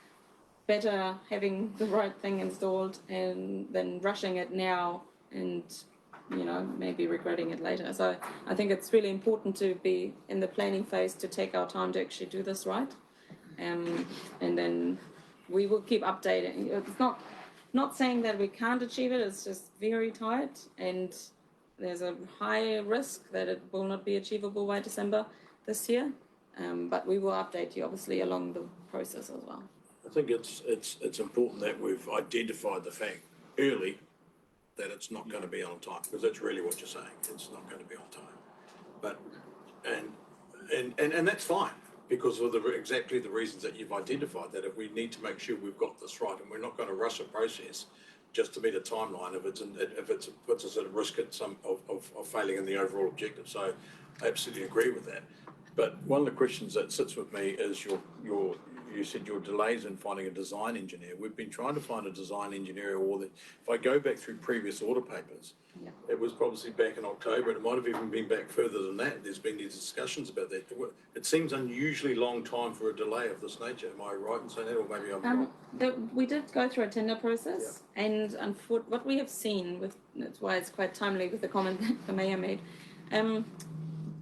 better having the right thing installed than rushing it now and maybe regretting it later. So I think it's really important to be in the planning phase to take our time to actually do this right. And then we will keep updating. It's not saying that we can't achieve it, it's just very tight and there's a high risk that it will not be achievable by December this year. But we will update you obviously along the process as well. I think it's important that we've identified the fact early that it's not going to be on time, because that's really what you're saying. It's not going to be on time. But and that's fine, because of exactly the reasons that you've identified, that if we need to make sure we've got this right and we're not going to rush a process just to meet a timeline if it puts us at risk at of failing in the overall objective. So I absolutely agree with that. But one of the questions that sits with me is you said your delays in finding a design engineer. We've been trying to find a design engineer, if I go back through previous order papers, it was probably back in October, and it might have even been back further than that. There's been these discussions about that. It seems unusually long time for a delay of this nature. Am I right in saying that, or maybe I'm wrong? We did go through a tender process, and what we have seen, that's why it's quite timely with the comment that the Mayor made,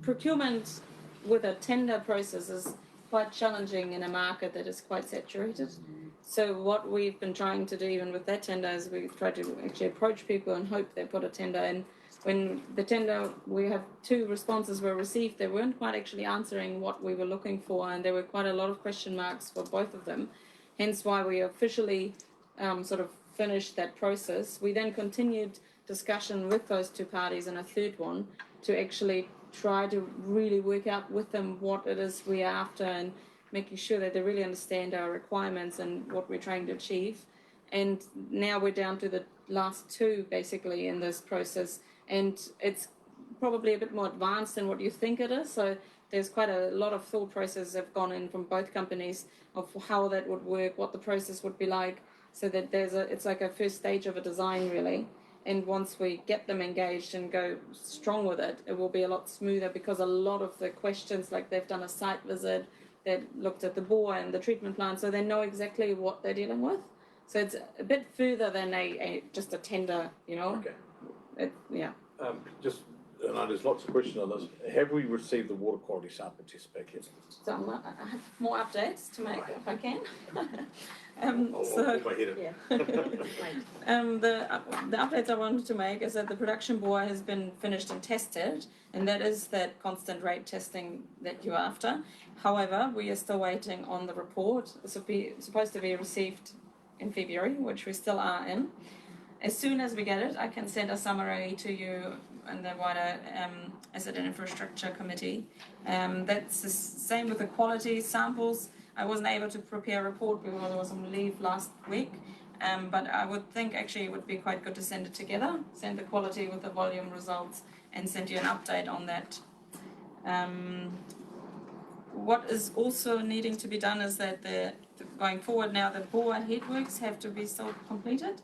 procurement with a tender process is quite challenging in a market that is quite saturated. So what we've been trying to do even with that tender is we've tried to actually approach people and hope they put a tender in. When the tender, we have 2 responses were received, they weren't quite actually answering what we were looking for, and there were quite a lot of question marks for both of them. Hence why we officially sort of finished that process. We then continued discussion with those 2 parties and a third one to actually try to really work out with them what it is we're after and making sure that they really understand our requirements and what we're trying to achieve. And now we're down to the last 2 basically in this process, and it's probably a bit more advanced than what you think it is. So there's quite a lot of thought processes have gone in from both companies of how that would work, what the process would be like, so that it's like a first stage of a design really. And once we get them engaged and go strong with it, it will be a lot smoother, because a lot of the questions, like they've done a site visit, they've looked at the bore and the treatment plant, so they know exactly what they're dealing with. So it's a bit further than just a tender, you know. Okay. Yeah. Just, I know there's lots of questions on this. Have we received the water quality sample test back yet? So I have more updates to make if I can. I'll put my head in. Yeah. The updates I wanted to make is that the production bore has been finished and tested, and that is that constant rate testing that you're after. However, we are still waiting on the report. It's supposed to be received in February, which we still are in. As soon as we get it, I can send a summary to you and the wider Asset and Infrastructure Committee. That's the same with the quality samples. I wasn't able to prepare a report because I was on leave last week, but I would think actually it would be quite good to send it together, send the quality with the volume results, and send you an update on that. What is also needing to be done is that going forward now, the bore headworks have to be still completed,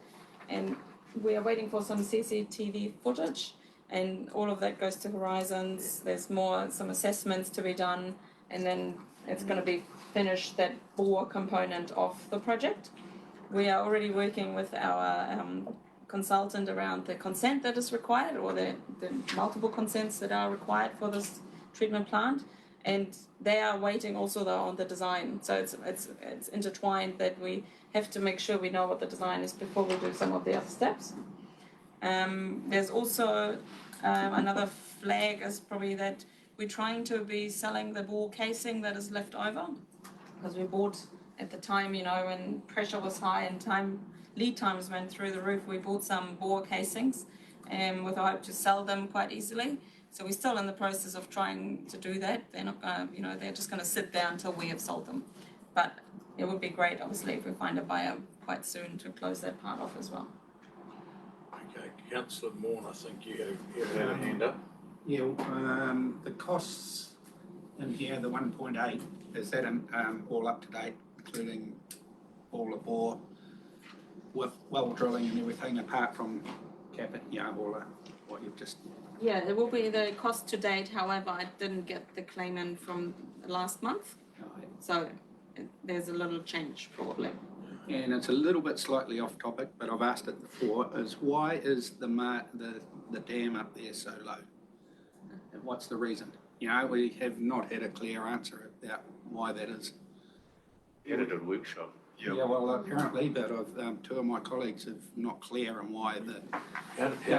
and we are waiting for some CCTV footage, and all of that goes to Horizons. There's some assessments to be done, and then it's going to be finished, that bore component of the project. We are already working with our consultant around the consent that is required, or the multiple consents that are required for this treatment plant, and they are waiting also though on the design. So it's intertwined that we have to make sure we know what the design is before we do some of the other steps. There's also another flag is probably that we're trying to be selling the bore casing that is left over, because we bought at the time, you know, when pressure was high and lead times went through the roof, we bought some bore casings with the hope to sell them quite easily. So we're still in the process of trying to do that. They're not going to, you know, they're just going to sit there until we have sold them. But it would be great, obviously, if we find a buyer quite soon to close that part off as well. Okay, Councillor Morn, I think you had a hand up. Yeah, the costs in here, the 1.8, is that all up to date, including all the bore with well drilling and everything, apart from capping, all what you've just... Yeah, it will be the cost to date. However, I didn't get the claim in from last month, so there's a little change probably. And it's a little bit slightly off topic, but I've asked it before, is why is the dam up there so low? And what's the reason? You know, we have not had a clear answer about why that is. You had a workshop. Yeah, well, apparently, but two of my colleagues are not clear on why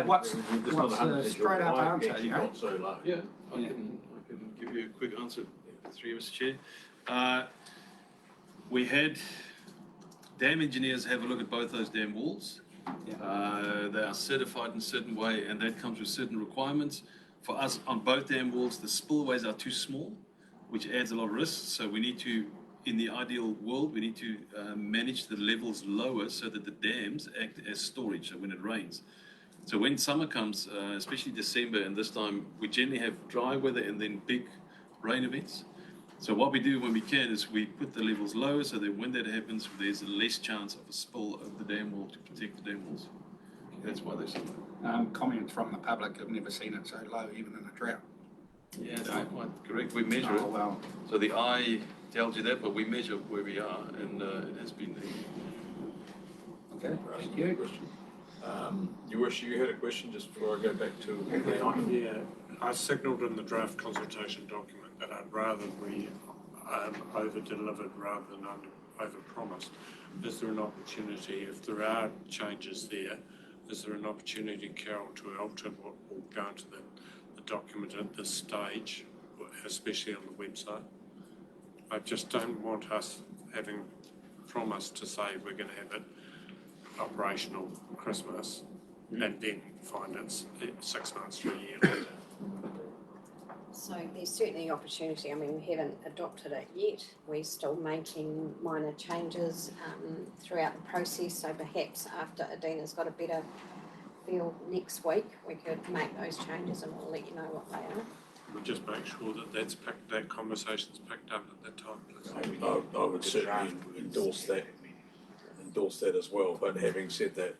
what's the straight up answer, you know? So low. Yeah, I can give you a quick answer through you, Mr. Chair. We had dam engineers have a look at both those dam walls. Yeah. They are certified in a certain way, and that comes with certain requirements. For us, on both dam walls, the spillways are too small, which adds a lot of risk. So we need to, in the ideal world, we need to manage the levels lower so that the dams act as storage so when it rains. So when summer comes, especially December and this time, we generally have dry weather and then big rain events. So what we do when we can is we put the levels lower so that when that happens, there's a less chance of a spill over the dam wall to protect the dam walls. That's why they're so low. Comments from the public have never seen it so low, even in a drought. Yeah, that's quite correct. We measure it. Well. So the eye tells you that, but we measure where we are, and it has been there. Okay, thank you. You wish you had a question just before I go back to the item? Yeah, I signalled in the draft consultation document that I'd rather we over-delivered rather than over-promised. Is there an opportunity, if there are changes there, is there an opportunity, Carol, to alter what will go into the document at this stage, especially on the website? I just don't want us having promised to say we're going to have it operational Christmas and then find it's 6 months to a year later. So there's certainly opportunity. I mean, we haven't adopted it yet. We're still making minor changes throughout the process. So perhaps after Adina's got a better feel next week, we could make those changes and we'll let you know what they are. We'll just make sure that that conversation's picked up at that time, please. I would certainly endorse that as well. But having said that,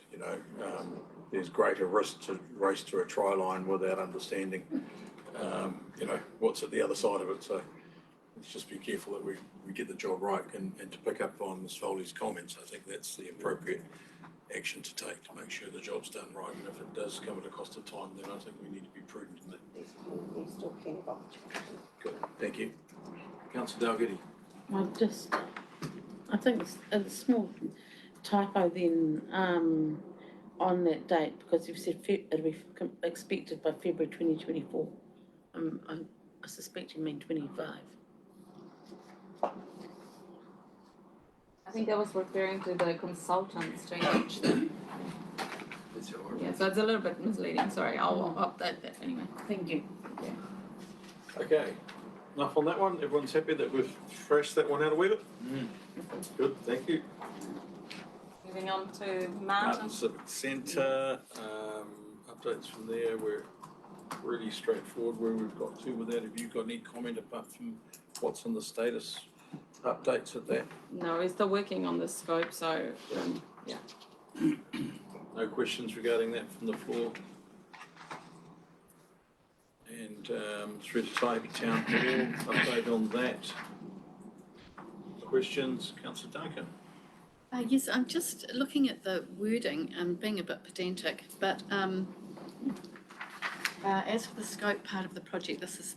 there's greater risk to race to a try line without understanding, what's at the other side of it. So let's just be careful that we get the job right. And to pick up on Ms. Foley's comments, I think that's the appropriate action to take to make sure the job's done right. And if it does come at a cost of time, then I think we need to be prudent in that. There's still plenty of opportunity. Good, thank you. Councillor Dalgety. I think it's a small typo then on that date, because you've said it'll be expected by February 2024. I suspect you mean 25. I think I was referring to the consultants to engage them. Yeah, so it's a little bit misleading. Sorry, I'll update that anyway. Thank you. Okay, enough on that one. Everyone's happy that we've thrashed that one out of Weaver? Good, thank you. Moving on to Marton. Marton Civic Centre, updates from there. We're really straightforward where we've got to with that. Have you got any comment apart from what's on the status updates at that? No, we're still working on the scope, so yeah. No questions regarding that from the floor? And through to Taipi Town Hall, update on that. Questions, Councillor Duncan? Yes, I'm just looking at the wording and being a bit pedantic, but as for the scope part of the project, this is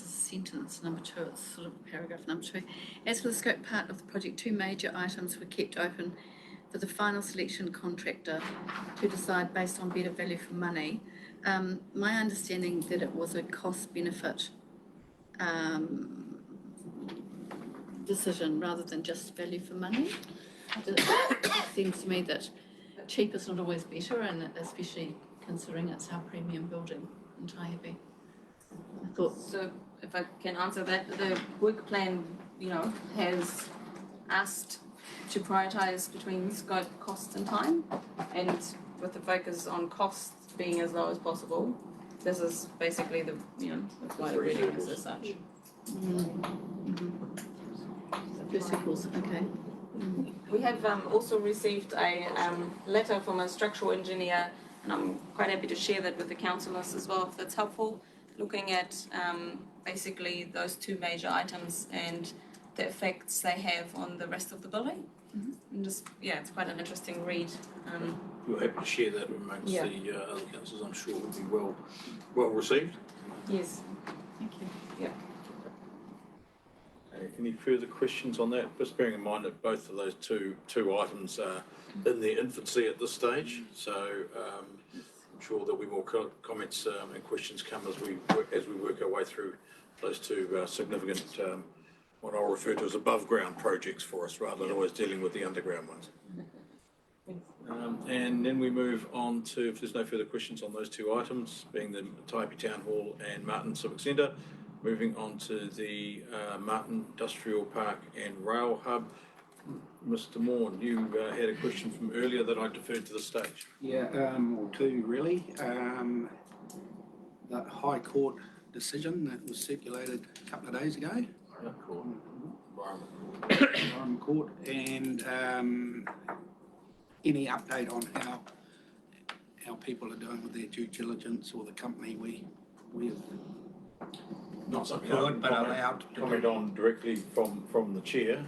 sentence number 2, it's sort of paragraph number 2. As for the scope part of the project, 2 major items were kept open for the final selection contractor to decide based on better value for money. My understanding that it was a cost-benefit decision rather than just value for money. It seems to me that cheap is not always better, and especially considering it's our premium building in Taihape. I thought. So if I can answer that, the work plan, has asked to prioritise between scope, cost and time, and with the focus on costs being as low as possible, this is basically the wider reading as such. First equals, okay. We have also received a letter from a structural engineer, and I'm quite happy to share that with the councillors as well, if that's helpful, looking at basically those 2 major items and the effects they have on the rest of the building. And just, it's quite an interesting read. You're happy to share that amongst the other councillors, I'm sure will be well received. Yes. Thank you. Yeah. Any further questions on that? Just bearing in mind that both of those two items are in their infancy at this stage, so I'm sure there'll be more comments and questions come as we work our way through those 2 significant, what I'll refer to as above ground projects for us, rather than always dealing with the underground ones. And then we move on to, if there's no further questions on those 2 items, being the Taipi Town Hall and Marton Civic Centre, moving on to the Marton Industrial Park and Rail Hub. Mr. Morn, you had a question from earlier that I deferred to the stage. Yeah, or 2 really. The High Court decision that was circulated a couple of days ago. Environment Court, and any update on how people are doing with their due diligence, or the company we have not something Could, I can but allowed to comment do. on directly from the chair,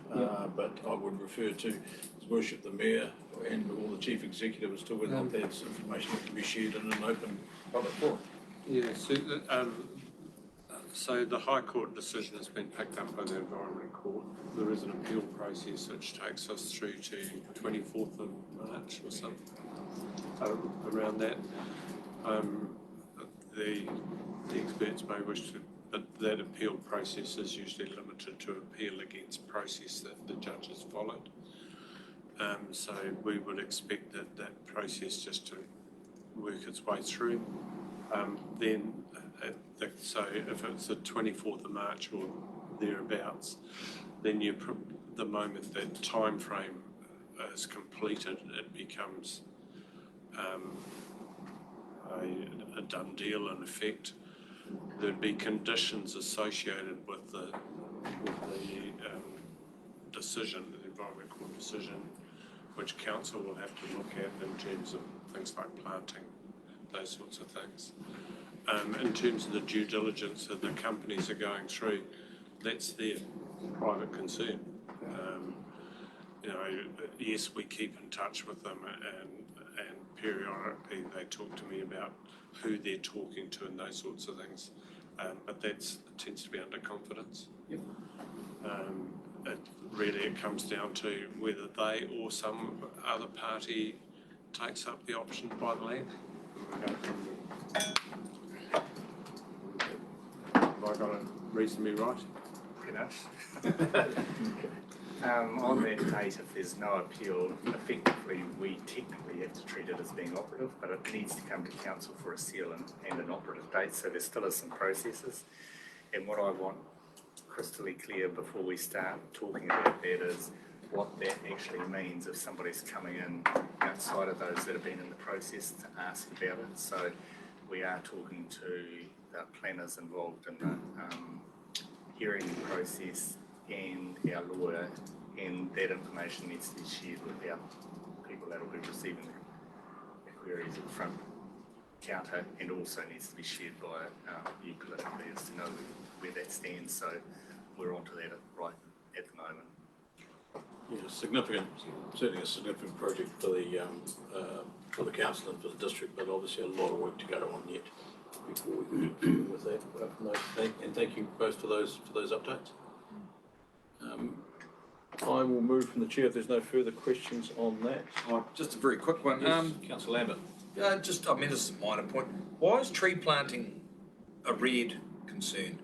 but I would refer to His Worship the Mayor and all the chief executive as to whether or not that's information that can be shared in an open public forum. Yeah, so the High Court decision has been picked up by the Environment Court. There is an appeal process which takes us through to 24th of March or something, around that. The experts may wish to, but that appeal process is usually limited to appeal against process that the judge has followed. So we would expect that process just to work its way through. So if it's the 24th of March or thereabouts, then the moment that time frame is completed, it becomes a done deal in effect. There'd be conditions associated with the decision, the Environment Court decision, which council will have to look at in terms of things like planting, those sorts of things. In terms of the due diligence that the companies are going through, that's their private concern. Yes, we keep in touch with them, and periodically they talk to me about who they're talking to and those sorts of things. But that tends to be under confidence. Yep. It comes down to whether they or some other party takes up the option to buy the land. Have I got it reasonably right? Pretty much. On that date, if there's no appeal, effectively we technically have to treat it as being operative, but it needs to come to council for a seal and an operative date, so there still is some processes. And what I want crystally clear before we start talking about that is what that actually means if somebody's coming in outside of those that have been in the process to ask about it. So we are talking to the planners involved in the hearing process and our lawyer, and that information needs to be shared with our people that will be receiving the queries at the front counter, and also needs to be shared by you politically as to know where that stands. So we're onto that right at the moment. Yeah, certainly a significant project for the council and for the district, but obviously a lot of work to go on yet before we can deal with that. And thank you both for those updates. I will move from the chair if there's no further questions on that. Just a very quick one. Yes, Councillor Lambert. This is a minor point. Why is tree planting a red concern?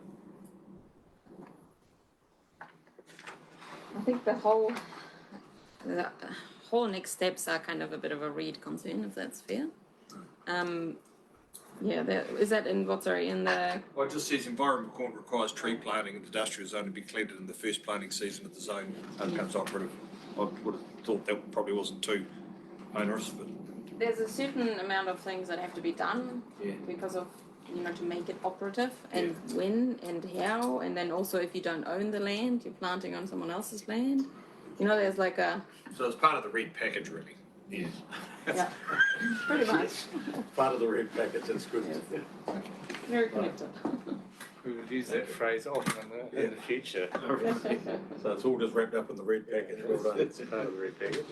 I think the whole next steps are kind of a bit of a red concern, if that's fair. Is that in what? Sorry, in the. Well, it just says Environment Court requires tree planting in the industrial zone to be cleared in the first planting season of the zone and becomes operative. I would have thought that probably wasn't too onerous, but. There's a certain amount of things that have to be done because of, to make it operative, and when and how, and then also if you don't own the land, you're planting on someone else's land. There's like a. So it's part of the red package, really. Yes. Yeah, pretty much. Part of the red package, that's good. Yes. Very connected. We would use that phrase often in the future. So it's all just wrapped up in the red package. Well done. It's part of the red package.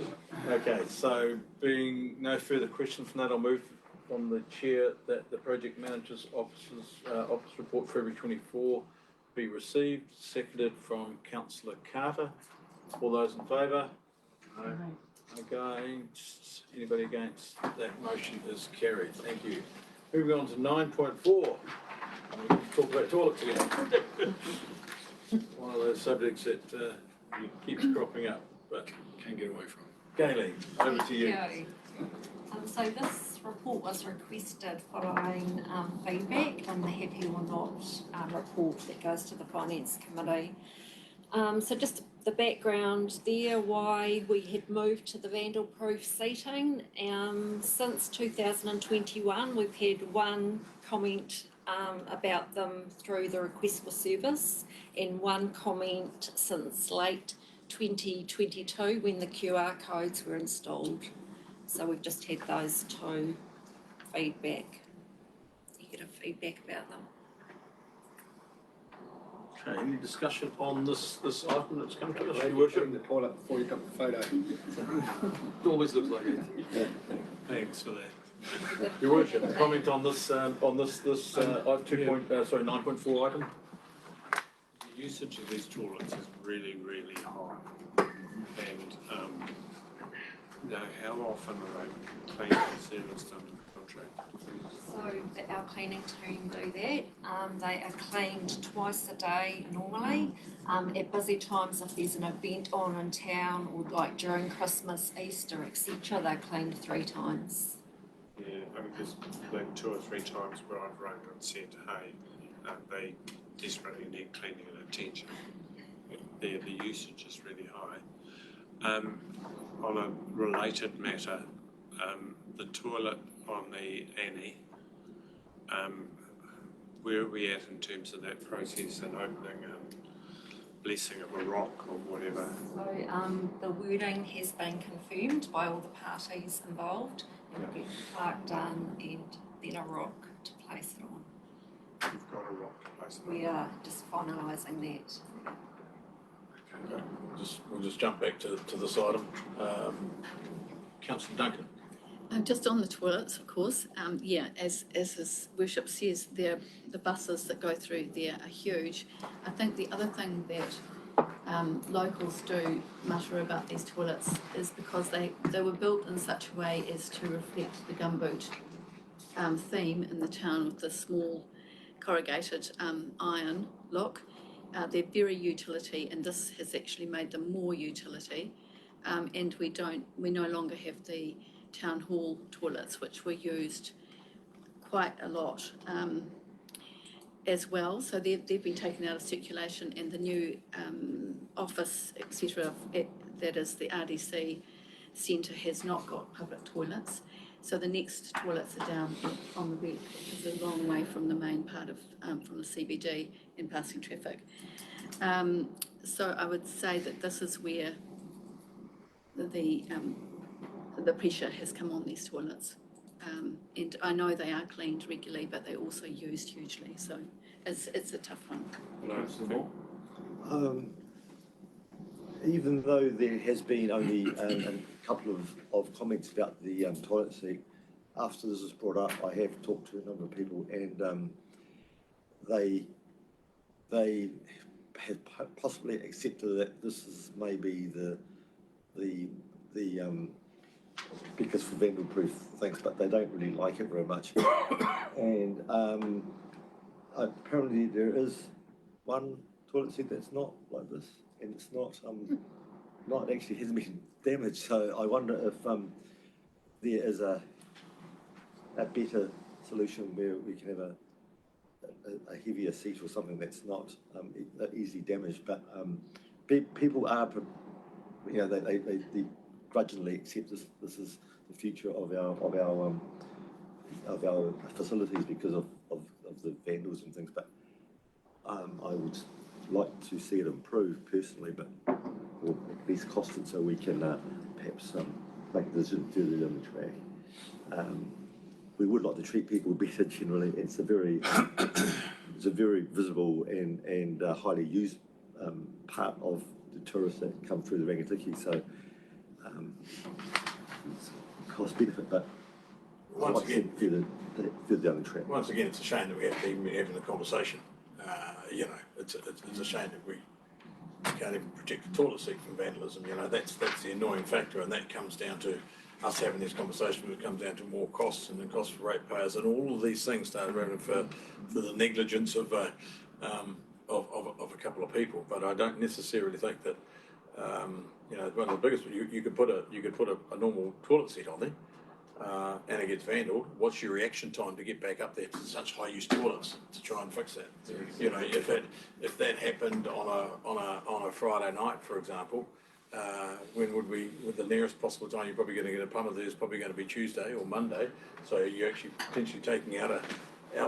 Okay, so being no further questions from that, I'll move from the chair that the project manager's office report for February 24 be received, seconded from Councillor Carter. All those in favour? No. Against? Anybody against? That motion is carried. Thank you. Moving on to 9.4. We can talk about toilets again. One of those subjects that keeps cropping up, but Can't get away from. Gaylene, over to you. So this report was requested following feedback on the happy or not report that goes to the Finance Committee. So just the background there, why we had moved to the vandal-proof seating. Since 2021, we've had one comment about them through the request for service, and one comment since late 2022 when the QR codes were installed. So we've just had those two negative feedback about them. Okay, any discussion on this item that's come to us, Glad Your you Worship? cleaned the toilet before you took the photo. It always looks like it. Thanks for that. Your Worship, comment on this item 9.4 item? The usage of these toilets is really, really high. And, now how often are they cleaned and serviced under the contract? So our cleaning team do that. They are cleaned twice a day normally. At busy times, if there's an event on in town or like during Christmas, Easter, etc., they're cleaned 3 times. Yeah, I mean, there's been 2 or 3 times where I've rung and said, hey, they desperately need cleaning and attention. The usage is really high. On a related matter, the toilet on the Annie, where are we at in terms of that process and opening and blessing of a rock or whatever? So the wording has been confirmed by all the parties involved, and we'll get the plaque done and then a rock to place it on. We've got a rock to place it on. We are just finalising that. Okay, we'll just jump back to this item. Councillor Duncan. Just on the toilets, of course, as His Worship says, the buses that go through there are huge. I think the other thing that locals do mutter about these toilets is because they were built in such a way as to reflect the gumboot theme in the town with the small corrugated iron look. They're very utility, and this has actually made them more utility. And we no longer have the town hall toilets, which were used quite a lot as well. So they've been taken out of circulation, and the new office, etc., that is the RDC centre, has not got public toilets. So the next toilets are down on the Red, which is a long way from the main part of from the CBD and passing traffic. So I would say that this is where the pressure has come on these toilets. And I know they are cleaned regularly, but they're also used hugely. So it's a tough one. Even though there has been only a couple of comments about the toilet seat, after this was brought up, I have talked to a number of people, and they have possibly accepted that this is maybe the because for vandal-proof things, but they don't really like it very much. And apparently there is one toilet seat that's not like this, and it's not actually hasn't been damaged. So I wonder if there is a better solution where we can have a heavier seat or something that's not easily damaged. But people are, they grudgingly accept this is the future of our facilities because of the vandals and things. But I would like to see it improve personally, or at least cost it so we can perhaps make a decision further down the track. We would like to treat people better generally. It's a very visible and highly used part of the tourists that come through the Rangitikei. So it's cost benefit, but Once again, further down the track. Once again, it's a shame that we have to even be having the conversation. It's a shame that we can't even protect the toilet seat from vandalism. That's the annoying factor, and that comes down to us having this conversation. It comes down to more costs and the cost for ratepayers, and all of these things start around for the negligence of a couple of people. But I don't necessarily think that one of the biggest. You could put a normal toilet seat on there, and it gets vandaled. What's your reaction time to get back up there to such high use toilets to try and fix that? If that happened on a Friday night, for example, when would the nearest possible time you're probably going to get a plumber there is probably going to be Tuesday or Monday. So you're actually potentially taking out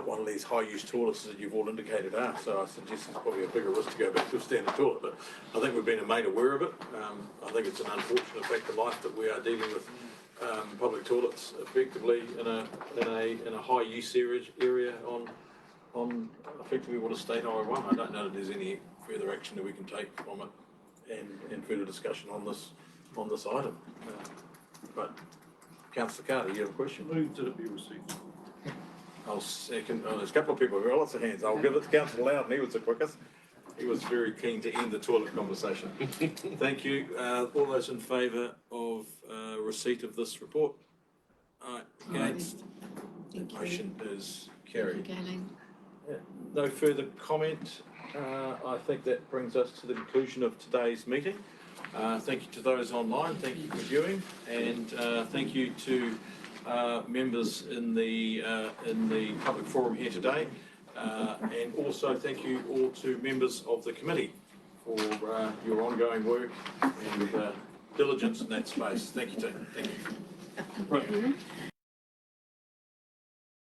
one of these high use toilets that you've all indicated are. So I suggest it's probably a bigger risk to go back to a standard toilet. But I think we've been made aware of it. I think it's an unfortunate fact of life that we are dealing with public toilets effectively in a high use area on effectively what a state Highway 1. I don't know that there's any further action that we can take from it and further discussion on this item. But Councillor Carter, you have a question? Move that it be received. I'll second. Oh, there's a couple of people. There are lots of hands. I'll give it to Councillor Loudon. He was the quickest. He was very keen to end the toilet conversation. Thank you. All those in favour of receipt of this report? Aye. Against? The motion is carried. Yeah. No further comment. I think that brings us to the conclusion of today's meeting. Thank you to those online. Thank you for viewing, and thank you to members in the public forum here today, and also thank you all to members of the committee for your ongoing work and diligence in that space. Thank you, team. Thank you. Right.